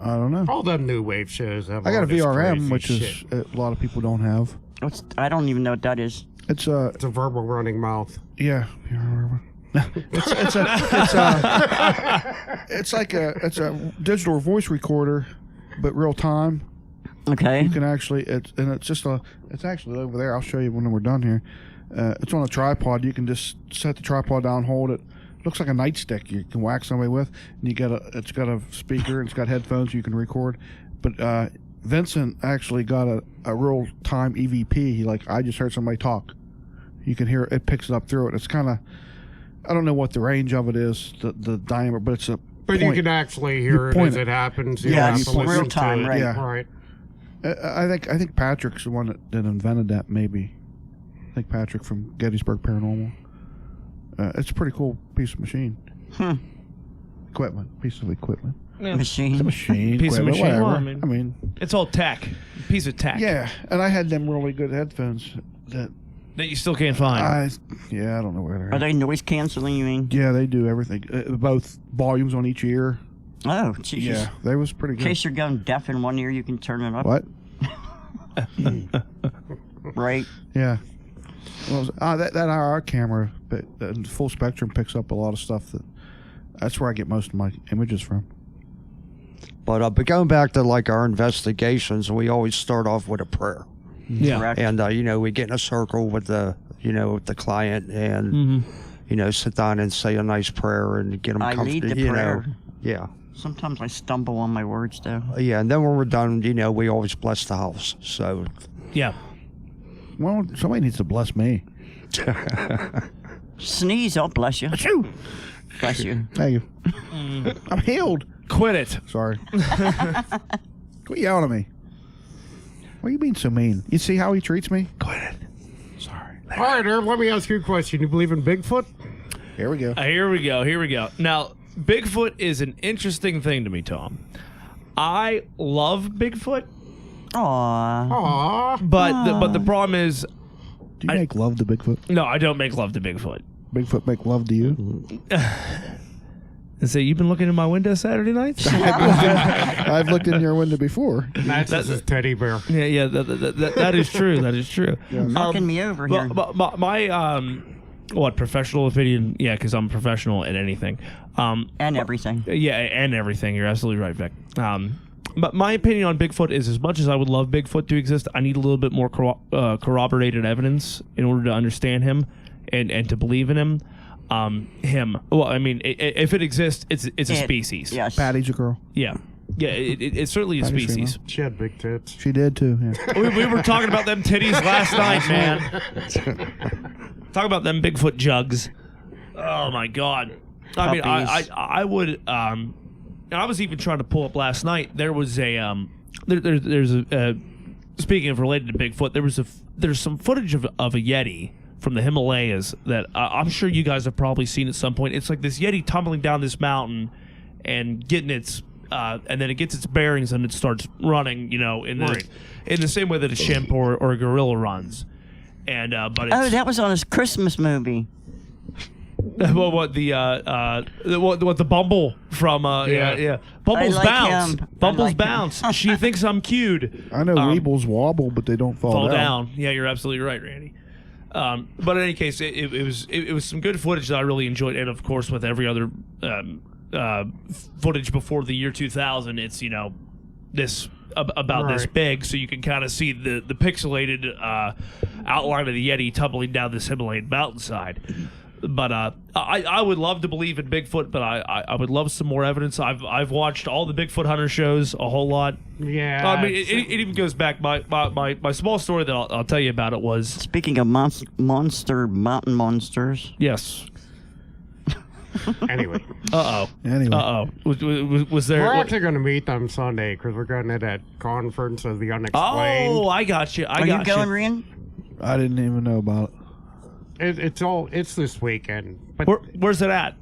I don't know. All them new wave shows have I got all a this VRM, crazy which is shit. a lot of people don't have. I don't even know what that is. It's It's a verbal running mouth. yeah. It's like it's a digital voice recorder, but real time. Okay. You can actually it's actually over there. I'll show you when we're done here. It's on a tripod. You can just set the tripod down, hold it. Looks like a nightstick you can whack somebody with. And it's got a speaker and it's got headphones you can record. But Vincent actually got a real time EVP. I just heard somebody talk. You can hear it picks it up through it. It's kind of, I don't know what the range of it is, the diameter, but it's a But point. you can actually hear it point as it. it happens. You Yeah, don't have it's to listen real time, to it. right. Yeah. Right. I think Patrick's the one that invented that maybe. Nick Patrick from Gettysburg Paranormal. It's a pretty cool piece of machine. Piece of equipment. Machine. It's a machine. Piece of equipment, machine. whatever. Well, I mean, it's all tech. Piece of tech. yeah. And I had them really good headphones that That you still can't find. I don't know where they're Are at. they noise canceling, you mean? Yeah, they do everything. Both volumes on each ear. Oh, Jesus. Yeah, they was pretty In good. case you're going deaf in one ear, you can turn it up. What? Right? Yeah. Well, that IR camera, the full spectrum picks up a lot of stuff. That's where I get most of my images from. But going back to like our investigations, we always start off with a prayer. Yeah. Correct. And we get in a circle with the with the client and sit down and say a nice prayer and get them I lead comfortable. the prayer. Yeah. Sometimes I stumble on my words, though. Yeah, and then when we're done, we always bless the house. So Yeah. Well, somebody needs to bless me. Sneeze, I'll bless you. Achoo! Bless you. Thank you. I'm healed. Quit it. Sorry. Quit yelling at me. Why are you being so mean? You see how he treats me? Quit it. Sorry. All right, Herb, let me ask you a question. You believe in Bigfoot? Here we go. Here we go. Here we go. Now, Bigfoot is an interesting thing to me, Tom. I love Bigfoot, Aww. Aw. but the problem is, Do you make love to Bigfoot? no, I don't make love to Bigfoot. Bigfoot make love to you? And say, you've been looking in my window Saturday nights? I've looked in your window before. That's just a teddy bear. Yeah, that is true. That is true. Knocking me over here. My professional opinion? Yeah, because I'm professional at anything. And everything. Yeah, and everything. You're absolutely right, Vic. But my opinion on Bigfoot is, as much as I would love Bigfoot to exist, I need a little bit more corroborated evidence in order to understand him and to believe in him. Well, I mean, if it exists, it's a species. Yes. Patty's a girl. Yeah. Yeah, it's certainly a Patty species. She had big tits. She did too. Yeah. We were talking about them titties last night, man. Talk about them Bigfoot jugs. Oh my God. I mean, I would. I was even trying to pull up last night. There was a there's a speaking of related to Bigfoot. There's some footage of a Yeti from the Himalayas that I'm sure you guys have probably seen at some point. It's like this Yeti tumbling down this mountain and getting its and then it gets its bearings and it starts running, in the same way that a chimp or a gorilla runs. And but it's, that was on his Christmas movie. well, what the Bumble from Bumble's I like bounce. him. Bumble's I like bounce. She thinks I'm cute. I know weebles wobble, but they don't fall down. Yeah, you're absolutely right, Randy. But in any case, it was some good footage that I really enjoyed, and of course, with every other footage before the year 2000, it's this about this big, so you can kind of see the pixelated outline of the Yeti tumbling down this Himalayan mountainside. But I would love to believe in Bigfoot, but I would love some more evidence. I've watched all the Bigfoot hunter shows a whole lot. Yeah. I mean, it even goes back. My small story that I'll tell you about it was. Speaking of mountain monsters. Yes. Anyway. Anyway. Was there? We're actually going to meet them Sunday because we're going to that conference of the Unexplained. Oh, I got you. Are you going, Rian? I didn't even know about it. It's this weekend. But Where's it at?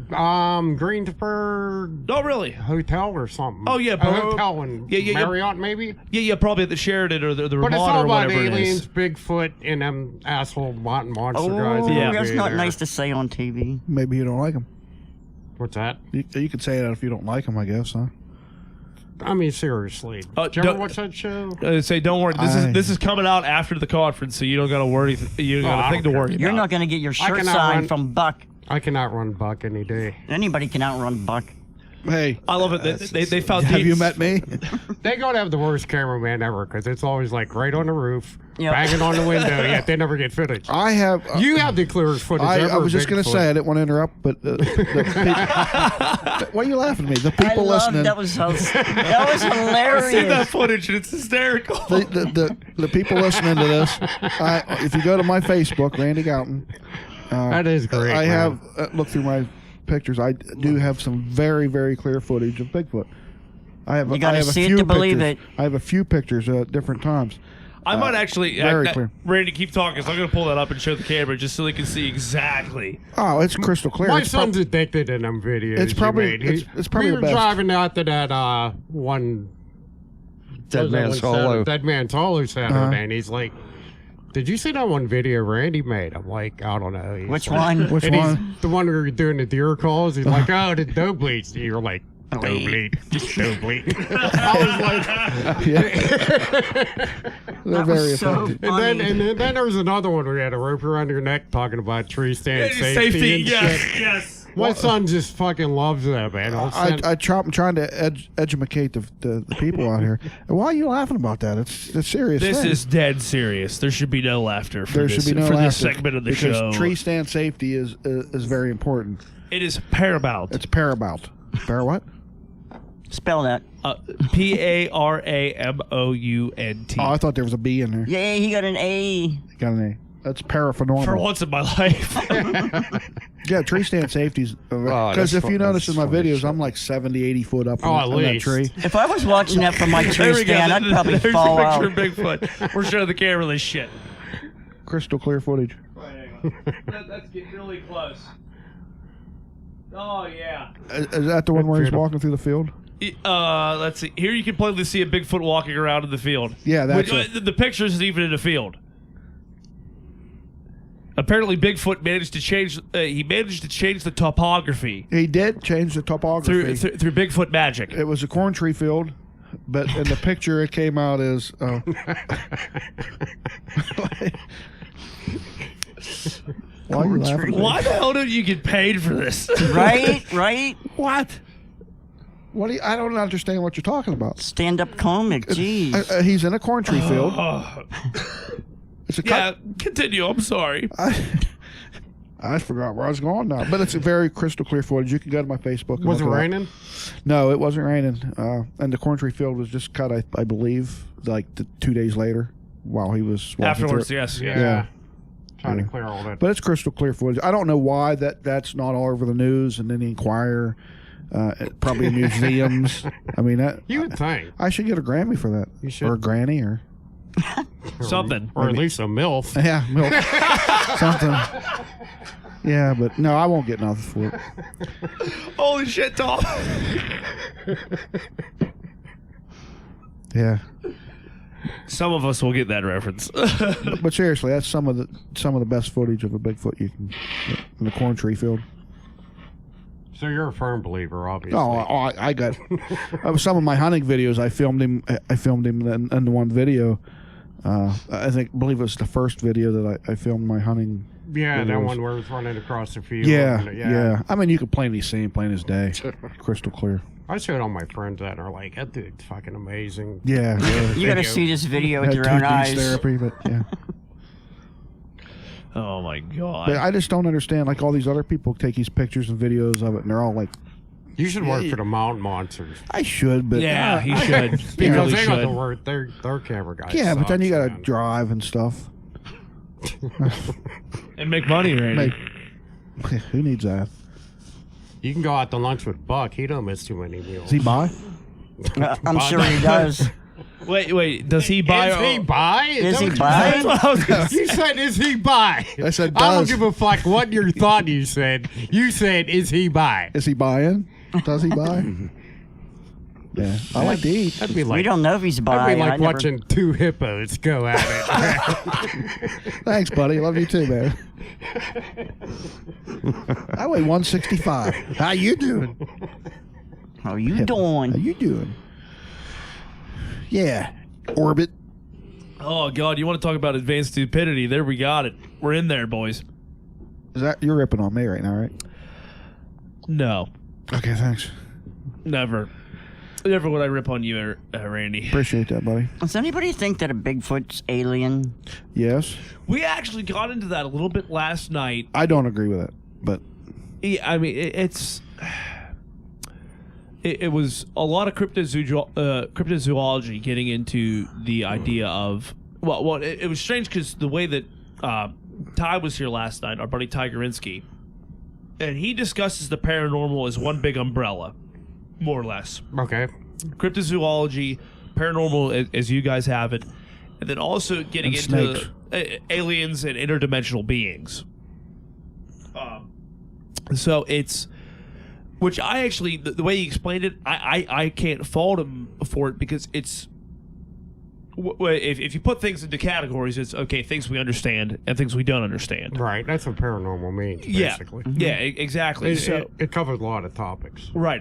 Greensburg Oh, really? Hotel or something. Oh, yeah, a hotel in Marriott maybe. Yeah, probably at the Sheraton or the But it's Ramada all or about whatever aliens, it is. Bigfoot, and them asshole mountain monster Oh, guys. Yeah. that's not nice to say on TV. Maybe you don't like them. What's that? You could say that if you don't like them, I guess, huh? I mean, seriously. Did you ever don't- watch that show? Say, don't worry. This is coming out after the conference, so you don't got to worry. You don't got I a thing to don't worry care. about. You're not going to get your shirt cannot signed run- from Buck. I can outrun Buck any day. Anybody can outrun Buck. Hey, I love it. They found. have you met me? They gotta have the worst cameraman ever because it's always like right on the roof, Yep. banging on the window, yet they never get footage. I have. You have the clearest footage ever. I was just going going to say, I didn't want to interrupt, but why are you laughing at me? The people listening. That was hilarious. See that footage and it's hysterical. The people listening to this, if you go to my Facebook, Randy Gouton, That is great. I man. have looked through my pictures. I do have some very, very clear footage of Bigfoot. I have. You gotta I have see a it few to believe pictures. it. I have a few pictures at different times. I might actually, very clear. Randy, keep talking. So I'm going to pull that up and show the camera just so they can see exactly. Oh, it's crystal clear. My It's son's addicted to them videos. It's probably- he made. it's probably we the were best. driving out to that one Dead Man's Hollow. Dead Man's Hollow Saturday, and he's like, "Did you see that one video Randy made?" I'm like, "I don't know." He's Which like- one? Which and one? he's the one where you're doing the deer calls. He's like, "Oh, the doe bleeds." And you're like, "Doe bleed, doe bleed." I was like, They're That very was so effective. and funny. then there was another one where you had a rope around your neck talking about tree stand safety and yes, shit. yes. My son just fucking loves that, man. I'm trying to educate the people out here. Why are you laughing about that? It's a serious This thing. is dead serious. There should be no laughter for There this, should be no for laughter this segment of the because show. tree stand safety is very important. It is paramount. It's paramount. Para what? Spell that. Paramount. Oh, I thought there was a B in there. Yay, he got an A. Got an A. That's paranormal. For once in my life. Yeah, tree stand safety's because that's if you fu- notice in my that's funny videos, shit. I'm like 70, 80 foot up Oh, at on that least. tree. If I was watching that from my There tree we go. stand, I'd probably There's fall a out. picture of Bigfoot. We're showing the camera this shit. Crystal clear footage. That's getting really close. Oh, yeah. Is that the one where he's walking through the field? Let's see. Here you can plainly see a Bigfoot walking around in the field. Yeah, that's the picture isn't even in the field. Apparently, Bigfoot managed to change. He managed to change the topography He did change the topography. through Bigfoot magic. It was a corn tree field, but in the picture it came out as. Why are you laughing? Why the hell did you get paid for this? Right? Right? What? What do you, I don't understand what you're talking about. Stand up comic. Jeez. He's in a corn tree field. It's a Yeah, cut. continue. I'm sorry. I forgot where I was going now, but it's a very crystal clear footage. You can go to my Facebook. And Was it look up. raining? No, it wasn't raining. And the corn tree field was just cut, I believe, like 2 days later while he was walking Afterwards, through it. yes. Yeah. Trying Yeah. to clear all that. But it's crystal clear footage. I don't know why that's not all over the news and then the Inquirer, probably in museums. I mean, You would think. I should get a Grammy for that. You should. Or a Granny or Something. Or at least a MILF. yeah, milk. Something. Yeah, but no, I won't get nothing for it. Holy shit, Tom. Yeah. Some of us will get that reference. But seriously, that's some of the best footage of a Bigfoot you can in the corn tree field. So you're a firm believer, obviously. I got some of my hunting videos. I filmed him in the one video. I believe it was the first video that I filmed my hunting. Yeah, that videos. one where it's running across the field. Yeah. I mean, you could plainly see him plain as day, crystal clear. I showed all my friends that and are like, that dude's fucking amazing. Yeah. You got to video. see this video with Had your own 2D eyes. therapy, but yeah. Oh my god. But I just don't understand. Like all these other people take these pictures and videos of it, and they're all like, You should work for the Mountain Monsters. "I should," but Yeah, he should. He Because really they got to should. work. Their camera guys. yeah, but then you sucks, gotta man. drive and stuff. And make money, Randy. Like, who needs that? You can go out to lunch with Buck. He don't miss too many meals. Does he buy? I'm sure he does. Wait. Does he buy? Is he buy? Is that he what you buy? said? That's what I was gonna say. You said, is he buy? I said I don't does. give a fuck what your thought you said. You said, is he buy? Is he buying? Does he buy? Yeah, I like to eat. That'd be We like, don't know if he's that'd buying. be I like never- watching two hippos go at it. Thanks, buddy. Love you too, man. I weigh 165. How you doing? How you How doing? you doing? Yeah, orbit. Oh god, you want to talk about advanced stupidity? There we got it. We're in there, boys. Is that you're ripping on me right now, right? No, Okay, thanks. never would I rip on you, Randy. Appreciate that, buddy. Does anybody think that a Bigfoot's alien? Yes, We actually got into that a little bit last night. I don't agree with it, but Yeah, I mean, it was a lot of cryptozoology getting into the idea of well, it was strange because the way that Ty was here last night, our buddy Ty Gorinsky, and he discusses the paranormal as one big umbrella, more or less. Okay. Cryptozoology, paranormal, as you guys have it, and then also getting And into snakes. aliens and interdimensional beings. So it's, which I actually, the way he explained it, I can't fault him for it, because it's, if you put things into categories, it's okay, things we understand and things we don't understand. Right, that's what paranormal means, Yeah, basically. yeah, exactly. It covers a lot of topics. Right,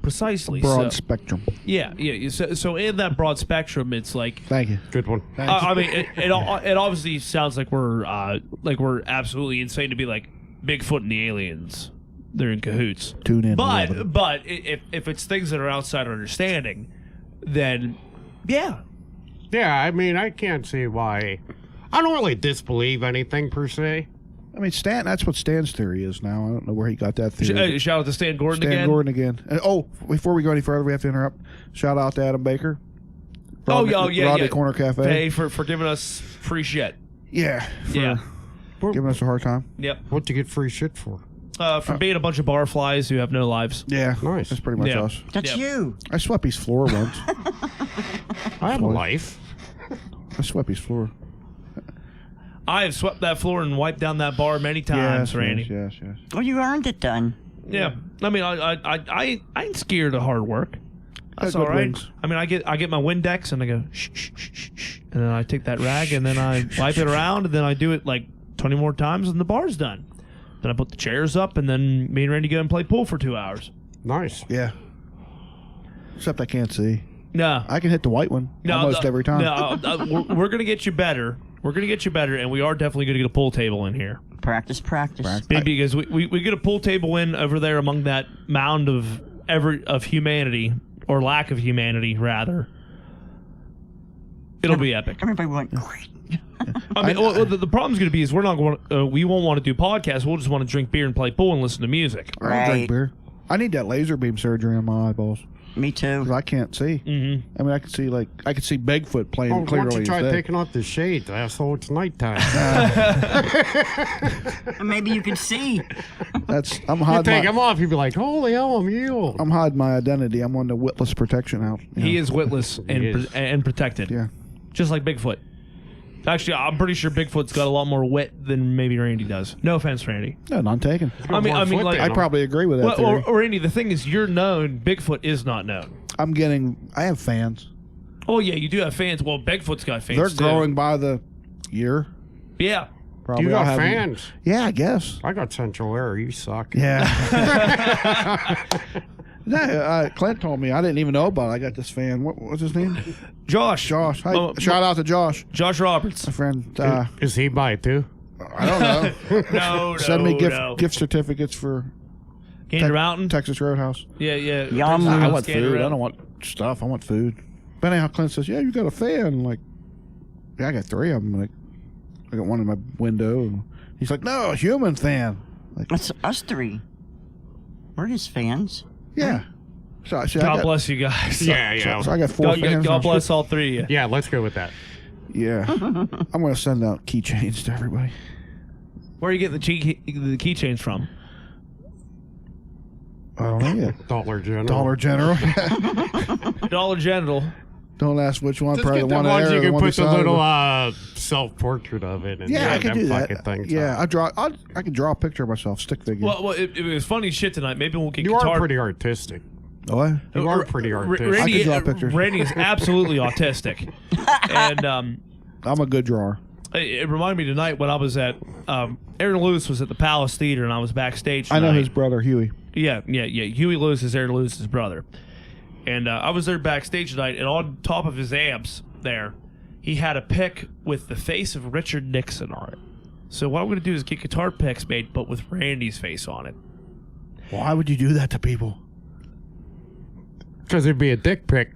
precisely. Broad so, spectrum. yeah. So in that broad spectrum, it's like, Thank you. Good one. I mean, it obviously sounds like we're absolutely insane to be like Bigfoot and the aliens, they're in cahoots. Tune in. But 11. if it's things that are outside our understanding, then yeah. Yeah, I mean, I can't see why. I don't really disbelieve anything per se. I mean, Stan. That's what Stan's theory is now. I don't know where he got that theory. Shout out to Stan Gordon Stan again. Gordon again. And, before we go any further, we have to interrupt. Shout out to Adam Baker. Rodney Corner Cafe. Hey, for giving us free shit. Yeah. For Yeah. giving us a hard time. Yep. What'd you get free shit for? For being a bunch of barflies who have no lives. Yeah. Nice. That's pretty much Yeah. us. That's Yeah. you. I swept his floor once. I have a life. I swept his floor. I have swept that floor and wiped down that bar many times, Randy. Yes. Well, you earned it then. Yeah. I mean, I ain't scared of hard work. That's Got all good right. wings. I mean, I get my Windex and I go shh, shh, shh, shh, shh, and then I take that rag and then I wipe it around and then I do it like 20 more times and the bar's done. Then I put the chairs up and then me and Randy go and play pool for 2 hours. Nice. Yeah. Except I can't see. No. I can hit the white one almost every time. No, we're going to get you better. We're going to get you better, and we are definitely going to get a pool table in here. Practice. Because we get a pool table in over there among that mound of humanity, or lack of humanity, rather. It'll be epic. Everybody went. I mean, the problem's going to be is we won't want to do podcasts. We'll just want to drink beer and play pool and listen to music. I don't drink beer. I need that laser beam surgery on my eyeballs. Me too. 'Cause I can't see. Mm-hmm. I mean, I can see Bigfoot playing Why clearly. don't you try as day. taking off the shades, asshole? It's nighttime. Maybe you could see. I'm You hiding. take them off, you'd be like, holy hell, I'm healed. I'm hiding my identity. I'm on the witless protection out. He is witless and protected. Yeah. Just like Bigfoot. Actually, I'm pretty sure Bigfoot's got a lot more wit than maybe Randy does. No offense, Randy. No, none taken. I mean, like, I probably agree with that theory. well, Randy, the thing is, you're known. Bigfoot is not known. I have fans. Oh yeah, you do have fans. Well, Bigfoot's got fans. They're too. growing by the year. Yeah. Probably. You got I'll have- fans. Yeah, I guess. I got central air. You suck. Yeah. No, Clint told me. I didn't even know about it. I got this fan. What's his name? Josh. Josh. Hi, shout out to Josh, Josh Roberts. my friend. Is he by too? I don't know. No, Send me no. gift certificates for Gander Mountain. Texas Roadhouse. Yeah. Yum. I want Gander food. I Mountain. don't want stuff. I want food. But anyhow, Clint says, "Yeah, you got a fan." I'm like, yeah, I got 3 of them. Like, I got one in my window. And he's like, "No, a human fan." Like, That's us 3. We're his fans. yeah. So I God bless you guys. Yeah. So I got 4 fans. God bless all 3 of you. Yeah, let's go with that. Yeah. I'm going to send out keychains to everybody. Where are you getting the keychains from? I don't know yet. Dollar General. Dollar General. Dollar General. Don't ask which one. Just Probably get the the one ones there. you The can one put the beside little it. self-portrait of it. And Yeah, I can them do fucking that. Things Yeah, up. I can draw a picture of myself, stick figure. Well, it was funny shit tonight. Maybe we'll get You guitar. are pretty artistic. What? You are pretty artistic. Randy, I can draw pictures. Randy is absolutely autistic, and I'm a good drawer. it reminded me tonight when I was at Aaron Lewis was at the Palace Theater and I was backstage. I know tonight. his brother, Huey. Yeah. Huey Lewis is Aaron Lewis's brother, and I was there backstage tonight, and on top of his amps there, he had a pick with the face of Richard Nixon on it. So what I'm going to do is get guitar picks made, but with Randy's face on it. Why would you do that to people? Because it'd be a dick pic.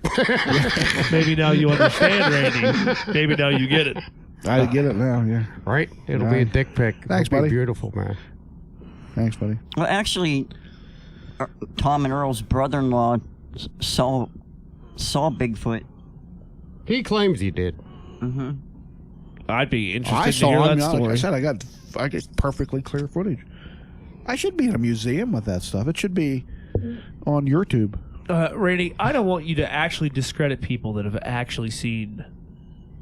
Maybe now you understand, Randy. Maybe now you get it. I get it now, yeah. Right? It'll be a dick pic. Thanks, It'll be buddy. beautiful, man. Thanks, buddy. Well, actually, Tom and Earl's brother-in-law saw Bigfoot. He claims he did. I'd be interested I to saw hear him. that Like story. I said, I get perfectly clear footage. I should be in a museum with that stuff. It should be on YouTube. Randy, I don't want you to actually discredit people that have actually seen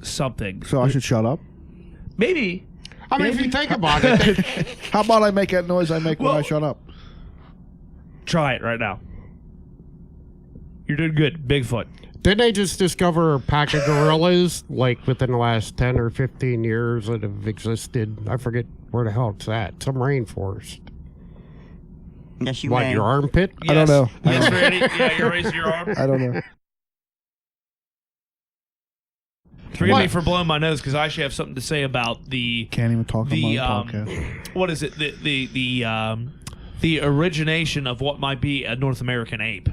something. So I should shut up. Maybe. I mean, if you think about it, How about I make that noise I make when Well- I shut up? Try it right now. You're doing good. Bigfoot. didn't they just discover a pack of gorillas like within the last 10 or 15 years that have existed? I forget where the hell it's at. Some rainforest. Yes, you What, may. your armpit? I don't know. Yes, Randy. Yeah, you're raising your arm. I don't know. Forgive What? me for blowing my nose because I actually have something to say about the Can't even talk on the my podcast. what is it the origination of what might be a North American ape.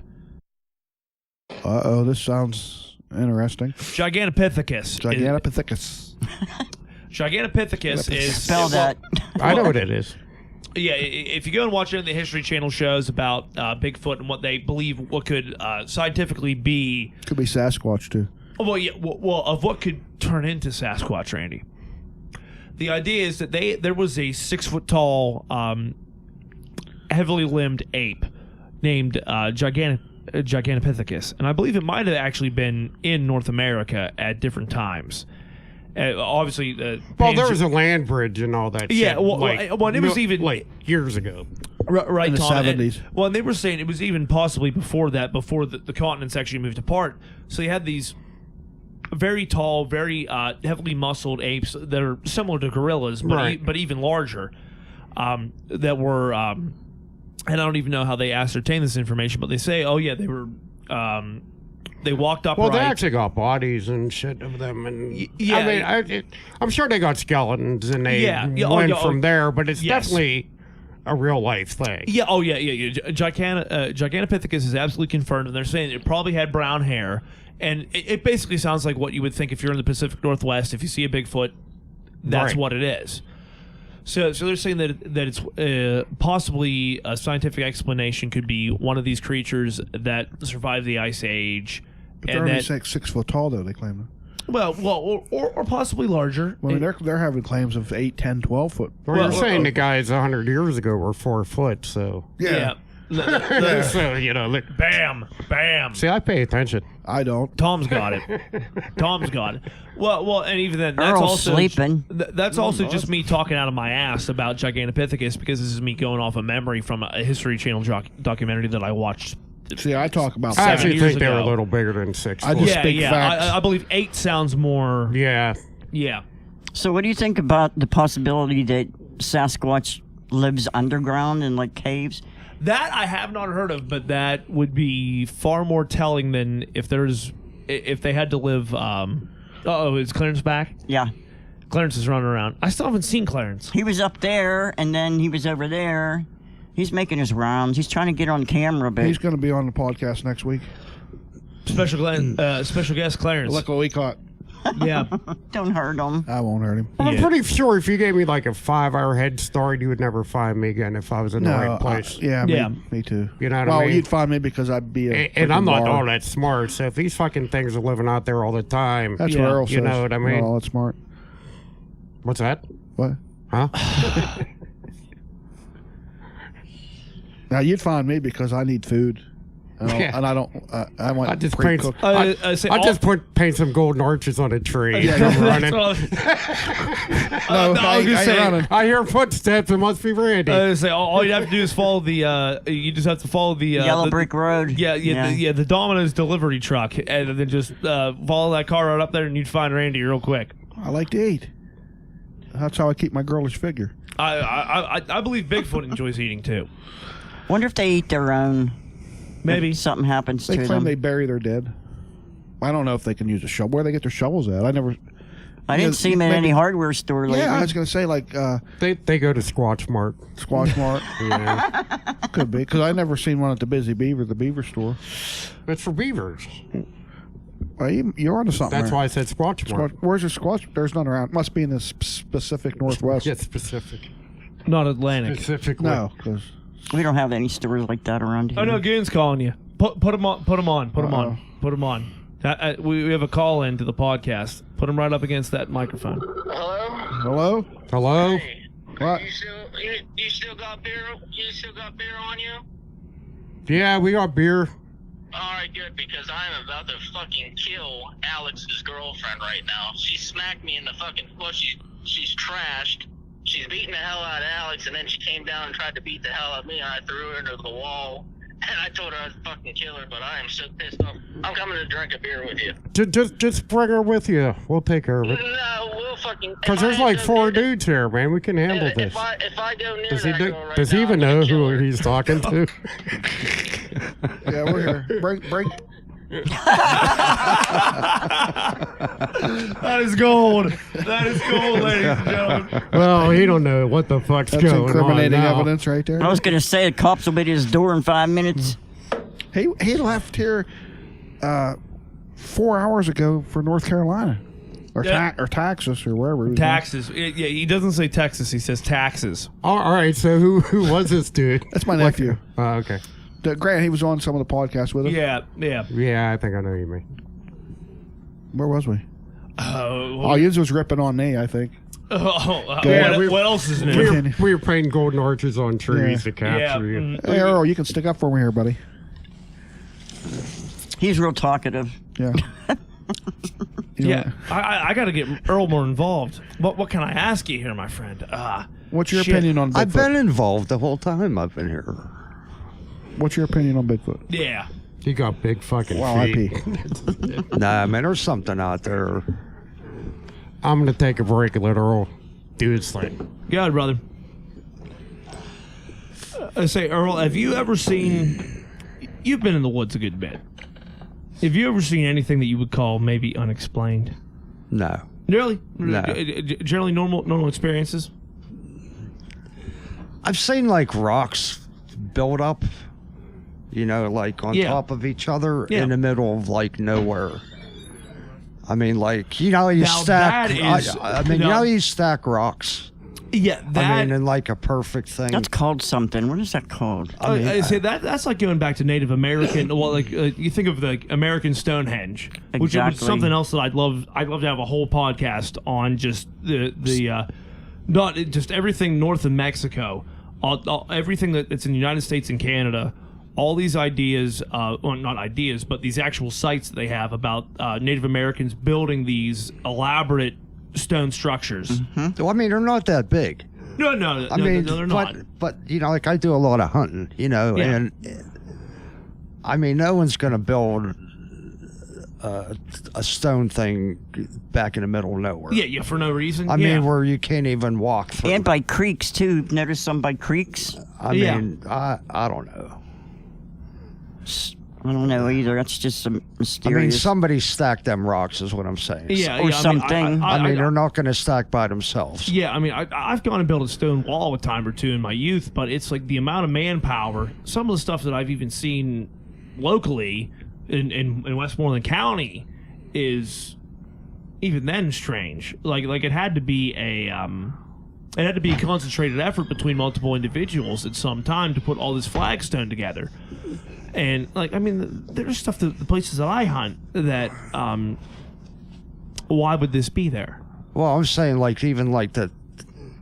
Uh-oh, this sounds interesting. Gigantopithecus. Gigantopithecus. Gigantopithecus is Spell that. I know what it is. Yeah, if you go and watch any of the History Channel shows about Bigfoot and what they believe what could scientifically be, Could be Sasquatch, too. well, yeah, well, of what could turn into Sasquatch, Randy. The idea is that there was a 6 foot tall, heavily limbed ape named Gigantopithecus, and I believe it might have actually been in North America at different times. Obviously, Well, there was a land bridge and all that Yeah, shit. well, it was even- like years ago. right, in the Tom, and- 70s. well, and they were saying it was even possibly before that, before the continents actually moved apart. So you had these very tall, very heavily muscled apes that are similar to gorillas, but Right. but even larger. That were, and I don't even know how they ascertained this information, but they say, oh yeah, they were. They walked upright. Well, they actually got bodies and shit of them, and yeah. I mean, I'm sure they got skeletons, and they Yeah, yeah, oh, went yeah, oh, from there. But it's yes. definitely a real life thing. Yeah. Oh, yeah. Gigantopithecus is absolutely confirmed, and they're saying it probably had brown hair, and it basically sounds like what you would think if you're in the Pacific Northwest. If you see a Bigfoot, that's Right. what it is. So they're saying that it's possibly a scientific explanation could be one of these creatures that survived the Ice Age, But they're and only that 6 foot tall, though, they claim. or possibly larger. Well, I mean, they're having claims of 8, 10, 12 foot. Well, Well, you're saying the guys 100 years ago were 4 foot, so yeah. so you know. Look, Bam, bam. see, I pay attention. I don't. Tom's got it. Tom's got it. Well, and even then, that's Earl's also sleeping. That's also just me talking out of my ass about Gigantopithecus because this is me going off of memory from a History Channel documentary that I watched. See, I talk about I 7 actually years think they were a ago. little bigger than 6 I foot. just speak facts. I believe 8 sounds more. Yeah. Yeah. So, what do you think about the possibility that Sasquatch lives underground in like caves? That I have not heard of, but that would be far more telling than if they had to live. Is Clarence back? Yeah, Clarence is running around. I still haven't seen Clarence. he was up there, and then he was over there. He's making his rounds. He's trying to get on camera, but He's going to be on the podcast next week. Special guest Clarence. Look what we caught. Yeah. don't hurt him. I won't hurt him. I'm Yeah. pretty sure if you gave me like a 5-hour head start, you would never find me again if I was in the right place. Yeah, Yeah. Me too. You know what well, I mean? you'd find me because I'd be a And I'm freaking not bar. all that smart, so if these fucking things are living out there all the time, That's Yeah. what Earl You says. know what I I'm mean? not all that smart. what's that? What? Huh? Now you'd find me because I need food, Yeah. and I don't. I want I just paint, pre-cooked. I just paint some golden arches on a tree. Yeah, I'm That's running. what No, I was gonna ain't say- running. I hear footsteps. It must be Randy. I was gonna say all you have to do is follow the. You just have to follow the Yellow the- brick road. Yeah, the Domino's delivery truck, and then just follow that car right up there, and you'd find Randy real quick. I like to eat. That's how I keep my girlish figure. I believe Bigfoot enjoys eating too. Wonder if they eat their own. Maybe. If something happens They to claim them. they bury their dead. I don't know if they can use a shovel. Where they get their shovels at? I never. I didn't Yeah, see them in maybe- any hardware store lately. Yeah, I was gonna say like They go to Squatch Mart. Squash Mart. Yeah. Could be because I never seen one at the Busy Beaver, the beaver store. It's for beavers. Well, you're onto something. That's there. why I said Squatch Mart. Where's your squash? There's none around. Must be in the Pacific Northwest. Get specific. Not Atlantic. Specifically. No, because We don't have any stores like that around here. Oh no, Goon's calling you. Put him on. Put him on. Put him Uh-oh. on. Put him on. We have a call in to the podcast. Put him right up against that microphone. hello. Hello? What? You still got beer? You still got beer on you? Yeah, we got beer. Alright, good, because I'm about to fucking kill Alex's girlfriend right now. She smacked me in the fucking foot. She's trashed. She's beating the hell out of Alex, and then she came down and tried to beat the hell out of me, and I threw her into the wall. And I told her I was fucking kill her, but I am so pissed off. I'm coming to drink a beer with you. Just bring her with you. We'll take care of it. No, we'll fucking... Because there's like 4 dudes here, man. We can handle this. If I go near Does he, that girl right does he now, even I'm gonna know kill who her. he's talking to? Yeah, we're here. Break. That is gold. That is gold, ladies and gentlemen. Well, he don't know what the fuck's That's going on incriminating now. evidence right there. I was going to say the cops will be at his door in 5 minutes. He left here 4 hours ago for North Carolina. Or, Yeah. or Texas or wherever. he was Taxes. Yeah, he doesn't say Texas. He says taxes. All right, so who was this dude? going. That's my nephew. Oh, okay. Grant, he was on some of the podcasts with us. Yeah. Yeah, I think I know who you mean. Where was we? Oh, Oh, Yinz was ripping on me, I think. Yeah, what else is new? We were playing golden arches on trees to capture you. Hey, Earl, you can stick up for me here, buddy. He's real talkative. Yeah. Yeah, I got to get Earl more involved. What can I ask you here, my friend? What's your shit. opinion on Bigfoot? I've been involved the whole time I've been here. What's your opinion on Bigfoot? Yeah. He got big fucking Wow, I feet. pee. Nah, man, there's something out there. I'm going to take a break and let Earl do his thing. Go ahead, brother. I say, Earl, have you ever seen... You've been in the woods a good bit. Have you ever seen anything that you would call maybe unexplained? No. Really? No. Generally normal experiences? I've seen like rocks build up, you know, like on Yeah. top of each other Yeah. in the middle of like nowhere. I mean, like, you know, you Now stack. that is- I mean, you know, you stack rocks. Yeah, that... I mean, in like a perfect thing. That's called something. What is that called? I say that's like going back to Native American. Well, like you think of the American Stonehenge, which is Exactly. something else that I'd love to have a whole podcast on. Just the not just everything north of Mexico, everything that's in the United States and Canada. All these ideas, well, not ideas, but these actual sites that they have about Native Americans building these elaborate stone structures. Well, I mean, they're not that big. No, I mean, they're not. but you know, like I do a lot of hunting, you know, Yeah. and I mean, no one's going to build a stone thing back in the middle of nowhere. Yeah, for no reason. I yeah. mean, where you can't even walk through. And by creeks, too. Notice some by creeks? I Yeah. mean, I don't know. I don't know either. That's just some I mean, mysterious. somebody stacked them rocks, is what I'm saying. Yeah, or yeah, something. I mean, they're not going to stack by themselves. Yeah, I mean, I've gone and built a stone wall a time or two in my youth, but it's like the amount of manpower. Some of the stuff that I've even seen locally in Westmoreland County is even then strange. Like it had to be a concentrated effort between multiple individuals at some time to put all this flagstone together. And like, I mean, there's stuff that the places that I hunt that why would this be there? Well, I'm saying, like, even like the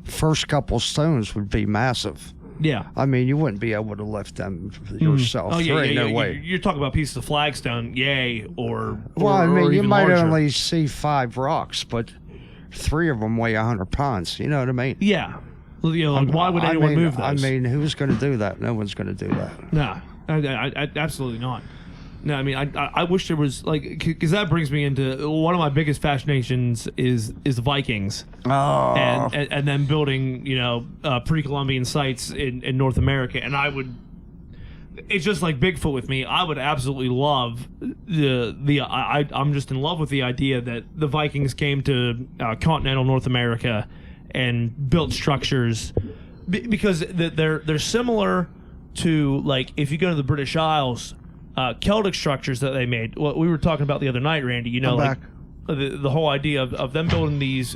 first couple stones would be massive. Yeah. I mean, you wouldn't be able to lift them yourself. Oh yeah, there ain't yeah, no yeah. way. You're talking about pieces of flagstone, yay, or Well, I mean, or you even might larger. only see 5 rocks, but 3 of them weigh 100 pounds. You know what I mean? Yeah. Well, you know, like, why would anyone move those? I mean, who's going to do that? No one's going to do that. no, I absolutely not. No, I mean, I wish there was like, because that brings me into one of my biggest fascinations is the Vikings, Oh. and then building, you know, pre-Columbian sites in North America, and I would. It's just like Bigfoot with me. I would absolutely love I'm just in love with the idea that the Vikings came to continental North America and built structures because they're similar to, like, if you go to the British Isles, Celtic structures that they made. What we were talking about the other night, Randy. You know, I'm like the whole idea of them building these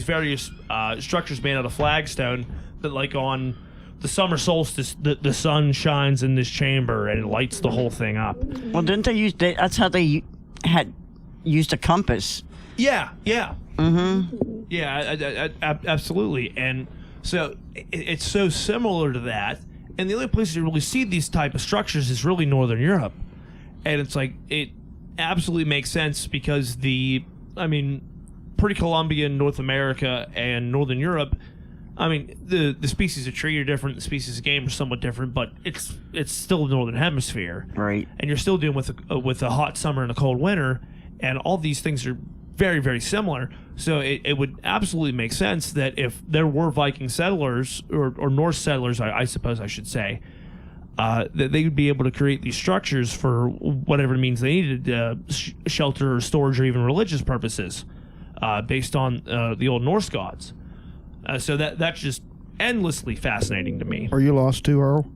various structures made out of flagstone that, like, on the summer solstice, the sun shines in this chamber and it lights the whole thing up. Well, didn't they use... that's how they had used a compass. Yeah. Mm-hmm. Yeah, absolutely. And so it's so similar to that. And the only place you really see these type of structures is really Northern Europe. And it's like, it absolutely makes sense because pre-Columbian North America and Northern Europe, the species of tree are different, the species of game are somewhat different, but it's still the Northern Hemisphere. Right. And you're still dealing with a hot summer and a cold winter, and all these things are very, very similar. So it would absolutely make sense that if there were Viking settlers, or Norse settlers, I suppose I should say, that they would be able to create these structures for whatever means they needed, shelter or storage or even religious purposes, based on the old Norse gods. So that's just endlessly fascinating to me. Are you lost too, Earl?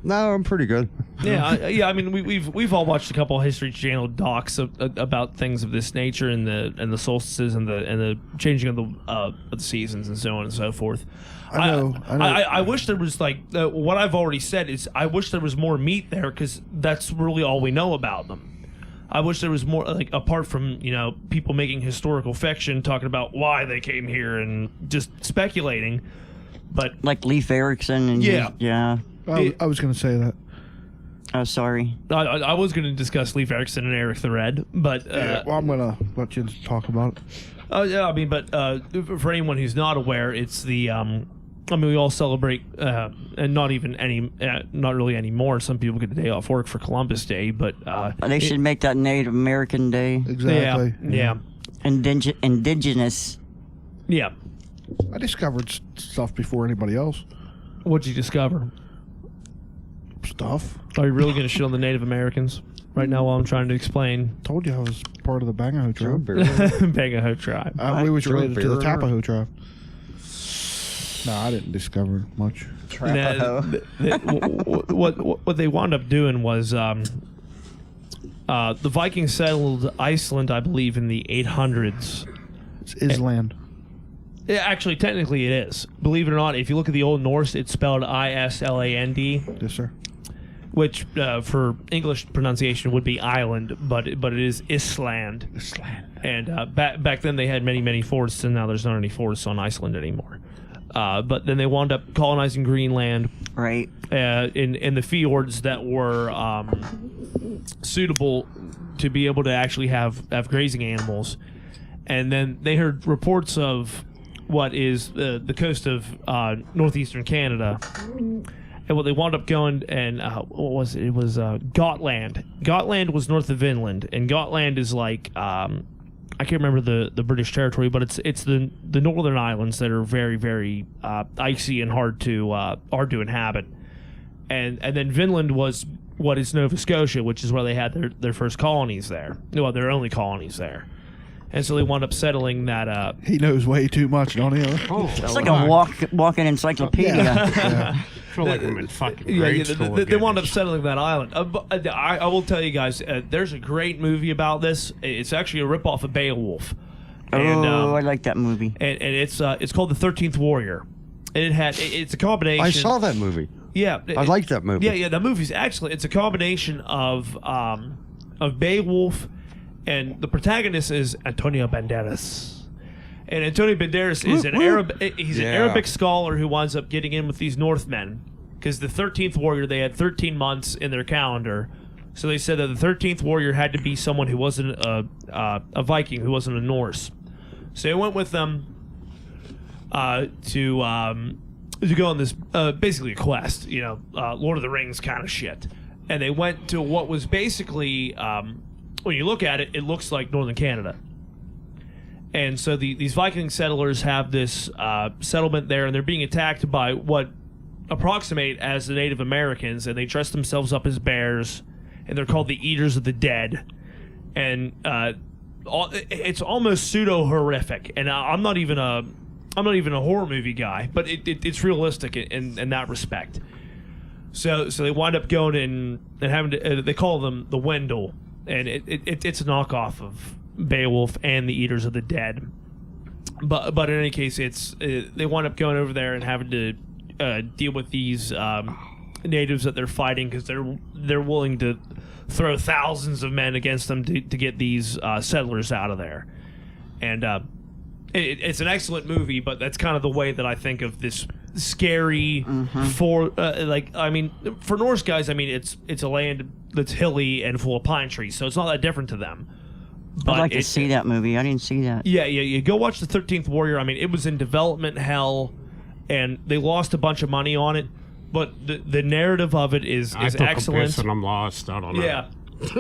No, I'm pretty good. Yeah. We've all watched a couple of History Channel docs about things of this nature, and the solstices and the changing of the seasons and so on and so forth. I know. I wish there was what I've already said is I wish there was more meat there, because that's really all we know about them. I wish there was more, apart from people making historical fiction talking about why they came here and just speculating. But like Leif Erikson and yeah. I was going to say that. Oh, sorry. I was going to discuss Leif Erikson and Eric the Red, but I'm going to let you talk about it. Oh yeah, but for anyone who's not aware, it's the we all celebrate, and not really anymore. Some people get a day off work for Columbus Day, but they should make that Native American Day. Exactly. Yeah. Indigenous. Yeah. I discovered stuff before anybody else. What'd you discover? Stuff. Are you really going to shit on the Native Americans right now while I'm trying to explain? Told you I was part of the Bangaho tribe. Bangaho tribe. We was related to the Tapaho tribe. No, I didn't discover much. What they wound up doing was the Vikings settled Iceland, I believe, in the 800s. It's Island. Yeah, actually, technically it is. Believe it or not, if you look at the Old Norse, it's spelled Island. Yes, sir. Which, for English pronunciation, would be island, but it is Island. Island. And back then they had many, many forests, and now there's not any forests on Iceland anymore. But then they wound up colonizing Greenland. Right. In the fjords that were suitable to be able to actually have grazing animals. And then they heard reports of what is the coast of northeastern Canada. And what they wound up going, and what was it? It was Gotland. Gotland was north of Vinland, and Gotland is like I can't remember the British territory, but it's the northern islands that are very, very icy and hard to inhabit. And then Vinland was what is Nova Scotia, which is where they had their first colonies there. Well, their only colonies there. And so they wound up settling that. He knows way too much, don't he? It's like a walking encyclopedia. I feel like I'm in fucking grade school they again. wound up settling that island. I will tell you guys, there's a great movie about this. It's actually a ripoff of Beowulf. And, I like that movie. And it's called The 13th Warrior. And it's a combination. I saw that movie. Yeah, I like that movie. Yeah, that movie's excellent. It's a combination of Beowulf, and the protagonist is Antonio Banderas. And Antonio Banderas is an Arab. He's an Arabic scholar who winds up getting in with these Northmen, because the 13th warrior, they had 13 months in their calendar, so they said that the 13th warrior had to be someone who wasn't a Viking, who wasn't a Norse. So they went with them to go on this basically a quest, Lord of the Rings kind of shit. And they went to what was basically, when you look at it, it looks like northern Canada. And so these Viking settlers have this settlement there, and they're being attacked by what approximate as the Native Americans, and they dress themselves up as bears, and they're called the Eaters of the Dead. And it's almost pseudo horrific. And I'm not even a horror movie guy, but it's realistic in that respect. So they wind up going in and having to, they call them the Wendell, and it's a knockoff of Beowulf and the Eaters of the Dead. But in any case, they wind up going over there and having to deal with these natives that they're fighting, because they're willing to throw thousands of men against them to get these settlers out of there. And it's an excellent movie, but that's kind of the way that I think of this scary for for Norse guys. I mean, it's a land that's hilly and full of pine trees, so it's not that different to them. But I'd like to see that movie. I didn't see that. Yeah. Go watch the 13th Warrior. I mean, it was in development hell, and they lost a bunch of money on it. But the narrative of it is I took excellent. a piss and I'm lost. I don't know. Yeah.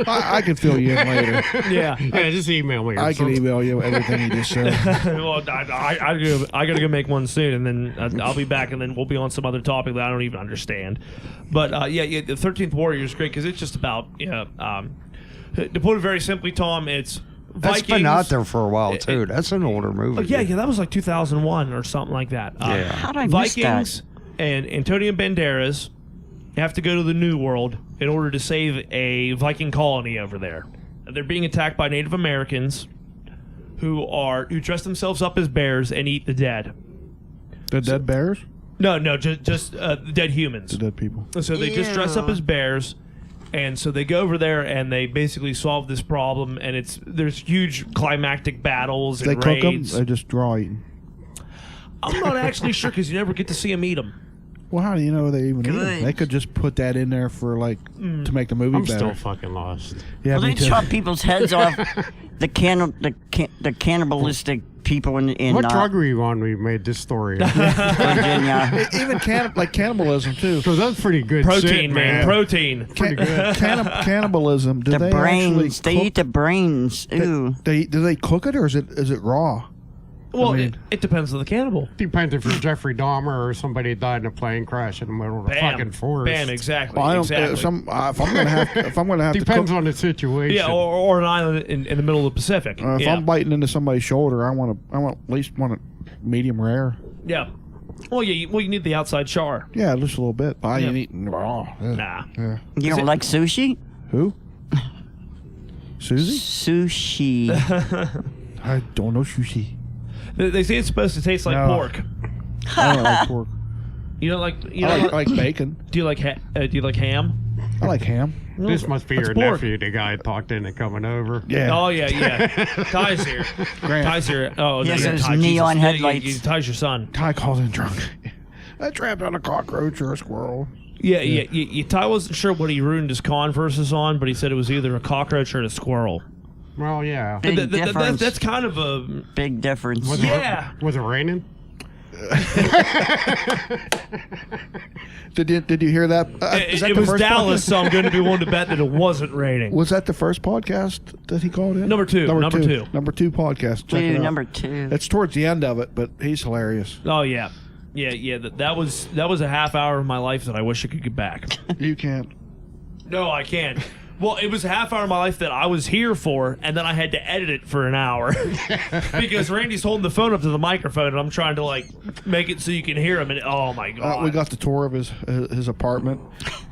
I can fill you in later. Yeah. Yeah, just email me. Or I can something. email you everything you just said. Well, I gotta go make one soon, and then I'll be back, and then we'll be on some other topic that I don't even understand. But the 13th Warrior is great because it's just about to put it very simply, Tom, it's That's Vikings. been out there for a while too. That's an older movie. Yeah, that was like 2001 or something like that. Yeah. How did I miss Vikings that? and Antonio Banderas have to go to the New World in order to save a Viking colony over there. They're being attacked by Native Americans who dress themselves up as bears and eat the dead. The dead bears? No, just dead humans. The dead people. So they just dress up as bears, and so they go over there and they basically solve this problem. And there's huge climactic battles and They cook them? raids. They just raw eating. I'm not actually sure because you never get to see them eat them. Well, how do you know they even eat them? Good. They could just put that in there for to make the movie I'm better. still fucking lost. Yeah, Well, me they too. chop people's heads off. The cannibalistic people in What drug were you on when you made this story? Virginia. Even cannibalism too. Because that's pretty good Protein, shit, man. Protein. Cannibalism. Do The they brains. actually They cook? eat the brains. Ooh. Do they cook it or is it raw? Well, I mean- it depends on the cannibal. Depends if you're Jeffrey Dahmer or somebody died in a plane crash in the middle of the fucking forest. Bam, exactly. Well, I don't. exactly. If I'm gonna have Depends to cook, on the situation. Yeah, or an island in the middle of the Pacific. if yeah. I'm biting into somebody's shoulder, I at least want it medium rare. Yeah. Well, you need the outside char. Yeah, just a little bit. I Yeah. ain't eating raw. Ugh. Nah. Yeah. You don't like sushi? Who? Susie? Sushi. I don't know sushi. They say it's supposed to taste like No. pork. I don't like pork. You don't like you I don't like bacon. do you like ham? I like ham. This must be That's your pork. nephew, the guy talked into coming over. Yeah. Oh yeah. Ty's here. Grant. Ty's here. Oh, Yes, no, those Ty, neon Jesus. headlights. Ty's your son. Ty calls in drunk. I trapped on a cockroach or a squirrel. Yeah. Ty wasn't sure what he ruined his Converses on, but he said it was either a cockroach or a squirrel. Well, yeah. Big difference. That's kind of a Big difference. Was it raining? Did you hear that? Is that it the was first Dallas, podcast? so I'm going to be willing to bet that it wasn't raining. Was that the first podcast that he called in? Number two. Number two podcast. Check it out. Number 2. It's towards the end of it, but he's hilarious. Oh yeah. That was a half hour of my life that I wish I could get back. You can't. No, I can't. Well, it was a half hour of my life that I was here for, and then I had to edit it for an hour because Randy's holding the phone up to the microphone, and I'm trying to make it so you can hear him. And oh my god, We got the tour of his apartment.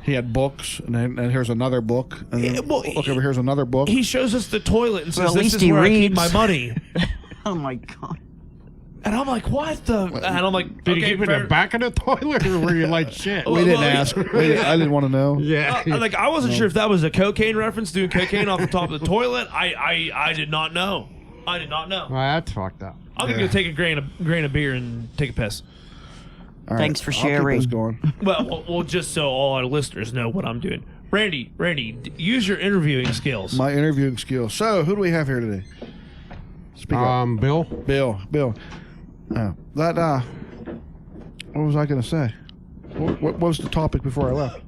He had books, and here's another book. And then, Yeah, well, look over here's another book. he shows us the toilet and says, Well, at "This least is he where I keep reads. my money." Oh my god. And I'm like, "What the?" And I'm like, Did okay, you keep it in fair- the back of the toilet or were you like shit? we didn't well, ask. I didn't want to know. Yeah. I wasn't sure if that was a cocaine reference, doing cocaine off the top of the toilet. I did not know. I did not know. Well, that's fucked up. I'm gonna go take a grain of beer and take a piss. All Thanks for I'll keep sharing. this going. Well, just so all our listeners know what I'm doing. Randy, use your interviewing skills. My interviewing skills. So, who do we have here today? Speak up. Bill? Bill. What was I going to say? What was the topic before I left?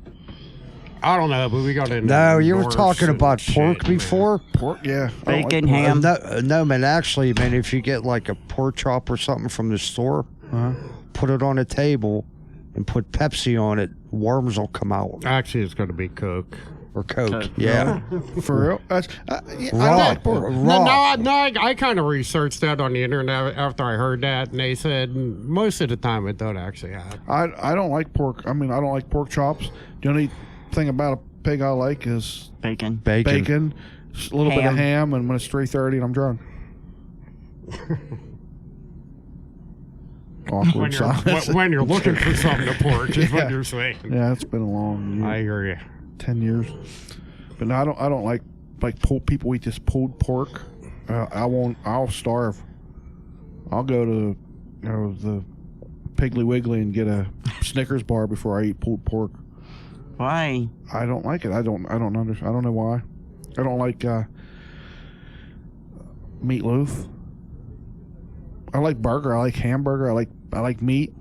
I don't know, but we got in. No, you were talking about pork before. Pork, yeah. I don't like Bacon, pork. ham. No, man. Actually, man, if you get like a pork chop or something from the store, put it on a table and put Pepsi on it, worms will come out. Actually, it's going to be Coke. Or Coke. Yeah. For real? That's, yeah, I Raw. like pork. Raw. I kind of researched that on the internet after I heard that, and they said most of the time it don't actually happen. I don't like pork. I mean, I don't like pork chops. The only thing about a pig I like is Bacon. bacon, just a little bit of Ham. ham, and when it's 3:30 and I'm drunk. Awkward silence. When you're looking for something to pork, is what you're saying. Yeah, it's been a long year. I hear you. 10 years. But no, I don't like people eat this pulled pork. I'll starve. I'll go to the Piggly Wiggly and get a Snickers bar before I eat pulled pork. Why? I don't like it. I don't know why. I don't like meatloaf. I like burger. I like hamburger. I like meat,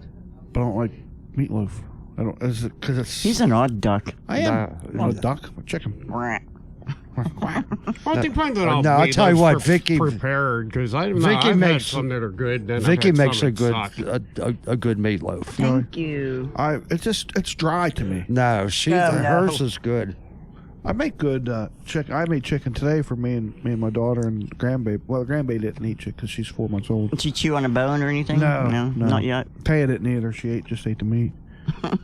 but I don't like meatloaf. I don't. Is it because it's? He's an odd duck. I am. Not a duck. I'm a chicken. Well, it depends on how No, I'll tell you what, Vicky prepared, because I've makes- had some that are good. Then Vicky I've had makes some a that good suck. a good meatloaf. Thank you. It's dry to me. No, No. hers is good. I make good chicken. I made chicken today for me and my daughter and grandbaby. Well, grandbaby didn't eat chicken because she's 4 months old. Did she chew on a bone or anything? No, not yet. Taya didn't either. She just ate the meat.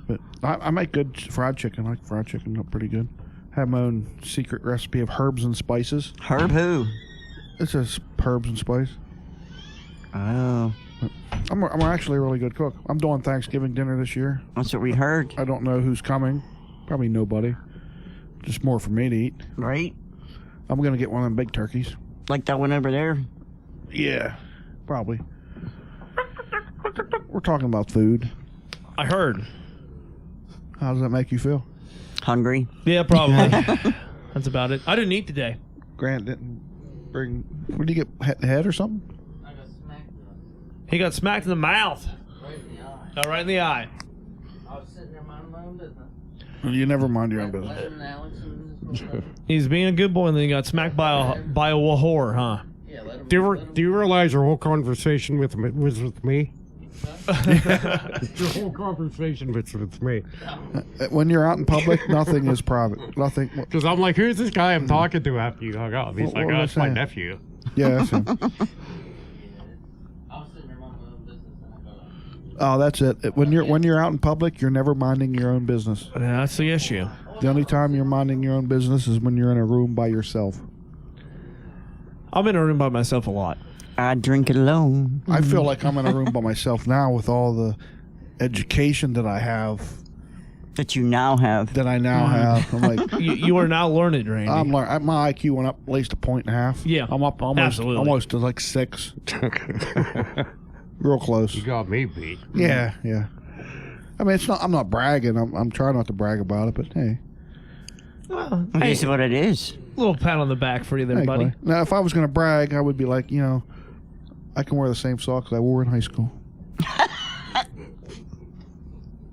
But I make good fried chicken. I like fried chicken. Not pretty good. Have my own secret recipe of herbs and spices. Herb who? It's just herbs and spice. Oh, I'm actually a really good cook. I'm doing Thanksgiving dinner this year. that's what we heard, I don't know who's coming. Probably nobody. Just more for me to eat. right? I'm gonna get one of them big turkeys. Like that one over there. Yeah, probably. We're talking about food. I heard. How does that make you feel? Hungry. Yeah, probably. That's about it. I didn't eat today. Grant didn't bring. What did you get? Head or something? He got smacked in the mouth. Right in the eye. Oh, right in the eye. I was sitting there minding my own business. You never mind your own business. Letting Alex and his He's being a good boy, and then he got smacked by a whore, huh? yeah, let him. Do you realize your whole conversation was with me? Your whole conversation was with me. When you're out in public, nothing is private. Nothing. Because I'm like, who's this guy I'm talking to after you hung up? He's What like, was oh, I it's my saying? nephew. Yeah, that's him. I was sitting there minding my own business and I thought, Oh, that's it. When you're out in public, you're never minding your own business. That's the issue. The only time you're minding your own business is when you're in a room by yourself. I'm in a room by myself a lot. I drink it alone. I feel like I'm in a room by myself now with all the education that I have. That you now have. That I now have. I'm like, You are now learned, Randy. my IQ went up at least a point and a half. Yeah, I'm up absolutely. almost to like 6. Real close. You got me beat. Yeah. I mean, it's not. I'm not bragging. I'm trying not to brag about it, but hey. Well, This is what it is. little pat on the back for you there, Hey, buddy. Clay. Now, if I was going to brag, I would be like, I can wear the same socks I wore in high school.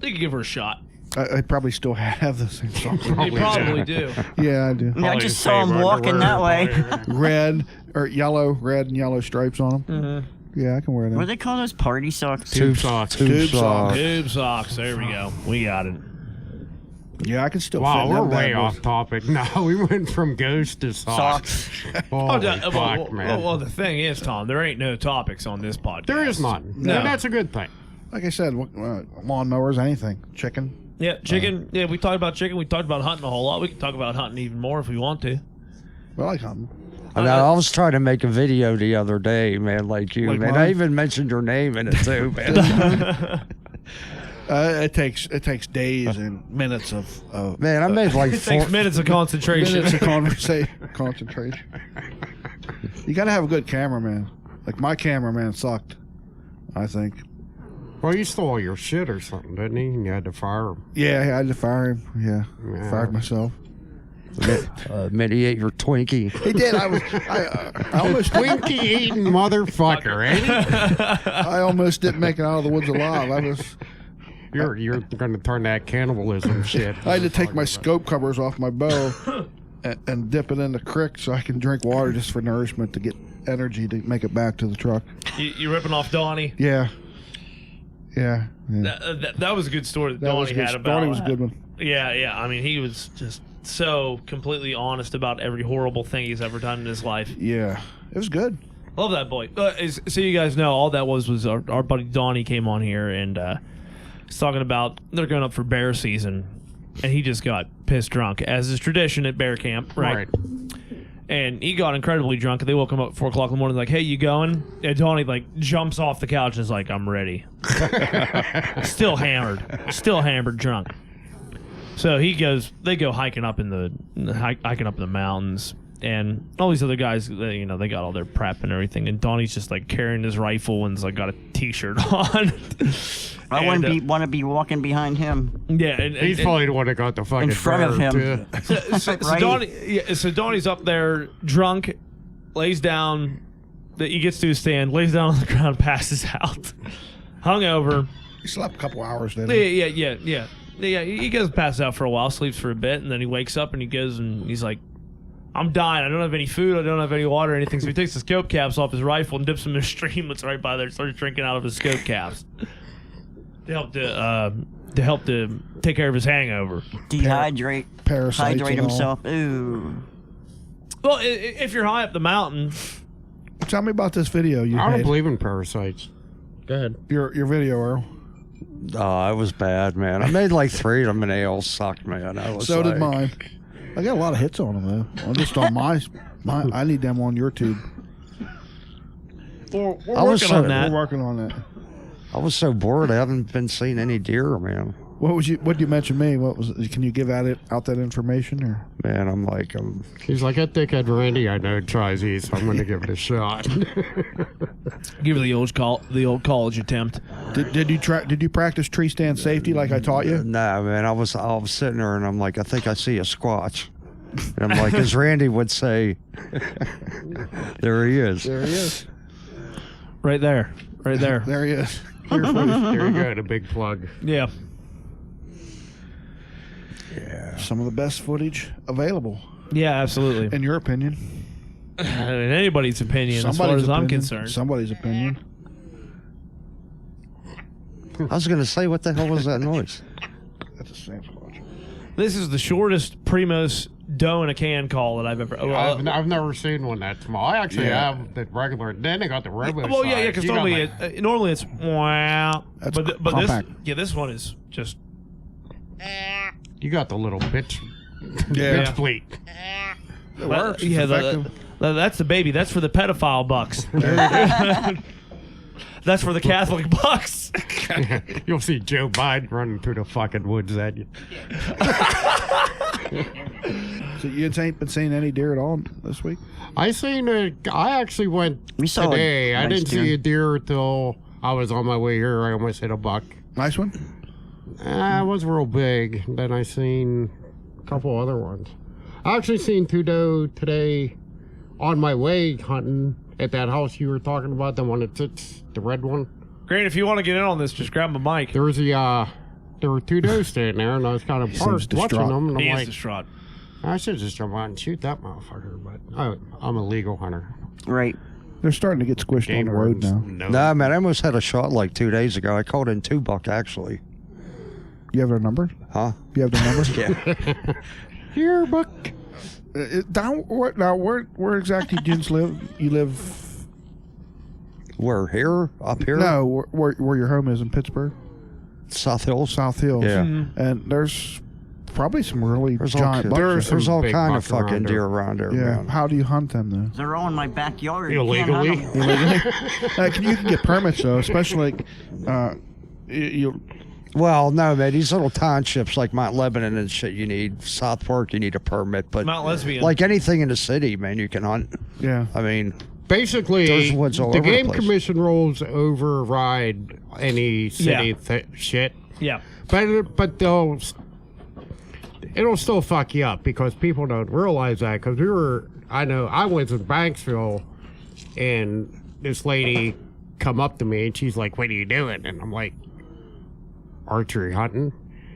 You could give her a shot. I probably still have the same socks. You probably do. Yeah, I do. I just saw him walking that way. Red and yellow stripes on them. Mm-hmm. Yeah, I can wear them. What do they call those party socks? Tube socks. Tube socks. Tube socks. There we go. We got it. Yeah, I can still Wow, fit we're them bad way boys. off topic. No, we went from ghost to socks. Holy fuck, man. Well, the thing is, Tom, there ain't no topics on this podcast. There is none. No. And that's a good thing. Like I said, lawnmowers, anything. Chicken. Yeah, chicken. Yeah, we talked about chicken. We talked about hunting a whole lot. We can talk about hunting even more if we want to. Well, I like hunting. I was trying to make a video the other day, man, like you, Like man. mine? I even mentioned your name in it too, man. It takes days and minutes of Man, I made like It takes minutes of concentration. minutes of concentration. You got to have a good cameraman. Like my cameraman sucked, I think. Well, you stole all your shit or something, didn't he? And you had to fire him. Yeah, I had to fire him. Yeah. Fired myself. mediate your Twinkie. He did. I almost Twinkie eating motherfucker, eh? I almost didn't make it out of the woods alive. You're going to turn that cannibalism shit. I had to take my scope covers off my bow and dip it in the creek so I can drink water just for nourishment to get energy to make it back to the truck. You ripping off Donnie? Yeah. That was a good story that Donnie had about Donnie was a good one. Yeah. I mean, he was just so completely honest about every horrible thing he's ever done in his life. Yeah. It was good. Love that boy. So you guys know, all that was our buddy Donnie came on here and he's talking about they're going up for bear season, and he just got pissed drunk, as is tradition at bear camp, right? And he got incredibly drunk, and they woke him up at 4 o'clock in the morning, like, hey, you going? And Donnie, jumps off the couch and is like, I'm ready. Still hammered drunk. So they go hiking up in the mountains, and all these other guys, they got all their prep and everything, and Donnie's just like carrying his rifle and's like got a t-shirt on. I want to be walking behind him. Yeah, and He's probably the one that got the fucking In front of bird, him. too. So Donnie's up there drunk, lays down. He gets to his stand, lays down on the ground, passes out, hungover. He slept a couple hours, didn't he? Yeah. He goes pass out for a while, sleeps for a bit, and then he wakes up and he goes and he's like, I'm dying. I don't have any food. I don't have any water or anything. So he takes the scope caps off his rifle and dips them in a stream that's right by there and starts drinking out of his scope caps to help to take care of his hangover. Parasites Hydrate and all. himself. Ooh. Well, if you're high up the mountain. Tell me about this video you I don't made. believe in parasites. Go ahead. Your video, Earl. Oh, it was bad, man. I made like 3 of them, and they all sucked, man. So did mine. I got a lot of hits on them though. Well, just on my. I need them on your tube. We're working on that. We're working on that. I was so bored. I haven't been seeing any deer, man. What did you mention me? What was? Can you give out that information or? Man, I'm like, He's like, that dickhead Randy I know tries these, so I'm going to give it a shot. Give her the old college attempt. Did you practice tree stand safety like I taught you? nah, man. I was sitting there, and I'm like, I think I see a squatch. And I'm like, as Randy would say, there he is. There he is. Right there. There he is. There you go, the big plug. Yeah. Yeah. Some of the best footage available. Yeah, absolutely. In your opinion? In anybody's opinion, as far as I'm concerned. Somebody's opinion. I was going to say, what the hell was that noise? That's the same squatch. This is the shortest Primos dough in a can call that I've ever. I've never seen one that small. I actually have the regular. Then they got the regular. Well, yeah, because size. You got normally like- it's wow. That's but compact. this one is just. You got the little bitch. Yeah. Bitch fleet. It works. Yeah, It's effective. that's the baby. That's for the pedophile bucks. That's for the Catholic bucks. You'll see Joe Biden running through the fucking woods at you. So you ain't been seeing any deer at all this week? I actually went We saw today. a I nice didn't see a deer till I was on my way here. I almost hit a buck. Nice one. It was real big. Then I seen a couple other ones. I actually seen two doe today on my way hunting at that house you were talking about, the one that sits, the red one. Grant, if you want to get in on this, just grab my mic. There was there were two does standing there, and I was kind of parked watching them, and He I'm is like, distraught. I should just jump out and shoot that motherfucker, but I'm a legal hunter. Right. They're starting to get squished on the road now. Nah, man, I almost had a shot like 2 days ago. I called in 2 buck, actually. You have their number? Huh? You have their number? Yeah. Here, buck. Where exactly do you live? You live? Where, here? Up here? No, where your home is in Pittsburgh, South Hills? South Hills. Yeah. And there's probably some really There's giant bucks. there's all big kind of bucks around fucking there. deer around there, Yeah. man. How do you hunt them though? They're all in my backyard. You can't Illegally. hunt 'em. You can get permits though, especially like you. Well, no, man, these little townships like Mount Lebanon and shit, you need. South Park, you need a permit. But Mount Lesbian. like anything in the city, man, you can hunt. Yeah. I mean, Basically, There's woods all the over the game place. commission rules override any city shit. Yeah. But it'll still fuck you up because people don't realize that. Because I was in Banksville, and this lady come up to me and she's like, "What are you doing?" And I'm like, "Archery hunting."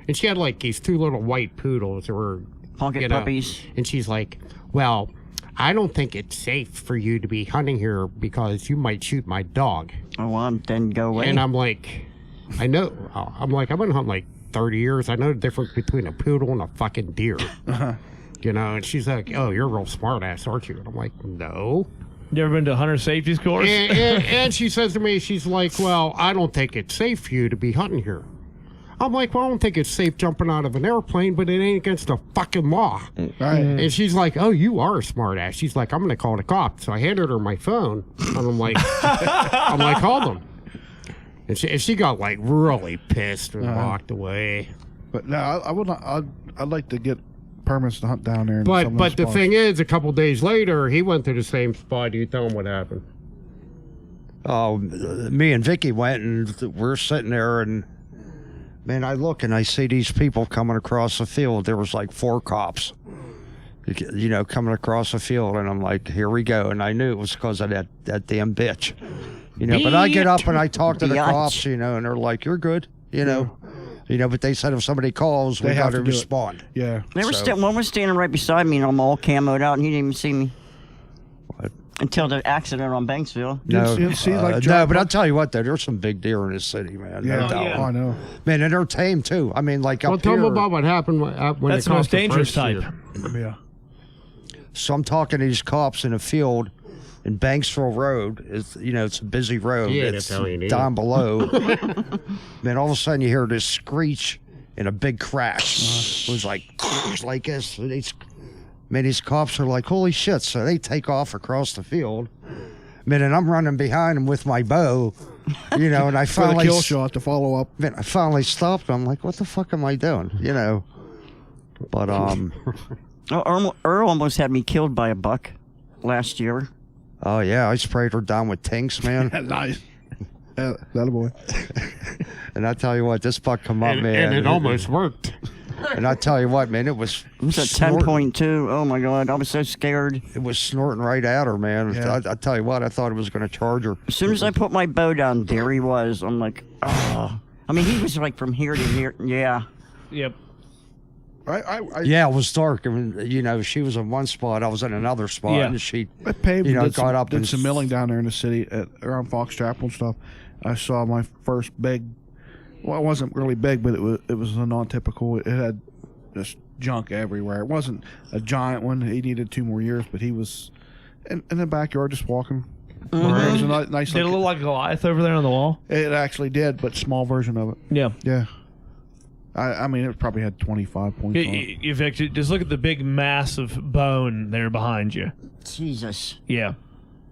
And she had like these 2 little white poodles that were Pocket puppies. And she's like, "Well, I don't think it's safe for you to be hunting here because you might shoot my dog." Oh, well, then go away. And I'm like, I know. I'm like, I've been hunting like 30 years. I know the difference between a poodle and a fucking deer. You know, and she's like, "Oh, you're a real smart ass, aren't you?" And I'm like, "No." You ever been to hunter safety course? And she says to me, she's like, "Well, I don't think it's safe for you to be hunting here." I'm like, "Well, I don't think it's safe jumping out of an airplane, but it ain't against the fucking law." Right. And she's like, "Oh, you are a smart ass." She's like, "I'm going to call the cops." So I handed her my phone, and I'm like, call them. And she got like really pissed and walked away. But no, I would not. I'd like to get permits to hunt down there. in some But of but the spots. thing is, a couple days later, he went to the same spot. You tell him what happened. Oh, me and Vicky went, and we're sitting there, and man, I look and I see these people coming across the field. There was like 4 cops, you know, coming across the field, and I'm like, here we go. And I knew it was because of that damn bitch, you know. But I get up and I talk to the Biatch. cops, you know, and they're like, you're good, you know. You know, but they said if somebody calls, we They got have to to do it. respond. Yeah. They were So- one was standing right beside me, and I'm all camoed out, and he didn't even see me. What? Until the accident on Banksville. No, You didn't see, like, no, John but I'll Buck- tell you what, though, there's some big deer in this city, man. Yeah. No doubt. yeah. Oh, I know. Man, and they're tame too. I mean, like Well, up tell him here. about what happened when That's it the most cost the dangerous first type. year. Yeah. So I'm talking to these cops in a field in Banksville Road. It's, you know, it's a busy road. Yeah, it's that's how you need down it. below. Man, all of a sudden you hear this screech and a big crash. It was like this. And these cops are like, holy shit. So they take off across the field. Man, and I'm running behind them with my bow, you know, and I For the finally, kill shot to follow up. man, I finally stopped. I'm like, what the fuck am I doing? You know, but, Oh, Earl almost had me killed by a buck last year. oh yeah, I sprayed her down with tinks, man. Nice. That a boy. And I tell you what, this buck come up, And, man. and it almost worked. And I tell you what, man, it was. It was a snorting- 10.2. Oh my God, I was so scared. It was snorting right at her, man. Yeah. I tell you what, I thought it was going to charge her. As soon as I put my bow down, there he was. I'm like, oh. I mean, he was like from here to here. Yeah. Yep. Yeah, it was dark. I mean, you know, she was in one spot, I was in another spot, Yeah. and she, I paved you know, did got some, up did and some milling down there in the city around Fox Chapel and stuff. I saw my first big. Well, it wasn't really big, but it was a non-typical. It had just junk everywhere. It wasn't a giant one. He needed 2 more years, but he was in the backyard just walking. It was a nice. Did it look like Goliath over there on the wall? It actually did, but small version of it. Yeah. Yeah. I mean, it probably had 25 points on it. You Vic, just look at the big mass of bone there behind you. Jesus. Yeah.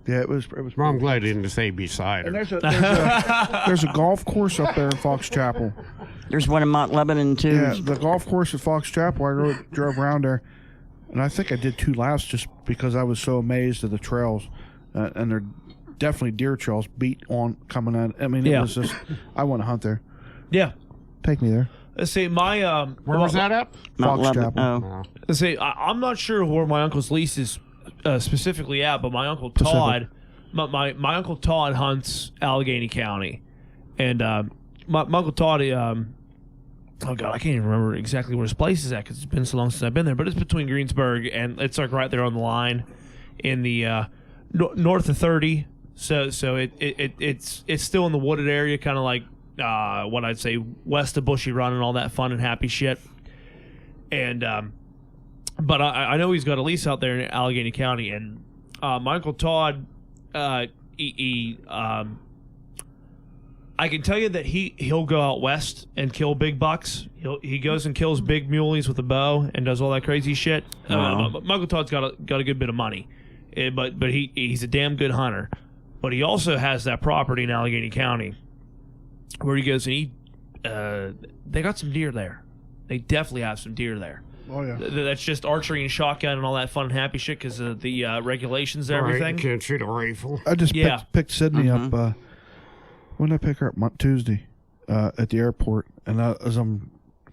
Yeah, it was. Well, I'm glad he didn't say beside And her. there's a golf course up there in Fox Chapel. There's one in Mount Lebanon, too. Yeah, the golf course at Fox Chapel. I drove around there, and I think I did 2 laps just because I was so amazed at the trails, and they're definitely deer trails beat on coming in. I mean, it Yeah. was just. I want to hunt there. Yeah. Take me there. Let's see, my Where was that at? Mount Fox Lebanon. Chapel. Oh. Let's see, I'm not sure where my uncle's lease is specifically at, but my uncle Todd, my uncle Todd hunts Allegheny County, and my uncle Todd, oh God, I can't even remember exactly where his place is at because it's been so long since I've been there. But it's between Greensburg and it's like right there on the line, in the north of 30. So it's still in the wooded area, kind of like what I'd say west of Bushy Run and all that fun and happy shit. And but I know he's got a lease out there in Allegheny County, and my Uncle Todd, I can tell you that he'll go out west and kill big bucks. He goes and kills big muleys with a bow and does all that crazy shit. My Uncle Todd's got a good bit of money, but he's a damn good hunter. But he also has that property in Allegheny County where he goes and they got some deer there. They definitely have some deer there. Oh yeah. That's just archery and shotgun and all that fun and happy shit because of the regulations and Right, everything. you can't shoot a rifle. I just Yeah. picked Sydney up. When did I pick her up? Tuesday, at the airport. And as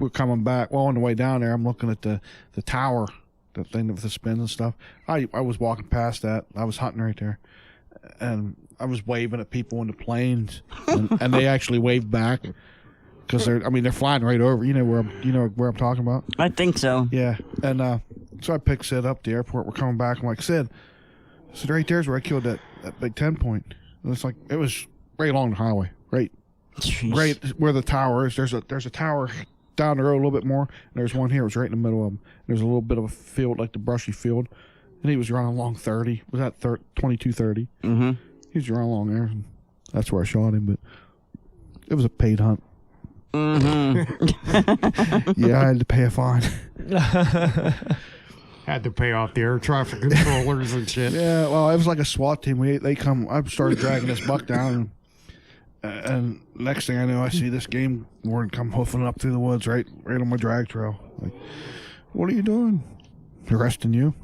we're coming back, well, on the way down there, I'm looking at the tower, the thing with the spins and stuff. I was walking past that. I was hunting right there, and I was waving at people in the planes, and they actually waved back because they're flying right over. You know where I'm talking about. I think so. Yeah, and so I picked Sid up at the airport. We're coming back. I'm like, Sid, right there's where I killed that big 10 point. And it's like it was right along the highway, right where the tower is. There's a tower down the road a little bit more, and there's one here. It was right in the middle of them. There's a little bit of a field, like the brushy field, and he was running along 30. Was that 22:30? Mm-hmm. He was running along there. And that's where I shot him, but it was a paid hunt. Mm-hmm. Yeah, I had to pay a fine. Had to pay off the air traffic controllers and shit. Yeah, well, it was like a SWAT team. They come. I started dragging this buck down, and next thing I know, I see this game warden come hoofing up through the woods, right on my drag trail. Like, What are you doing? Arresting you.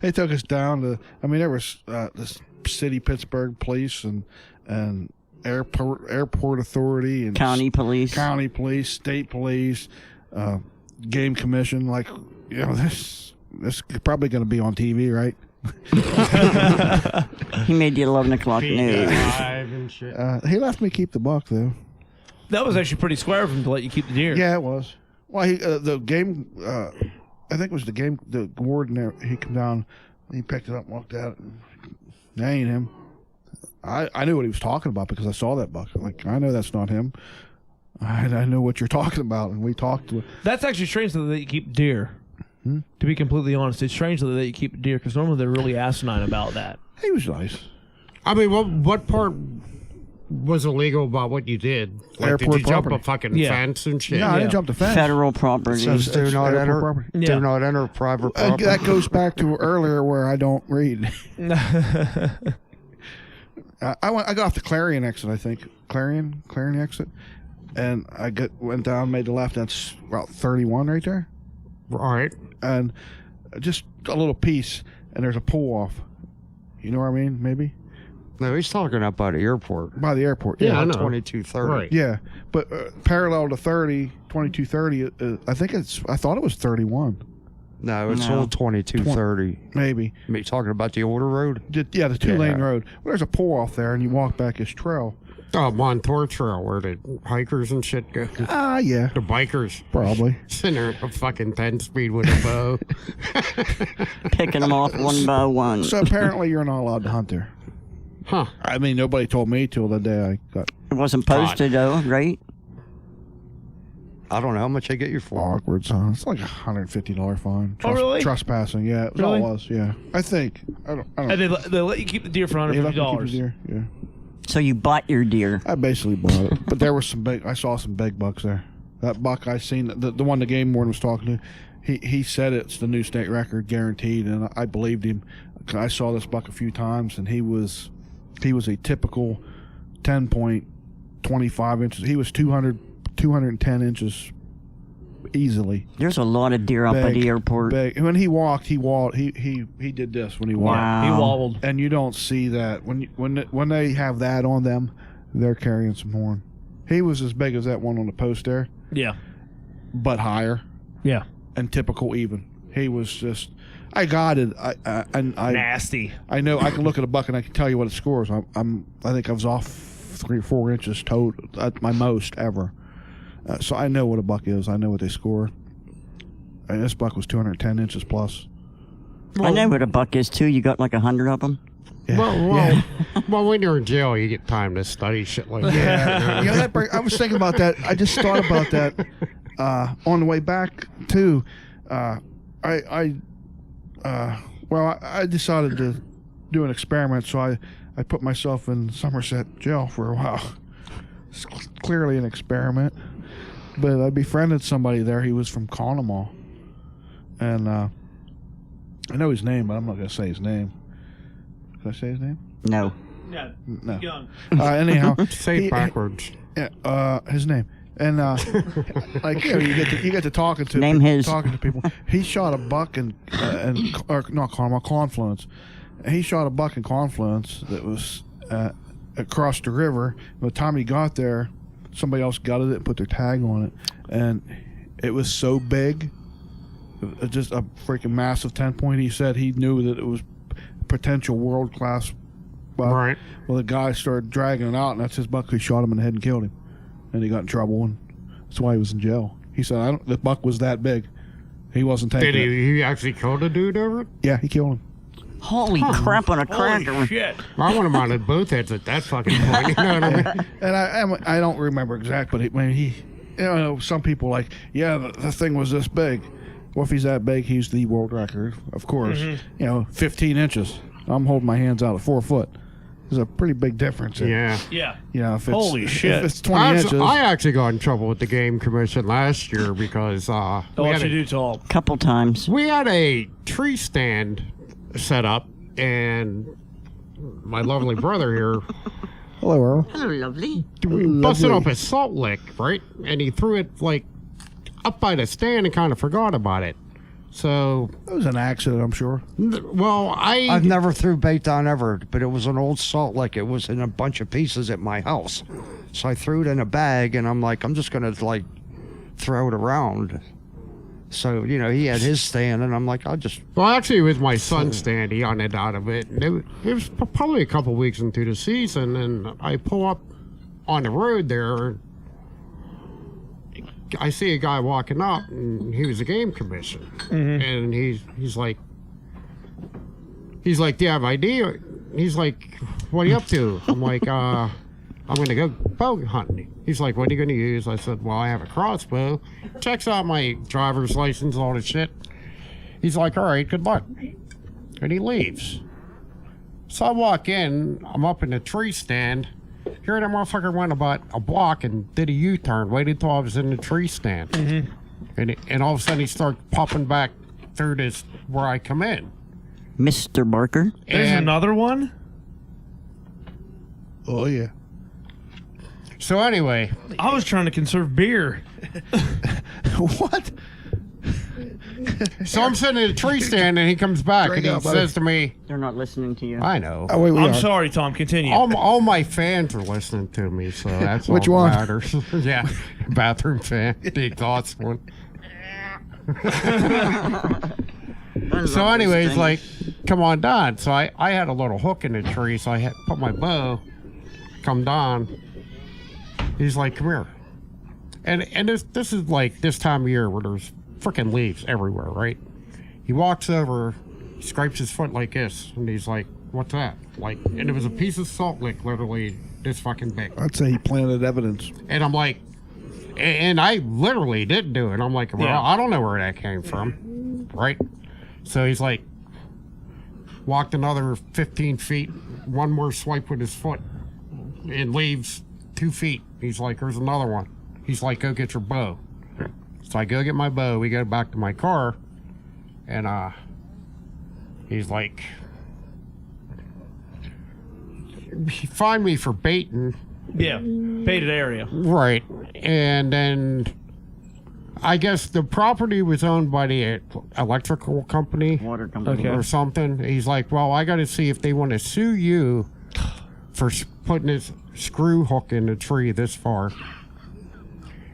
They took us down to. I mean, there was this city Pittsburgh police and airport authority and County police. State police, game commission. Like, you know, this is probably going to be on TV, right? He made the 11 o'clock news. Live and shit. He left me keep the buck though. That was actually pretty square of him to let you keep the deer. Yeah, it was. Well, the game. I think it was the game. The warden there. He came down. He picked it up and looked at it. And that ain't him. I knew what he was talking about because I saw that buck. Like, I know that's not him. I know what you're talking about, and we talked to. That's actually strange that you keep deer. To be completely honest, it's strange that you keep deer because normally they're really asinine about that. He was nice. I mean, what part was illegal about what you did? Like, Airport did you jump property. a fucking Yeah. fence and shit? No, I didn't jump the fence. Federal property. Says do not airport enter. property. Yeah. Do not enter private property. That goes back to earlier where I don't read. I got off the Clarion exit, I think. Clarion exit. And I went down, made the left. That's about 31 right there. All right. And just a little piece, and there's a pull off. You know what I mean? Maybe No, he's talking up by the airport. by the airport. Yeah, I know. 2230. Right. Yeah, but parallel to 2230. I thought it was 31. No, it's No. all 2230. Maybe. You talking about the older road? Yeah, the 2-lane Yeah. road. Well, there's a pull off there, and you walk back this trail. Oh, Montour Trail, where the hikers and shit go. Yeah, The bikers probably. sitting there at a fucking 10-speed with a bow. Picking them off one by one. So apparently you're not allowed to hunt there. Huh. I mean, nobody told me till the day I got It wasn't posted, though, right? I don't know how much they get you for. awkward. So it's like $150 fine. Oh, really? Trespassing. Yeah, it was Really? all it was. Yeah, I think. I don't. And they let you keep the deer for They let me keep the $150. deer, yeah. So you bought your deer. I basically bought it, but there were some big. I saw some big bucks there. That buck I seen, the one the game warden was talking to, he said it's the new state record, guaranteed, and I believed him. I saw this buck a few times, and he was a typical 10.25 inches. He was 210 inches easily. There's a lot of deer up at the airport. Big. When he walked, he did this when he walked. Wow. He wobbled. And you don't see that when they have that on them, they're carrying some horn. He was as big as that one on the post there, Yeah. but higher Yeah. and typical even. He was just. I got it. I Nasty. I know I can look at a buck and I can tell you what it scores. I think I was off 3 or 4 inches total at my most ever. So I know what a buck is. I know what they score. And this buck was 210 inches plus. I know what a buck is, too. You got like 100 of them. Yeah. Well, when you're in jail, you get time to study shit like that. Yeah. You know, I was thinking about that. I just thought about that on the way back too. I decided to do an experiment, so I put myself in Somerset jail for a while. It's clearly an experiment, but I befriended somebody there. He was from Paranormal, and I know his name, but I'm not going to say his name. Did I say his name? No. Yeah. No. Young. Anyhow, Say it backwards. his name. And like you get to talking to Name his. talking to people. He shot a buck or not Carmel, Confluence. He shot a buck in Confluence that was across the river. By the time he got there, somebody else gutted it and put their tag on it, and it was so big, just a freaking massive 10-point. He said he knew that it was potential world class buck. Right. Well, the guy started dragging it out, and that's his buck. He shot him in the head and killed him. And he got in trouble, and that's why he was in jail. He said, the buck was that big. He wasn't taking Did it. he actually kill the dude over it? Yeah, he killed him. Holy crap on a cracker. Holy shit. I want him on at both heads at that fucking point. You know what I mean? And I don't remember exactly, but some people like, yeah, the thing was this big. Well, if he's that big, he's the world record, of course. 15 inches. I'm holding my hands out at 4 foot. There's a pretty big difference. Yeah. Yeah. You know, if it's, Holy shit. If it's 20 inches. I actually got in trouble with the game commission last year because What you do to all? Couple times. we had a tree stand set up, and my lovely brother here Hello, Earl. Hello, lovely. busted up a salt lick, right? And he threw it like up by the stand and kind of forgot about it. So, It was an accident, I'm sure. well, I've never threw bait down ever, but it was an old salt lick. It was in a bunch of pieces at my house. So I threw it in a bag, and I'm like, I'm just going to, like, throw it around. So, you know, he had his stand, and I'm like, I'll just... Well, actually, it was my son's stand. He got it out of it. And it was probably a couple weeks into the season, and I pull up on the road there. I see a guy walking up, and he was a game commission. And he's like, do you have ID? He's like, what are you up to? I'm like, I'm going to go bow hunting. He's like, what are you going to use? I said, well, I have a crossbow. Checks out my driver's license, all the shit. He's like, all right, good luck. And he leaves. So I walk in, I'm up in the tree stand. Here that motherfucker went about a block and did a U-turn, waited till I was in the tree stand. And all of a sudden he starts popping back through this where I come in. Mr. Barker. There's And- another one? Oh, yeah. So anyway, I was trying to conserve beer. What? so I'm sitting in a tree stand and he comes back Drink and he up, buddy. says to me, They're not listening to you. I know. Oh, wait, we I'm are. sorry, Tom. Continue. All my fans are listening to me, so that's Which all one? that matters. Yeah, bathroom fan, the exhaust one. So anyways, like, come on down. So I had a little hook in the tree, so I had put my bow, come down. He's like, come here. And this is like this time of year where there's freaking leaves everywhere, right? He walks over, scrapes his foot like this, and he's like, what's that? Like, and it was a piece of salt lick, literally this fucking big. I'd say he planted evidence. And I'm like, and I literally didn't do it. I'm like, well, Yeah. I don't know where that came from, right? So he's like, walked another 15 feet, one more swipe with his foot, and leaves 2 feet. He's like, there's another one. He's like, go get your bow. So I go get my bow. We go back to my car, and he's like, find me for baiting. Yeah, baited area. Right. And then I guess the property was owned by the electrical company Water company. Okay. or something. He's like, well, I got to see if they want to sue you for putting this screw hook in the tree this far.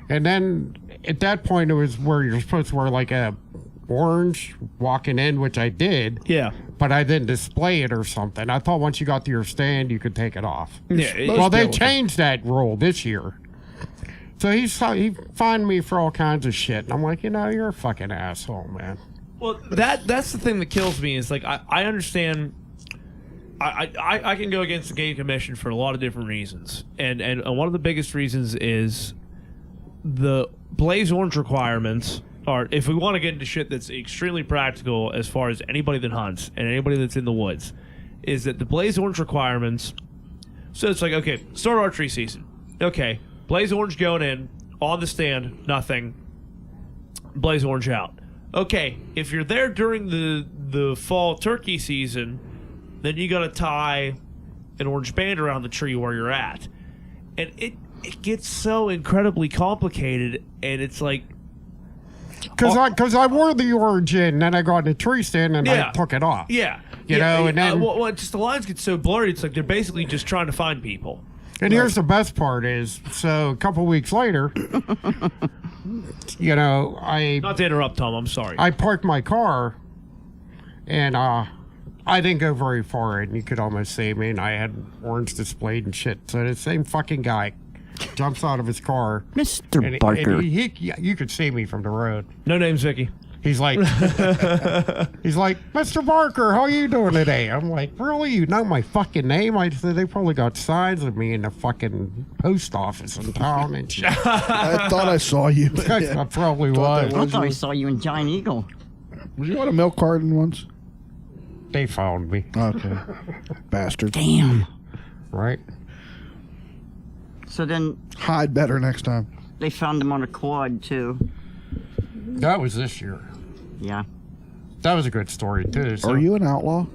And then at that point, it was where you're supposed to wear like a orange walking in, which I did. Yeah. But I didn't display it or something. I thought once you got to your stand, you could take it off. Yeah. Well, they changed that rule this year. So he fined me for all kinds of shit. And I'm like, you're a fucking asshole, man. Well, that's the thing that kills me is like I understand. I can go against the game commission for a lot of different reasons, and one of the biggest reasons is the blaze orange requirements are, if we want to get into shit that's extremely practical as far as anybody that hunts and anybody that's in the woods, is that the blaze orange requirements. So it's like, okay, start archery season. Okay, blaze orange going in on the stand, nothing. Blaze orange out. Okay, if you're there during the fall turkey season, then you got to tie an orange band around the tree where you're at, and it gets so incredibly complicated, and it's like, Because I wore the orange in, and then I got in the tree stand and Yeah. I took it off. yeah, You know, and then- well, it's just the lines get so blurry. It's like they're basically just trying to find people. And here's the best part is, so a couple weeks later, Not to interrupt, Tom. I'm sorry. I parked my car, and I didn't go very far, and you could almost see me, and I had orange displayed and shit. So the same fucking guy jumps out of his car. Mr. And Barker. you could see me from the road. No names, Vicky. He's like, Mr. Barker, how you doing today? I'm like, really? You know my fucking name? I said, they probably got signs of me in the fucking post office in town and shit. I thought I saw you. I probably Thought was. that I thought I saw you in Giant Eagle. Was you on a milk carton once? They found me, Okay. Bastard. Damn. right? So then Hide better next time. they found him on a quad too. That was this year. Yeah. That was a good story too. So, Are you an outlaw?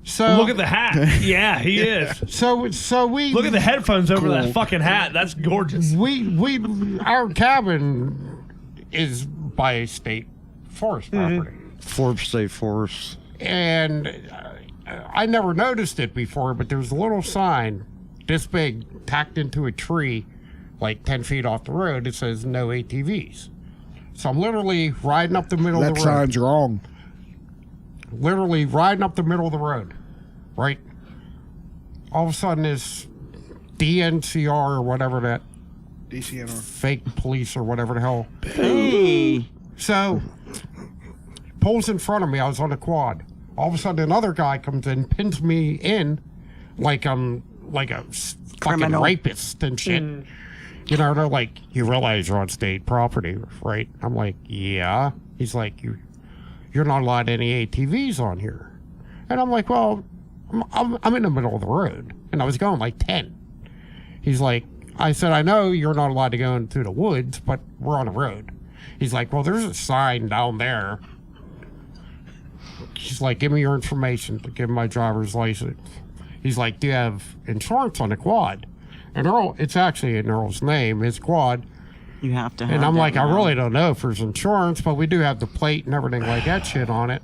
So Look at the hat. Yeah, he is. So we Look at the headphones over Cool. that fucking hat. That's gorgeous. our cabin is by state forest property. Forbes State Forest. And I never noticed it before, but there's a little sign this big tacked into a tree like 10 feet off the road. It says no ATVs. So I'm literally riding up the middle of the road. That sign's wrong. Literally riding up the middle of the road, right? All of a sudden, this DNCR or whatever that DCNR. fake police or whatever the hell. Hey. So, pulls in front of me. I was on a quad. All of a sudden, another guy comes in, pins me in like I'm like a fucking Criminal. rapist and shit. You know, they're like, you realize you're on state property, right? I'm like, yeah. He's like, you're not allowed any ATVs on here. And I'm like, well, I'm in the middle of the road. And I was going like 10. He's like, I said, I know you're not allowed to go into the woods, but we're on the road. He's like, well, there's a sign down there. He's like, give me your information. Give him my driver's license. He's like, do you have insurance on the quad? And Earl, it's actually in Earl's name, his quad. You have to have And I'm that like, now. I really don't know if there's insurance, but we do have the plate and everything like that shit on it.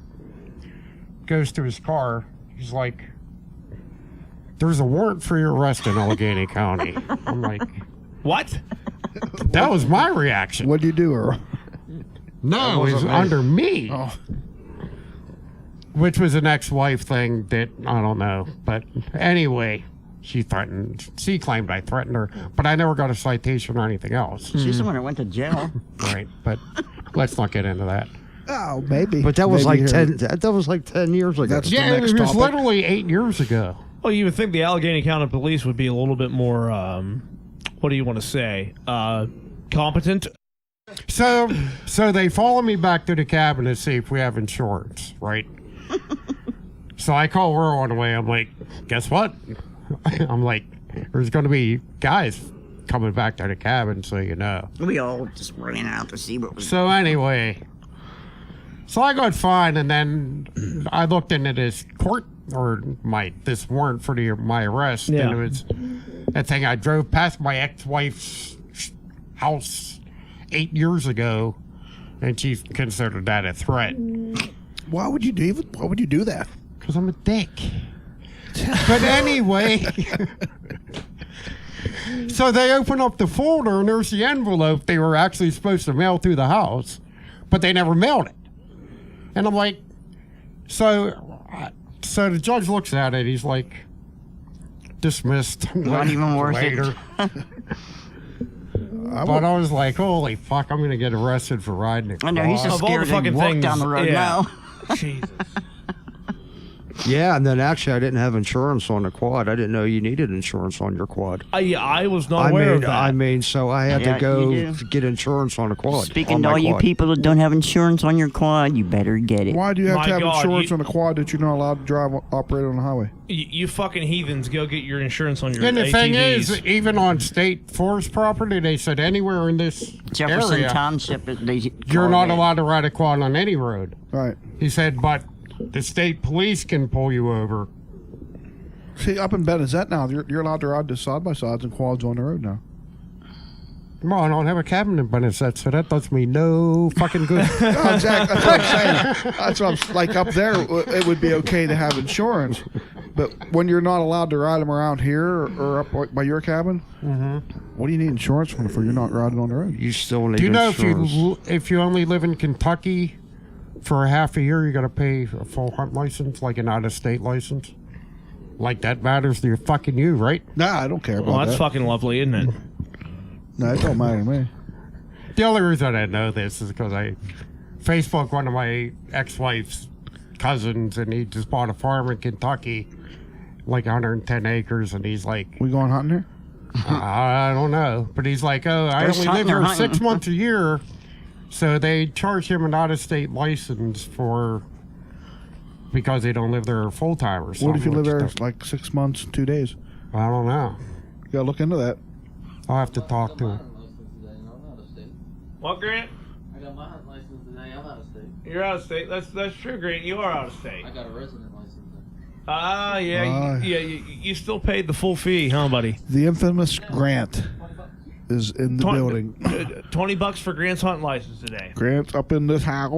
Goes to his car. He's like, there's a warrant for your arrest in Allegheny County. I'm like, What? that was my reaction. What'd you do, Earl? No, it was under me. Oh. Which was an ex-wife thing that, I don't know. But anyway, she claimed I threatened her, but I never got a citation or anything else. She's the one that went to jail. Right, but let's not get into that. Oh, maybe. But that was Maybe like here- 10. That was like 10 years ago. That's- Yeah, it next was topic. literally 8 years ago. Well, you would think the Allegheny County Police would be a little bit more, what do you want to say, competent? So they follow me back to the cabin to see if we have insurance, right? So I call Earl on the way. I'm like, guess what? I'm like, there's going to be guys coming back to the cabin, so you know. We all just ran out to see what was. So anyway, so I got fined, and then I looked into this court or this warrant for my arrest, Yeah. and it was that thing I drove past my ex-wife's house 8 years ago, and she considered that a threat Why would you do that? because I'm a dick. But anyway, so they open up the folder, and there's the envelope they were actually supposed to mail through the house, but they never mailed it. And I'm like, so the judge looks at it. He's like, dismissed. Not even worth it. later. But I was like, holy fuck, I'm going to get arrested for riding a I know, he's quad. just Of all the scared to fucking walk things, down the road yeah. now. Jesus. Yeah, and then actually I didn't have insurance on the quad. I didn't know you needed insurance on your quad. Yeah, I was not aware of that. So I had Yeah, to go you do. to get insurance on the quad. Speaking on to my all you quad. people that don't have insurance on your quad, you better get it. Why do you have My to have God, insurance you- on a quad that you're not allowed to drive operate on the highway? You fucking heathens, go get your insurance on your And the ATVs. thing is, even on state forest property, they said anywhere in this Jefferson area, Township, they you're called not it. allowed to ride a quad on any road. Right. He said, but the state police can pull you over. See, up in Benazet now, you're allowed to ride the side-by-sides and quads on the road now. Come on, I don't have a cabin in Benazet, so that does me no fucking good. No, exactly. That's what I'm saying. That's what I'm like. Up there, it would be okay to have insurance, but when you're not allowed to ride them around here or up by your cabin, what do you need insurance for if you're not riding on the road? You still need Do you know insurance. if you only live in Kentucky for a half a year, you got to pay a full hunt license, like an out-of-state license? Like that matters to fucking you, right? Nah, I don't care about Well, that's that. fucking lovely, isn't it? No, it don't matter to me. The only reason I know this is because I Facebook one of my ex-wife's cousins, and he just bought a farm in Kentucky, like 110 acres, and he's like, We going hunting here? I don't know, but he's like, oh, I There's only live something here they're 6 hunting. months a year, so they charge him an out-of-state license because they don't live there full time or something. What if you live there which like 6 months, 2 days? I don't know. You gotta look into that. I'll have to talk to him. I'm out of state. What, Grant? I got my hunting license today. I'm out of state. You're out of state. That's true, Grant. You are out of state. I got a resident license. Ah, yeah, Ah. you still paid the full fee, huh, buddy? The infamous Grant. is in the building. $20 for Grant's hunting license today. Grant's up in this house.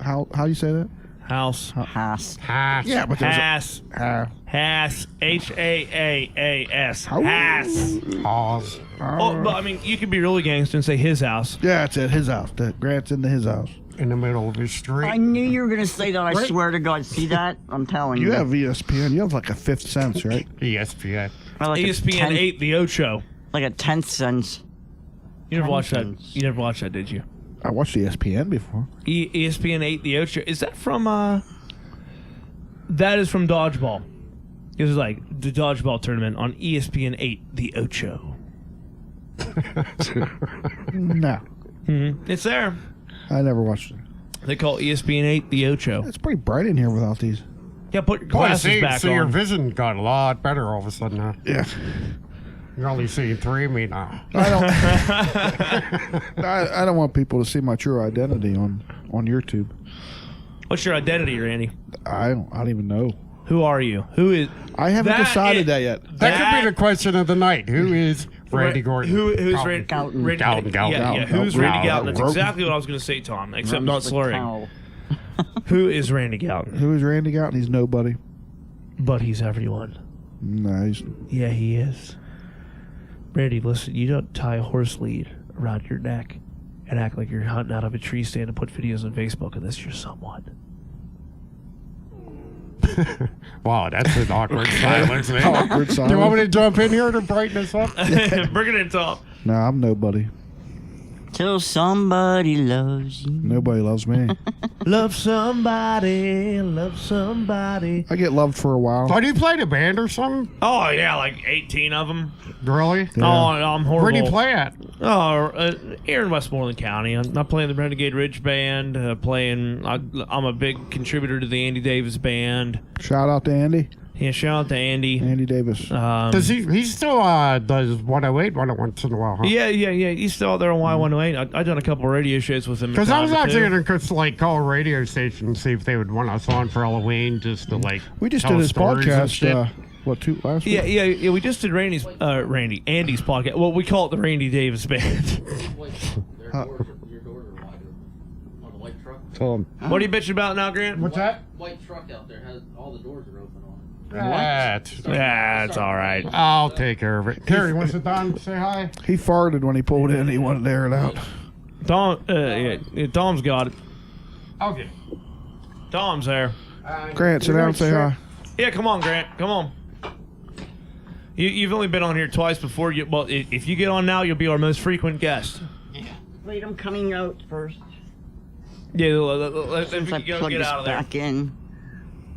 How you say that? House. Haas. Yeah, but there's Haas. a Haas. Haas. How- Haas. Pause. Oh, but I mean, you could be really gangster and say his house. Yeah, that's it. His house. That Grant's into his house. In the middle of the I street. knew you were going to say that. I swear to God. See that? I'm telling you. You have ESPN. You have like a fifth sense, right? ESPN. Or like a ESPN 10th 8, The Ocho. Like a 10th sense. You never watched that? Nonsense. You never watched that, did you? I watched ESPN before. ESPN 8, The Ocho. Is that from, that is from Dodgeball. It was like the Dodgeball tournament on ESPN 8, The Ocho. No, It's there. I never watched it. They call ESPN 8, The Ocho. It's pretty bright in here without these. Yeah, put your Boy, glasses back so your on. vision got a lot better all of a sudden now. Yeah. You're only seeing 3 of me now. I don't. I don't want people to see my true identity on YouTube. What's your identity, Randy? I don't even know. Who are you? Who is... I haven't That decided is- that yet. That could be the question of the night. Who is Randy Gordon? Who's Galton. Randy? Galton. Randy Galton, Galton, yeah, Galton. who's Galton. Randy Galton? That's Galton. exactly what I was going to say, Tom, except Runs not the slurring. cow. Who is Randy Galton? Who is Randy Galton? He's nobody. But he's everyone. No, he's Yeah, he is. Randy, listen, you don't tie a horse lead around your neck and act like you're hunting out of a tree stand and put videos on Facebook unless you're someone. Wow, that's an awkward silence. man. awkward Do you want me silence. to jump in here to brighten this up? Bring it in, Tom. No, I'm nobody. Till somebody loves you. Nobody loves me. Love somebody, love somebody. I get loved for a while. So do you play in a band or something? Oh, yeah, like 18 of them. Really? Yeah. Oh, I'm horrible. Where do you play at? Oh, here in Westmoreland County. I'm playing the Renegade Ridge Band. I'm a big contributor to the Andy Davis Band. Shout out to Andy. Yeah, shout out to Andy. Andy Davis. Does he still does 108 once in a while, huh? Yeah. He's still out there on Y108. I've done a couple of radio shows with him. Because I was actually going to call a radio station and see if they would want us on for Halloween just to We just tell did his stories and shit. podcast. Last week? Yeah. We just did Andy's podcast. Well, we call it the Randy Davis Band. Wait, your doors are wide open. On the white truck? What are you bitching about now, Grant? What's that? White truck out there has all the doors are open on it. That's all right. I'll take care of it. Terry, wants to Don say hi? He farted when he pulled in. He wanted to air it out. Tom's got it. Okay. Tom's there. Grant, sit down and say hi. Yeah, come on, Grant. Come on. You've only been on here twice before. Well, if you get on now, you'll be our most frequent guest. Wait, I'm coming out first. Yeah, let Since I me go plug get this out of there. back in.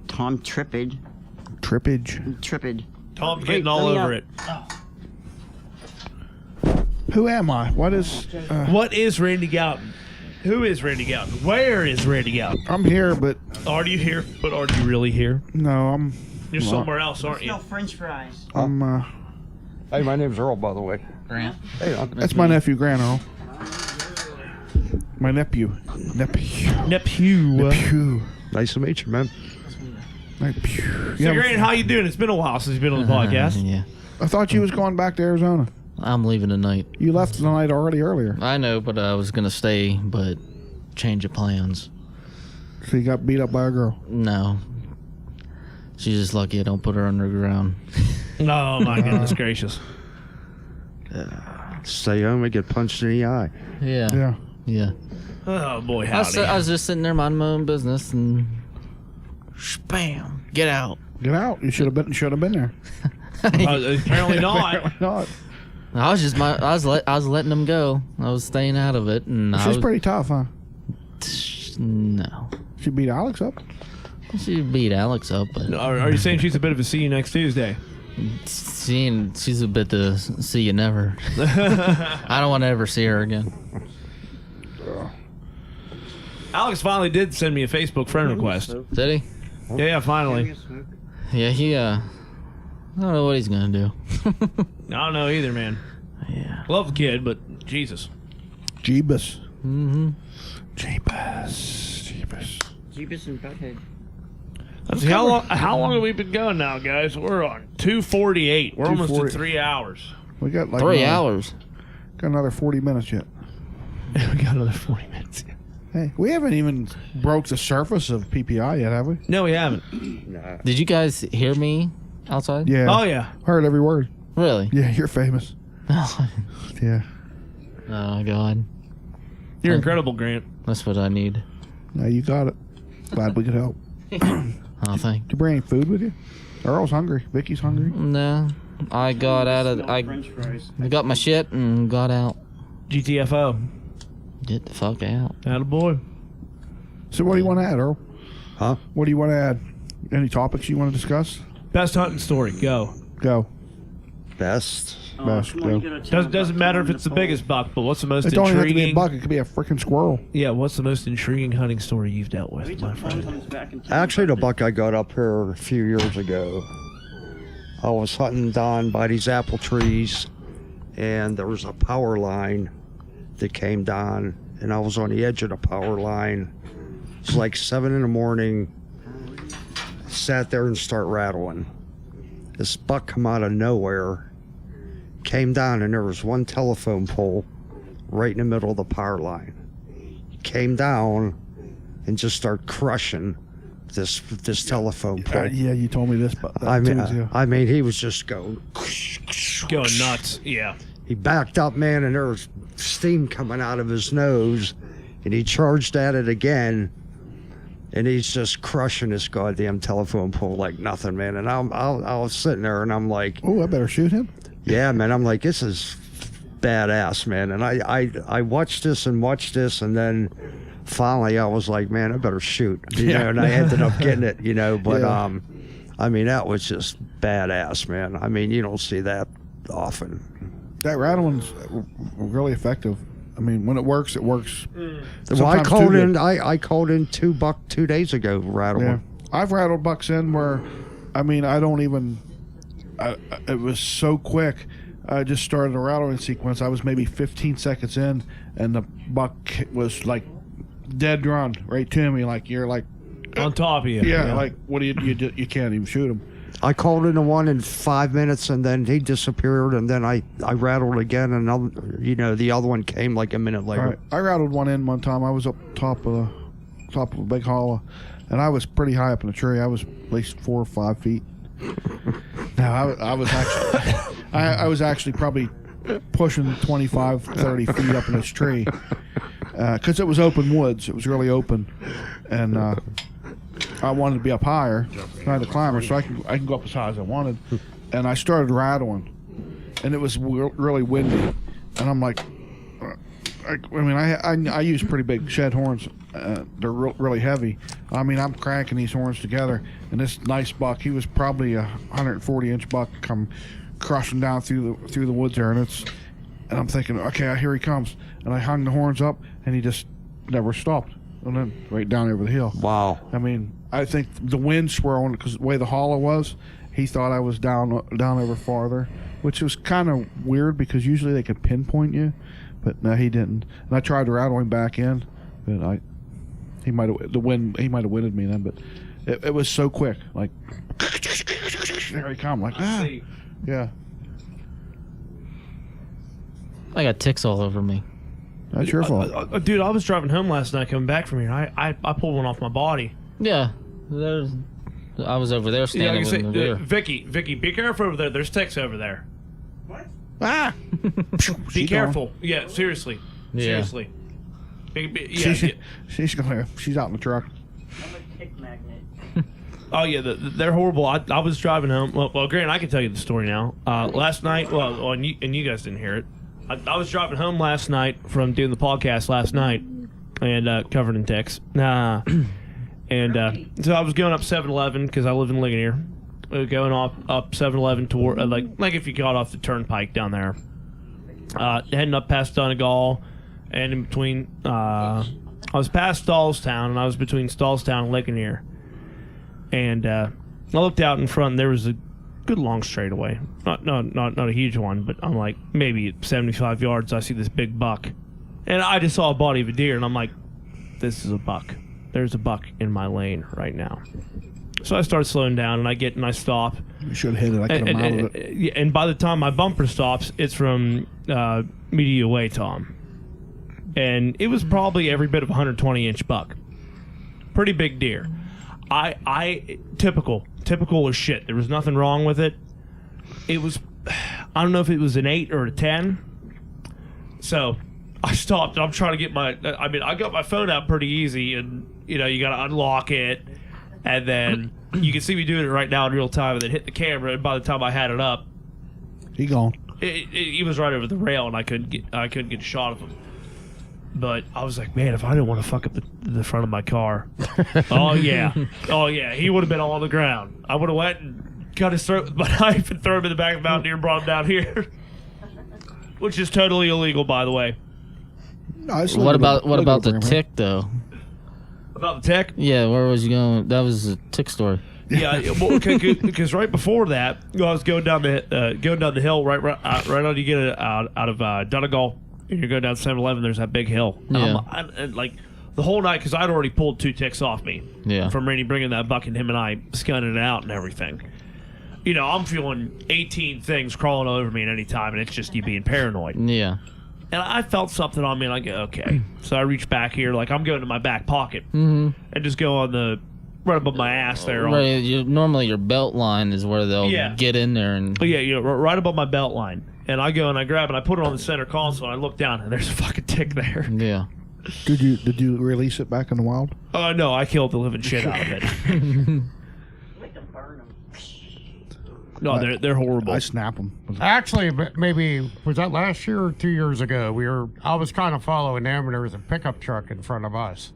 Tom Trippid. Trippage. Tom's Wait, getting all let me over out. it. Who am I? What is... What is Randy Galton? Who is Randy Galton? Where is Randy Galton? I'm here, but... Are you here? But are you really here? No, I'm... You're somewhere else, aren't you? No French fries. I'm, Hey, my name's Earl, by the way. Grant? Hey, That's my nephew, Grant Earl. My nephew. Nephew. nice to meet you, man. Nephew. So, Yeah, Grant, how you doing? It's been a while since you've been on the podcast. Yeah. I thought you was going back to Arizona. I'm leaving tonight. You left tonight already earlier. I know, but I was going to stay, but change of plans. So you got beat up by a girl. No. She's just lucky I don't put her underground. Oh, my goodness gracious. Stay home and get punched in the eye. Yeah. Yeah. Oh, boy, I howdy. was just sitting there minding my own business and bam, get out. Get out. You should have been there. Apparently not. Apparently not. I was letting them go. I was staying out of it, and She's pretty tough, huh? No. She beat Alex up. She beat Alex up, but Are you saying she's a bit of a see you next Tuesday? she's a bit to see you never. I don't want to ever see her again. Alex finally did send me a Facebook friend request. Did he? Yeah, finally. Yeah, I don't know what he's gonna do. I don't know either, man. Yeah. Love the kid, but Jesus. Jeebus. Mm-hmm. Jeebus. Jeebus and Butthead. Let's see, how long have we been going now, guys? We're on 2:48. We're almost at 2:40. 3 hours. We got like 3 hours. Got another 40 minutes yet. We got another 40 minutes. Hey, we haven't even broke the surface of PPI yet, have we? No, we haven't. Did you guys hear me outside? Yeah. Oh, yeah. Heard every word. Really? Yeah, you're famous. Yeah. Oh, God. You're incredible, Grant. That's what I need. Now you got it. Glad we could help. Oh, thank Did you bring any food with you? Earl's hungry. Vicky's hungry. No. I got out of... I got my shit and got out. GTFO. Get the fuck out. Attaboy. So what do you want to add, Earl? Huh? What do you want to add? Any topics you want to discuss? Best hunting story. Go. Go. Best. Best. Go. Doesn't matter if it's the biggest buck, but what's the most It don't even have to be a intriguing? buck. It could be a freaking squirrel. Yeah, what's the most intriguing hunting story you've dealt with, my friend? Actually, the buck I got up here a few years ago, I was hunting down by these apple trees, and there was a power line that came down, and I was on the edge of the power line. It's like 7 in the morning. Sat there and start rattling. This buck come out of nowhere, came down, and there was one telephone pole right in the middle of the power line. He came down and just started crushing this telephone pole. Yeah, you told me this, but I mean, he was just going. Going nuts. Yeah. He backed up, man, and there was steam coming out of his nose, and he charged at it again, and he's just crushing this goddamn telephone pole like nothing, man. And I was sitting there, and I'm like, oh, I better shoot him. yeah, man. I'm like, this is badass, man. And I watched this, and then finally I was like, man, I better shoot, you know. And I ended up getting it, you know. But Yeah. I mean, that was just badass, man. I mean, you don't see that often. That rattling's really effective. I mean, when it works, it works. Well, Sometimes too good. I called in 2 buck 2 days ago rattling. Yeah, I've rattled bucks in where, I mean, I don't even. It was so quick. I just started a rattling sequence. I was maybe 15 seconds in, and the buck was like dead run right to me. Like you're like On top of you. yeah. Like what do you can't even shoot him. I called in the one in 5 minutes, and then he disappeared, and then I rattled again, and the other one came like a minute later. All right. I rattled one in one time. I was up top of a big hollow, and I was pretty high up in the tree. I was at least 4 or 5 feet. Now I was actually I was actually probably pushing 25, 30 feet up in this tree because it was open woods. It was really open, and I wanted to be up higher. I had a climber, so I can go up as high as I wanted. And I started rattling, and it was really windy. And I'm like, I use pretty big shed horns. They're really heavy. I mean, I'm cranking these horns together, and this nice buck, he was probably a 140-inch buck, come crushing down through the woods there, and I'm thinking, okay, here he comes. And I hung the horns up, and he just never stopped. And then right down over the hill. Wow. I mean, I think the wind swirling because the way the hollow was, he thought I was down over farther, which was kind of weird because usually they could pinpoint you, but no, he didn't. And I tried to rattle him back in, but he might have winded me then, but it was so quick, like there he come, like yeah. I got ticks all over me. That's your fault. Dude, I was driving home last night coming back from here. I pulled one off my body. Yeah. I was over there standing with the deer. Vicky, be careful over there. There's ticks over there. Ah! Be careful. Yeah, seriously. Yeah. Seriously. Yeah. She's out in the truck. I'm a tick magnet. Oh yeah, they're horrible. I was driving home. Well, Grant, I can tell you the story now. Last night, and you guys didn't hear it. I was driving home last night from doing the podcast last night, and covered in ticks. And so I was going up 7-Eleven because I live in Ligonier. Going up 7-Eleven toward like if you got off the turnpike down there, heading up past Donegal, and in between, I was past Stallstown, and I was between Stallstown and Ligonier. And I looked out in front, and there was a good long straightaway. Not a huge one, but I'm like maybe 75 yards. I see this big buck, and I just saw a body of a deer, and I'm like, this is a buck. There's a buck in my lane right now. So I start slowing down, and I stop, You should have hit it. I could have mounted it. Yeah, and by the time my bumper stops, it's from media away, Tom. And it was probably every bit of a 120-inch buck. Pretty big deer. I typical as shit. There was nothing wrong with it. It was, I don't know if it was an 8 or a 10. So I stopped. I'm trying to get I got my phone out pretty easy, and you got to unlock it, and then you can see me doing it right now in real time, and then hit the camera. And by the time I had it up, he gone. He was right over the rail, and I couldn't get a shot of him. But I was like, man, if I didn't want to fuck up the front of my car, oh yeah, he would have been all on the ground. I would have went and cut his throat with my knife and throw him in the back of the mountain deer and brought him down here, which is totally illegal, by the way. No, what about the tick though? About the tick? Yeah, where was you going? That was a tick story. Yeah, because right before that, I was going down the hill right on you get out of Donegal. And you go down 7-Eleven, there's that big hill. Yeah. And like the whole night, because I'd already pulled 2 ticks off me. Yeah. From Randy bringing that buck and him and I scanning it out and everything. I'm feeling 18 things crawling all over me at any time, and it's just you being paranoid. Yeah. And I felt something on me, and I go, okay. So I reach back here, like I'm going to my back pocket, and just go on the right above my ass there. Right. Normally your belt line is where they'll get in there and. Right above my belt line. And I go and I grab it, and I put it on the center console, and I look down, and there's a fucking tick there. Yeah. Did you release it back in the wild? No, I killed the living shit out of it. No, they're horrible. I snap them. Actually, maybe was that last year or 2 years ago? I was kind of following them, and there was a pickup truck in front of us,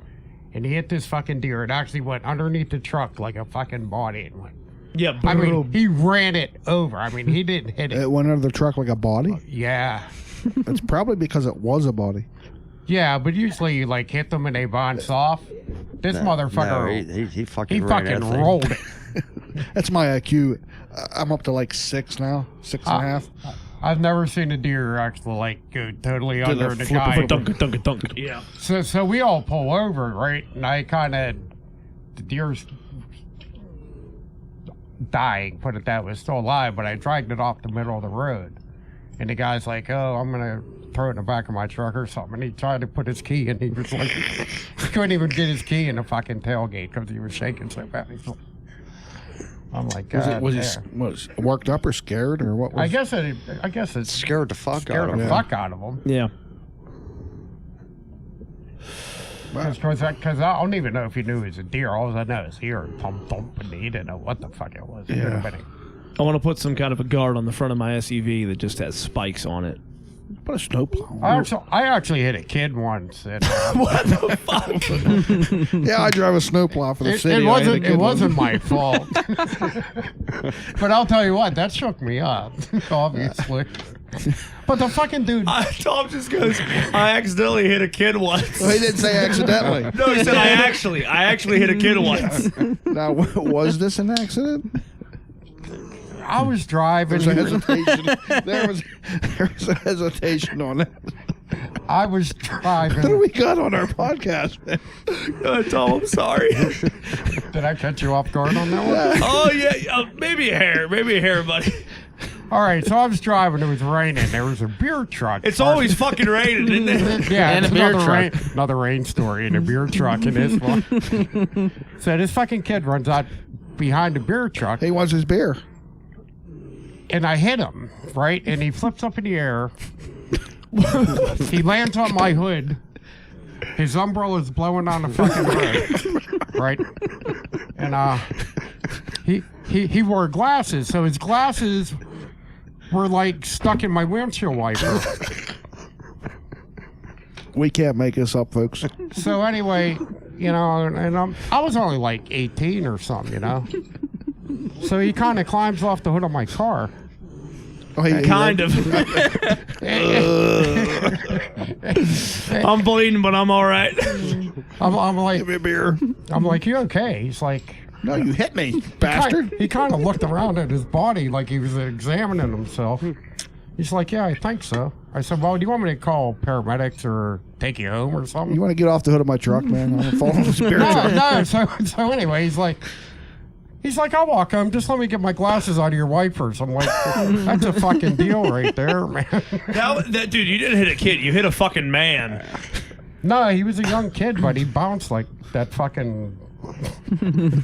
and he hit this fucking deer. It actually went underneath the truck like a fucking body and went. Yeah, I mean, he ran it over. I mean, he didn't hit it. It went under the truck like a body? Yeah. It's probably because it was a body. Yeah, but usually you like hit them and they bounce off. This motherfucker, he fucking rolled it. That's my IQ. I'm up to like 6 now, 6.5. I've never seen a deer actually like go totally under the guy. Dunk. Yeah. So we all pull over, right? And I kind of, the deer's dying, put it that way, still alive, but I dragged it off the middle of the road. And the guy's like, oh, I'm going to throw it in the back of my truck or something. And he tried to put his key in. He was like, he couldn't even get his key in the fucking tailgate because he was shaking so bad. I'm like, God, was it worked up or scared or what was I guess it's scared the fuck out of him. Fuck out of him. Yeah. Because I don't even know if he knew it was a deer. All I know is here, thump, thump, and he didn't know what the fuck it was. Yeah. I want to put some kind of a guard on the front of my SUV that just has spikes on it. Put a snowplow. I actually hit a kid once. And, what the fuck? Yeah, I drive a snowplow for the city. It wasn't my fault. But I'll tell you what, that shook me up, obviously. But the fucking dude. Tom just goes, I accidentally hit a kid once. Well, he didn't say accidentally. No, he said I actually hit a kid once. Now, was this an accident? I was driving. There was a hesitation on that. I was driving. What do we got on our podcast, man? Tom, I'm sorry. Did I catch you off guard on that one? Yeah. Oh, yeah. Maybe a hair, buddy. All right, so I was driving. It was raining. There was a beer truck. It's always fucking raining, isn't it? Yeah, and it's a beer truck. Another rain story and a beer truck in this one. So this fucking kid runs out behind the beer truck. He wants his beer. And I hit him, right? And he flips up in the air. He lands on my hood. His umbrella's blowing on the fucking road, right? And he wore glasses, so his glasses were like stuck in my windshield wiper. We can't make this up, folks. So anyway, and I was only like 18 or something, So he kind of climbs off the hood of my car. Oh, kind of. I'm bleeding, but I'm all right. I'm like, give me a beer. I'm like, you okay? He's like, no, you hit me, bastard. He kind of looked around at his body like he was examining himself. He's like, yeah, I think so. I said, well, do you want me to call paramedics or take you home or something? You want to get off the hood of my truck, man? I'm falling on this beer truck. No. So anyway, he's like, He's like, I'll walk home. Just let me get my glasses out of your wipers. I'm like, that's a fucking deal right there, man. That dude, you didn't hit a kid. You hit a fucking man. No, he was a young kid, but he bounced like that fucking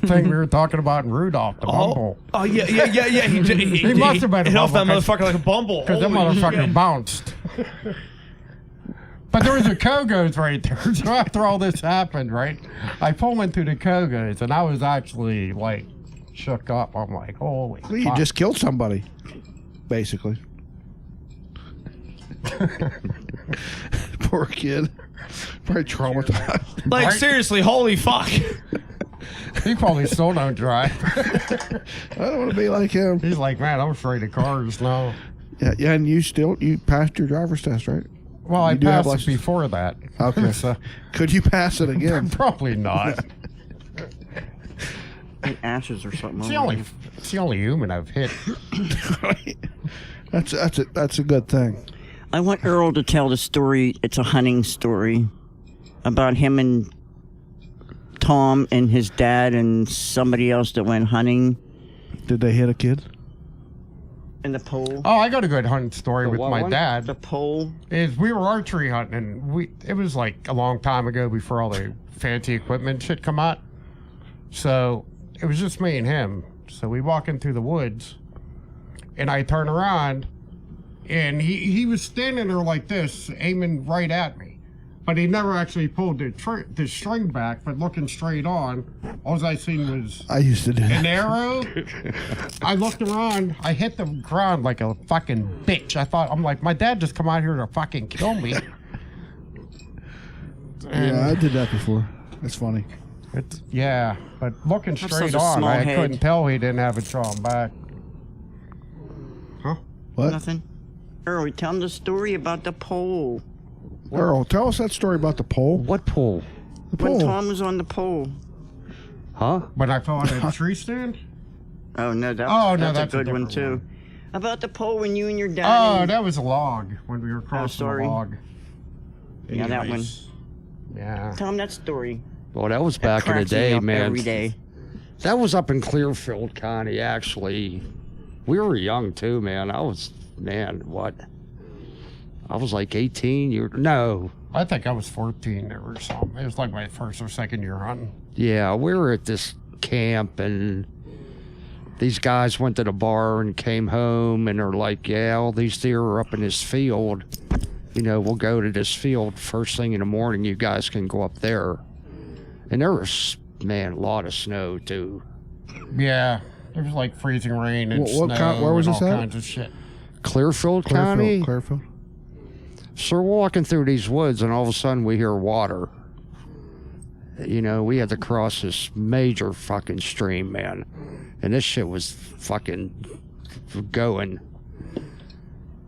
thing we were talking about in Rudolph, the Bumble. Oh yeah. He must have been a hit off that bumble, motherfucker like a bumble. Because that Holy motherfucker shit. bounced. But there was a Kogo's right there. So after all this happened, right, I pulled into the Kogo's, and I was actually like shook up. I'm like, holy Well, you fuck. just killed somebody, basically. Poor kid. Probably traumatized. Like, Right? seriously, holy fuck. He probably still don't drive. I don't want to be like him. He's like, man, I'm afraid of cars now. Yeah, and you passed your driver's test, right? Well, I You do have passed it license? before that. Okay. So, Could you pass it again? probably not. Ashes or something. It's the only human I've hit. That's a good thing. I want Earl to tell the story. It's a hunting story about him and Tom and his dad and somebody else that went hunting Did they hit a kid? in the pole. Oh, I got a good hunting story with what my one? dad. The pole. Is we were archery hunting, and it was like a long time ago before all the fancy equipment shit come out. So it was just me and him. So we walk into the woods, and I turn around, and he was standing there like this, aiming right at me. But he never actually pulled the string back, but looking straight on, all I seen was I used to do an that. arrow. I looked around. I hit the ground like a fucking bitch. I'm like, my dad just come out here to fucking kill me. Yeah, I did that before. That's funny. Yeah, but looking That's straight such a on, small I head. couldn't tell he didn't have it drawn back. What? Nothing. Earl, tell him the story about the pole. Earl, tell us that story about the pole. What pole? The When pole. Tom was on the pole. Huh? When I fell out of a tree stand? Oh no, that's a good one different too. one. About the pole when you and your dad. Oh, and- that was a log when we were crossing sorry. the log. Yeah, that one. Anyways, Yeah. Tell him that story. Well, that was That back in the cracks me day, up man. Every day. That was up in Clearfield County, actually. We were young too, man. I was like 18. No. I think I was 14 there or something. It was like my first or second year hunting. Yeah, we were at this camp, and these guys went to the bar and came home, and they're like, yeah, all these deer are up in this field. You know, we'll go to this field first thing in the morning. You guys can go up there. And there was, man, a lot of snow, too. Yeah. There was like freezing rain and What snow kind- where was and this all at? kinds of shit. Clearfield County? Clearfield. So we're walking through these woods, and all of a sudden we hear water. You know, we had to cross this major fucking stream, man. And this shit was fucking going.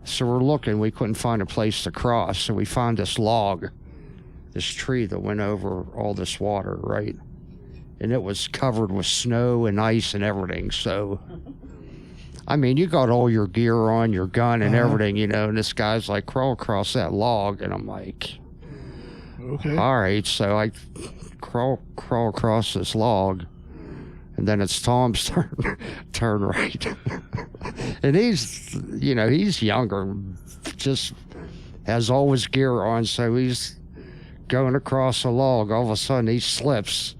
So we're looking, we couldn't find a place to cross. So we found this log, this tree that went over all this water, right? And it was covered with snow and ice and everything. So, I mean, you got all your gear on, your gun and everything, you know, and this guy's like, crawl across that log. And I'm like, Okay. all right. So I crawl across this log. And then it's Tom's turn right. And he's, you know, he's younger, just has all his gear on. So he's going across the log. All of a sudden he slips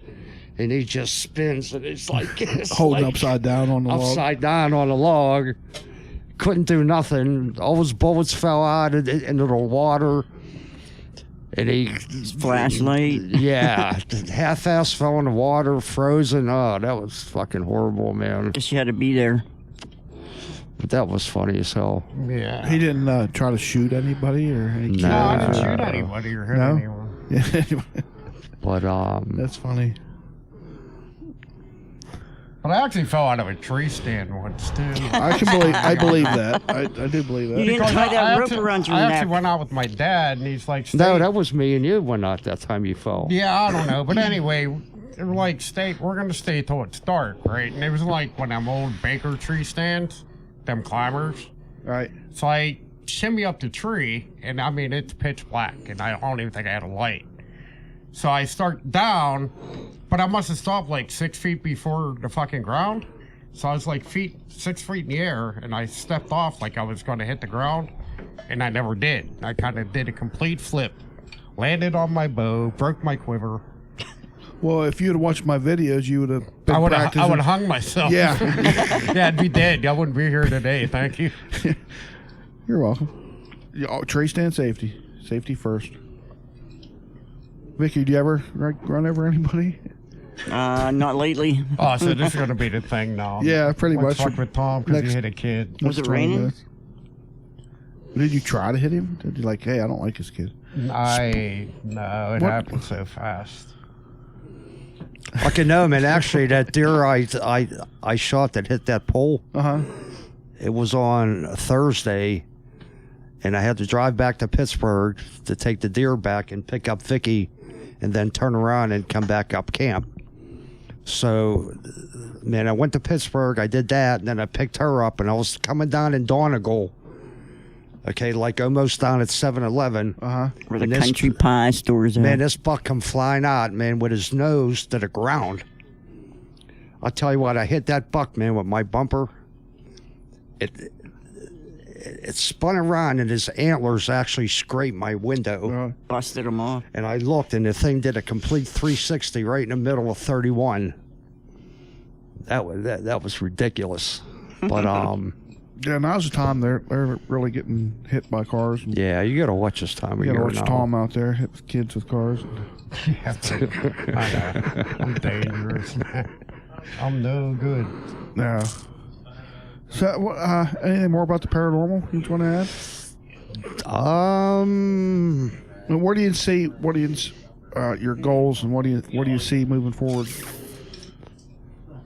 and he just spins, and it's like, Holding upside down on the log. upside down on the log. Couldn't do nothing. All his bullets fell out into the water. And he Flashlight. yeah, half-ass fell in the water, frozen. Oh, that was fucking horrible, man. Guess you had to be there. But that was funny as hell. Yeah. He didn't try to shoot anybody or any No. No, I didn't kids? shoot anybody or hit No? anyone. Yeah. But That's funny. But I actually fell out of a tree stand once too. I believe that. I do believe You that. didn't tie that rope actually, around your I neck. actually went out with my dad, and he's like, no, "Stay-" that was me and you went out that time you fell. Yeah, I don't know, but anyway, they were like, we're gonna stay till it's dark, right?" And it was like one of them old Baker tree stands, them climbers. Right. So I shimmy up the tree, and I mean it's pitch black, and I don't even think I had a light. So I start down, But I must have stopped like 6 feet before the fucking ground. So I was like 6 feet in the air, and I stepped off like I was going to hit the ground, and I never did. I kind of did a complete flip, landed on my bow, broke my quiver. Well, if you'd have watched my videos, you would have been I would practicing. have hung myself. Yeah. Yeah, I'd be dead. I wouldn't be here today. Thank you. You're welcome. Tree stand safety. Safety first. Vicky, do you ever run over anybody? Not lately. Oh, so this is going to be the thing now. Yeah, pretty Let's much. fuck with Tom because he hit a kid. Was it 20 raining? minutes. Did you try to hit him? Did you like, hey, I don't like this kid? No, it What? happened so fast. Okay, no, man. Actually, that deer I shot that hit that pole, Uh-huh. it was on Thursday, and I had to drive back to Pittsburgh to take the deer back and pick up Vicky, and then turn around and come back up camp. So, man, I went to Pittsburgh. I did that, and then I picked her up, and I was coming down in Donegal. Okay, like almost down at 7-Eleven. Uh-huh. Where the And this- country pie stores are. Man, this buck come flying out, man, with his nose to the ground. I'll tell you what, I hit that buck, man, with my bumper. It spun around, and his antlers actually scraped my window. Busted them off. And I looked, and the thing did a complete 360 right in the middle of 31. That was ridiculous. But Yeah, now's the time they're really getting hit by cars. yeah, you gotta watch this time of You gotta year watch now. Tom out there hit kids with cars. I know. I'm dangerous, man. I'm no good. Yeah. So, anything more about the paranormal you want to add? And where do you see your goals, and what do you see moving forward?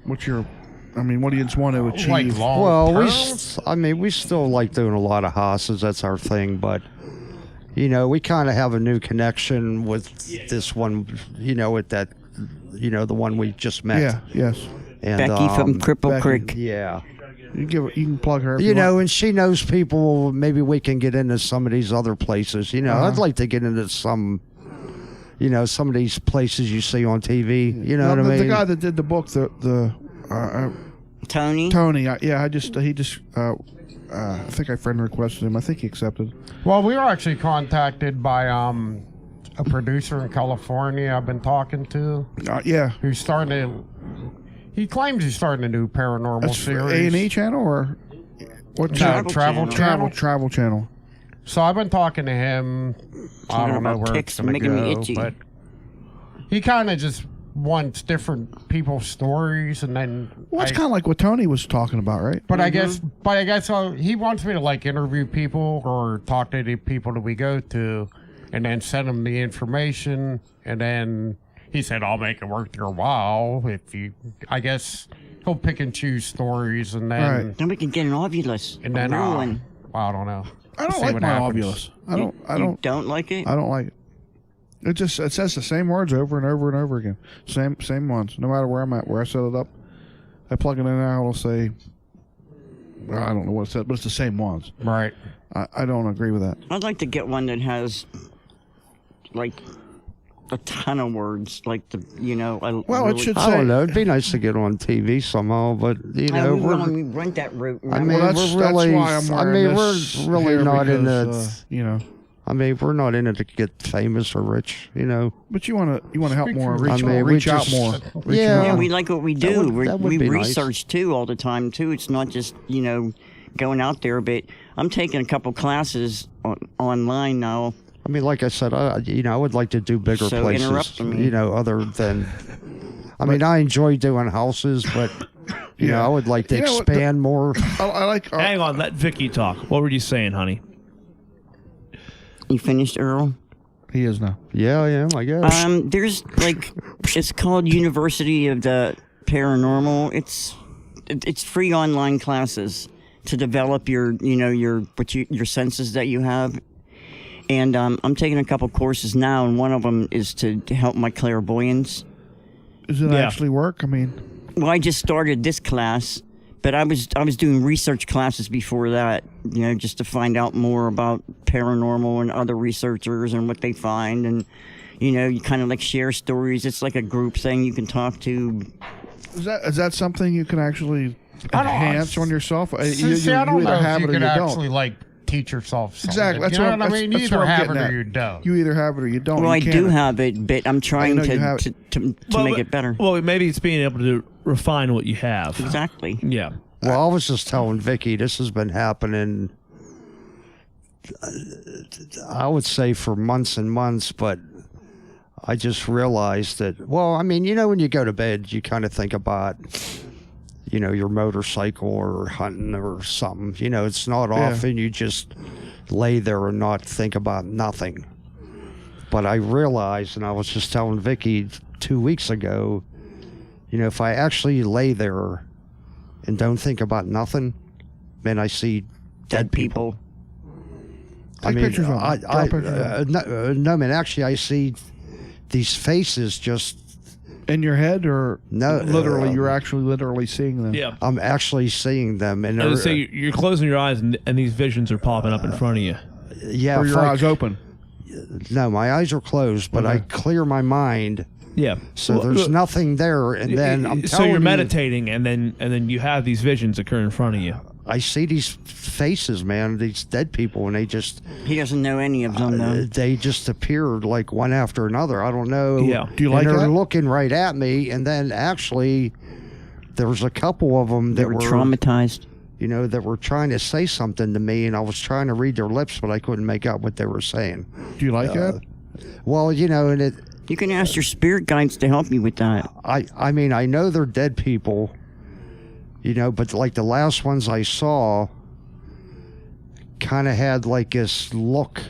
What do you want to achieve? Like long Well, term? we still like doing a lot of houses. That's our thing. But, we kind of have a new connection with this one, with that, the one we just met. Yeah. Yes. And, Becky from Cripple Becky. Creek. Yeah. You can plug her. If you want. And she knows people. Maybe we can get into some of these other places. I'd like to get into some, some of these places you see on TV. You know what I mean? The guy that did the book, Tony? Tony. I think I friend requested him. I think he accepted. Well, we were actually contacted by a producer in California I've been talking to. Yeah. Who's starting to... He claims he's starting a new paranormal That's series. A&E channel or what? No, Travel Channel. Travel channel. So I've been talking to him. I don't know where it's going to making me go, itchy. but he kind of just wants different people's stories, and then Well, it's kind of like what Tony was talking about, right? But I guess he wants me to like interview people or talk to the people that we go to, and then send them the information, and then he said I'll make it worth your while if you. I guess he'll pick and choose stories, and then Right. Then we can get an ovulus. and then a real one. well, I don't know. I don't See like what my happens. ovulus. You don't like it? I don't like it. It says the same words over and over and over again. Same ones. No matter where I'm at, where I set it up, I plug it in now. It'll say, well, I don't know what it said, but it's the same ones. Right. I don't agree with that. I'd like to get one that has like a ton of words, like the Well, it should I say. don't know. It'd be nice to get on TV somehow, but we went that route. I mean, Well, that's we're really. why I'm wearing this we're really here not in because, it. I mean, we're not in it to get famous or rich. But you want to help more, I mean, we reach out just- more. Reach Yeah. Yeah, we like what we do. that would We be nice. research too all the time too. It's not just going out there, but I'm taking a couple classes online now. I mean, like I said, I would like to do bigger So places. interrupting me. Other than. I mean, I enjoy doing houses, but I would like to You know what, expand more. I like. Hang on, let Vicky talk. What were you saying, honey? You finished, Earl? He is now. Yeah, I guess. There's it's called University of the Paranormal. It's free online classes to develop your senses that you have. And I'm taking a couple courses now, and one of them is to help my clairvoyance. Does it Yeah. actually work? I mean, Well, I just started this class, but I was doing research classes before that, just to find out more about paranormal and other researchers and what they find, and you kind of like share stories. It's like a group thing you can talk to. Is that something you can actually I don't- enhance on yourself? See, I don't either know have if it you or can you actually don't. like teach yourself something. Exactly. That's you know what what I mean. You that's either what I'm have it getting or at. you don't. You either have it or you don't. Well, You I can't- do have it, but I'm trying know you have to Well, make but- it better. Well, maybe it's being able to refine what you have. Exactly. Yeah. Well, I was just telling Vicky this has been happening, I would say, for months and months, but I just realized that, well, I mean, when you go to bed, you kind of think about, your motorcycle or hunting or something. It's not often you just lay there and not think about nothing. But I realized, and I was just telling Vicky 2 weeks ago, if I actually lay there and don't think about nothing, man, I see dead people. Take pictures of them. Draw pictures of them. No, man, actually, I see these faces just. In your head, or No, literally, you're actually literally seeing them. Yeah. I'm actually seeing them, and And they're, so you're closing your eyes, and these visions are popping up in front of you. yeah, Or if your I- eyes open. No, my eyes are closed, but I clear my mind, Yeah. so there's nothing there, and then I'm so telling you're you, meditating, and then you have these visions occur in front of you. I see these faces, man, these dead people, and they just He doesn't know any of them, though. they just appeared like one after another. I don't know. Yeah. Do you And like they're that? looking right at me, and then actually, there was a couple of them They that were were traumatized. that were trying to say something to me, and I was trying to read their lips, but I couldn't make out what they were saying. Do you like that? Well, and it. You can ask your spirit guides to help you with that. I mean, I know they're dead people, but like the last ones I saw kind of had like this look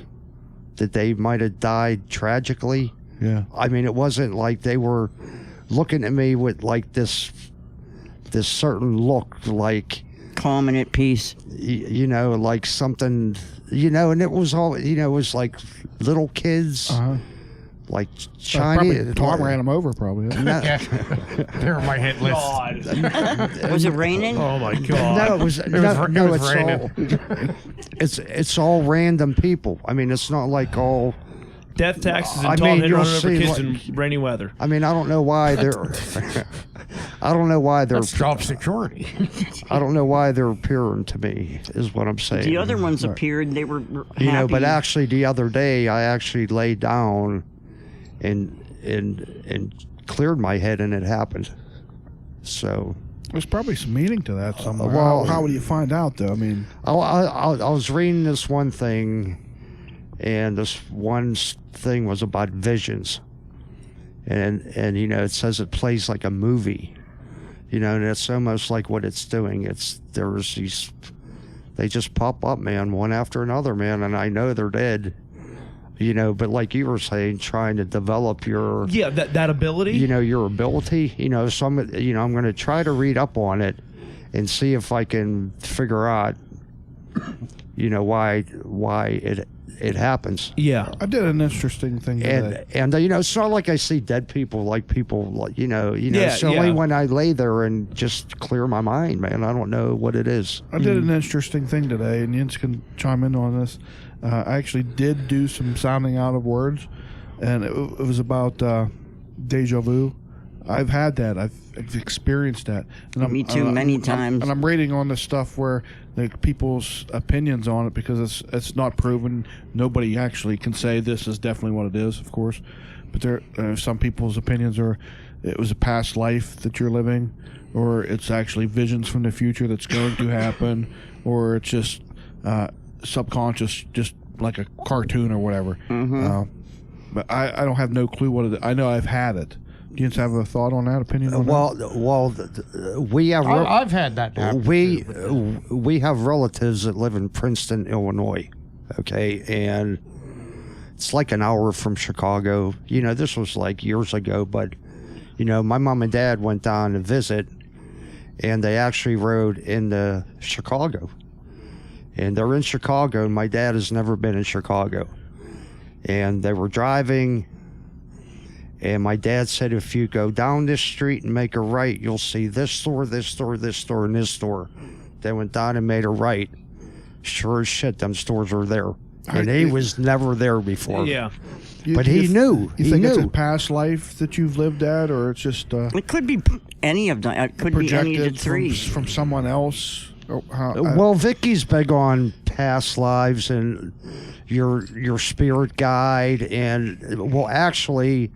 that they might have died tragically. Yeah. I mean, it wasn't like they were looking at me with like this certain look, like, Calm and at peace. like something, and it was all, it was like little kids, Uh-huh. like Probably Chinese. Tom ran him over, probably. Yeah. They're on my hit list. Was it raining? Oh my god. No, it was It no, was it's raining. all it's all random people. I mean, it's not like all. Death taxes and I tall mean, hit you'll running over see, kids like- in rainy weather. I mean, I don't know why they're. I don't know why they're. That's job security. I don't know why they're appearing to me. Is what I'm saying. The other ones appeared. They were happy. But actually, the other day, I actually laid down, and cleared my head, and it happened. So. There's probably some meaning to that somewhere. Well- how would you find out, though? I mean, I was reading this one thing, and this one thing was about visions, and it says it plays like a movie, and it's almost like what it's doing. There's these, they just pop up, man, one after another, man, and I know they're dead, but like you were saying, trying to develop your Yeah, that ability. your ability, so I'm going to try to read up on it and see if I can figure out, why it happens. Yeah. I did an interesting thing today. And it's not like I see dead people, like people, like, Yeah, it's only yeah. when I lay there and just clear my mind, man. I don't know what it is. I did an interesting thing today, and Jens can chime in on this. I actually did do some sounding out of words, and it was about deja vu. I've had that. I've experienced that. And Me too, many times. And I'm reading on this stuff where like people's opinions on it, because it's not proven. Nobody actually can say this is definitely what it is, of course. But there, some people's opinions are it was a past life that you're living, or it's actually visions from the future that's going to happen, or it's just subconscious, just like a cartoon or whatever. But I don't have no clue what it is. I know I've had it. Do you have a thought on that, opinion on that? We have I've had that happen. we have relatives that live in Princeton, Illinois. Okay, and it's like an hour from Chicago. This was like years ago, but my mom and dad went down to visit, and they actually rode into Chicago. And they're in Chicago, and my dad has never been in Chicago. And they were driving, and my dad said, if you go down this street and make a right, you'll see this store, this store, this store, and this store. They went down and made a right. Sure as shit, them stores are there. and he was never there before. Yeah. But he knew. You He think it's knew. a past life that you've lived at, or it's just It could be any of them. It could be any of the projected three. from someone else? Or how, Well, Vicky's big on past lives and your spirit guide, and well, actually,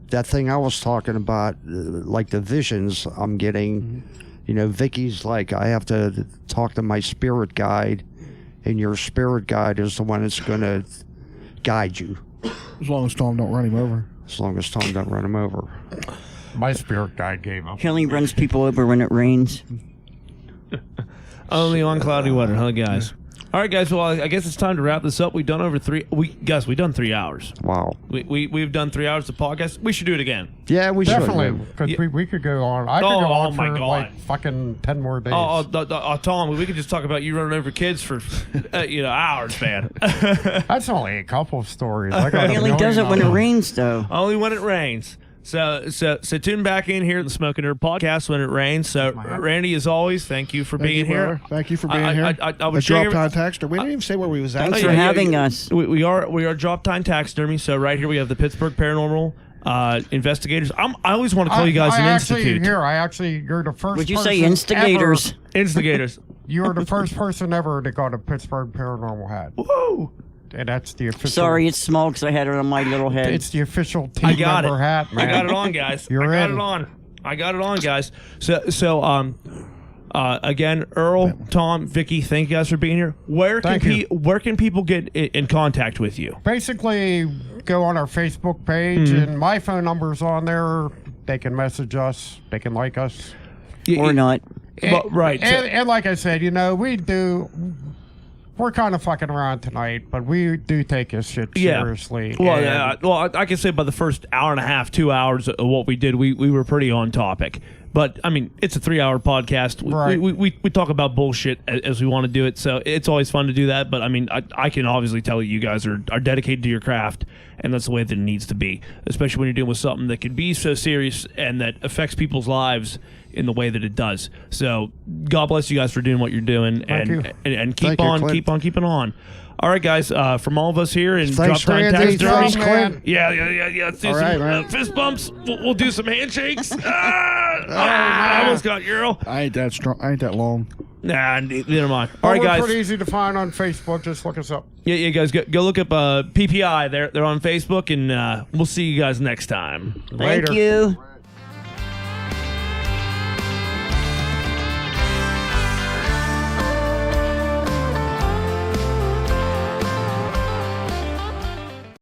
that thing I was talking about, like the visions I'm getting. You know, Vicky's like, I have to talk to my spirit guide, and your spirit guide is the one that's going to guide you. as long as Tom don't run him over. As long as Tom don't run him over. My spirit guide gave up. He only runs people over when it rains. Only on cloudy weather, huh, guys? All right, guys. Well, I guess it's time to wrap this up. We've done over we've done 3 hours. Wow. We've done 3 hours of podcast. We should do it again. Yeah, we Definitely, should. because Yeah. we could go on. I could go Oh, on my for God. like fucking 10 more days. Tom, we could just talk about you running over kids for hours, man. That's only a couple of stories. I got He a only does it million when of it them. rains, though. Only when it rains. So tune back in here at the Smokin' Nerd podcast when it rains. So Randy, as always, thank you for Thank being you, here. brother. Thank you for being here. I would A share drop time texter. We didn't even say where we was at. Thanks for having us. We are drop time taxidermy. So right here we have the Pittsburgh Paranormal investigators. I always want to call you guys an institute. You're the first. Would you person say instigators? Instigators. You were the first person ever that got a Pittsburgh Paranormal hat, Woo! and that's the official. Sorry, it's small because I had it on my little head. It's the official team I got member it. hat, man. I got it on, guys. You're I got in. it on. I got it on, guys. So again, Earl, Tom, Vicky, thank you guys for being here. Where Thank you. can people get in contact with you? Basically, go on our Facebook page, Mm-hmm. and my phone number's on there. They can message us. They can like us. Or not. Well, right. And like I said, we're kind of fucking around tonight, but we do take this shit seriously. Well, and I can say by the first hour and a half, 2 hours of what we did, we were pretty on topic. But I mean, it's a 3-hour podcast. Right. We talk about bullshit as we want to do it, so it's always fun to do that. But I mean, I can obviously tell you guys are dedicated to your craft, and that's the way that it needs to be. Especially when you're dealing with something that can be so serious and that affects people's lives in the way that it does. So God bless you guys for doing what you're doing, Thank you. and keep Thank you, on, Clint. keep on keeping on. All right, guys. From all of us here in Drop Thanks, Time Randy. Taxidermy. Thanks, Clint. Yeah. Let's do All some right, man. fist bumps. We'll do some handshakes. I almost got Earl. I ain't that strong. I ain't that long. Nah, never mind. but All right, we're guys. pretty easy to find on Facebook. Just look us up. Yeah, guys. Go look up PPI. They're on Facebook, and we'll see you guys next time. Thank Later. you.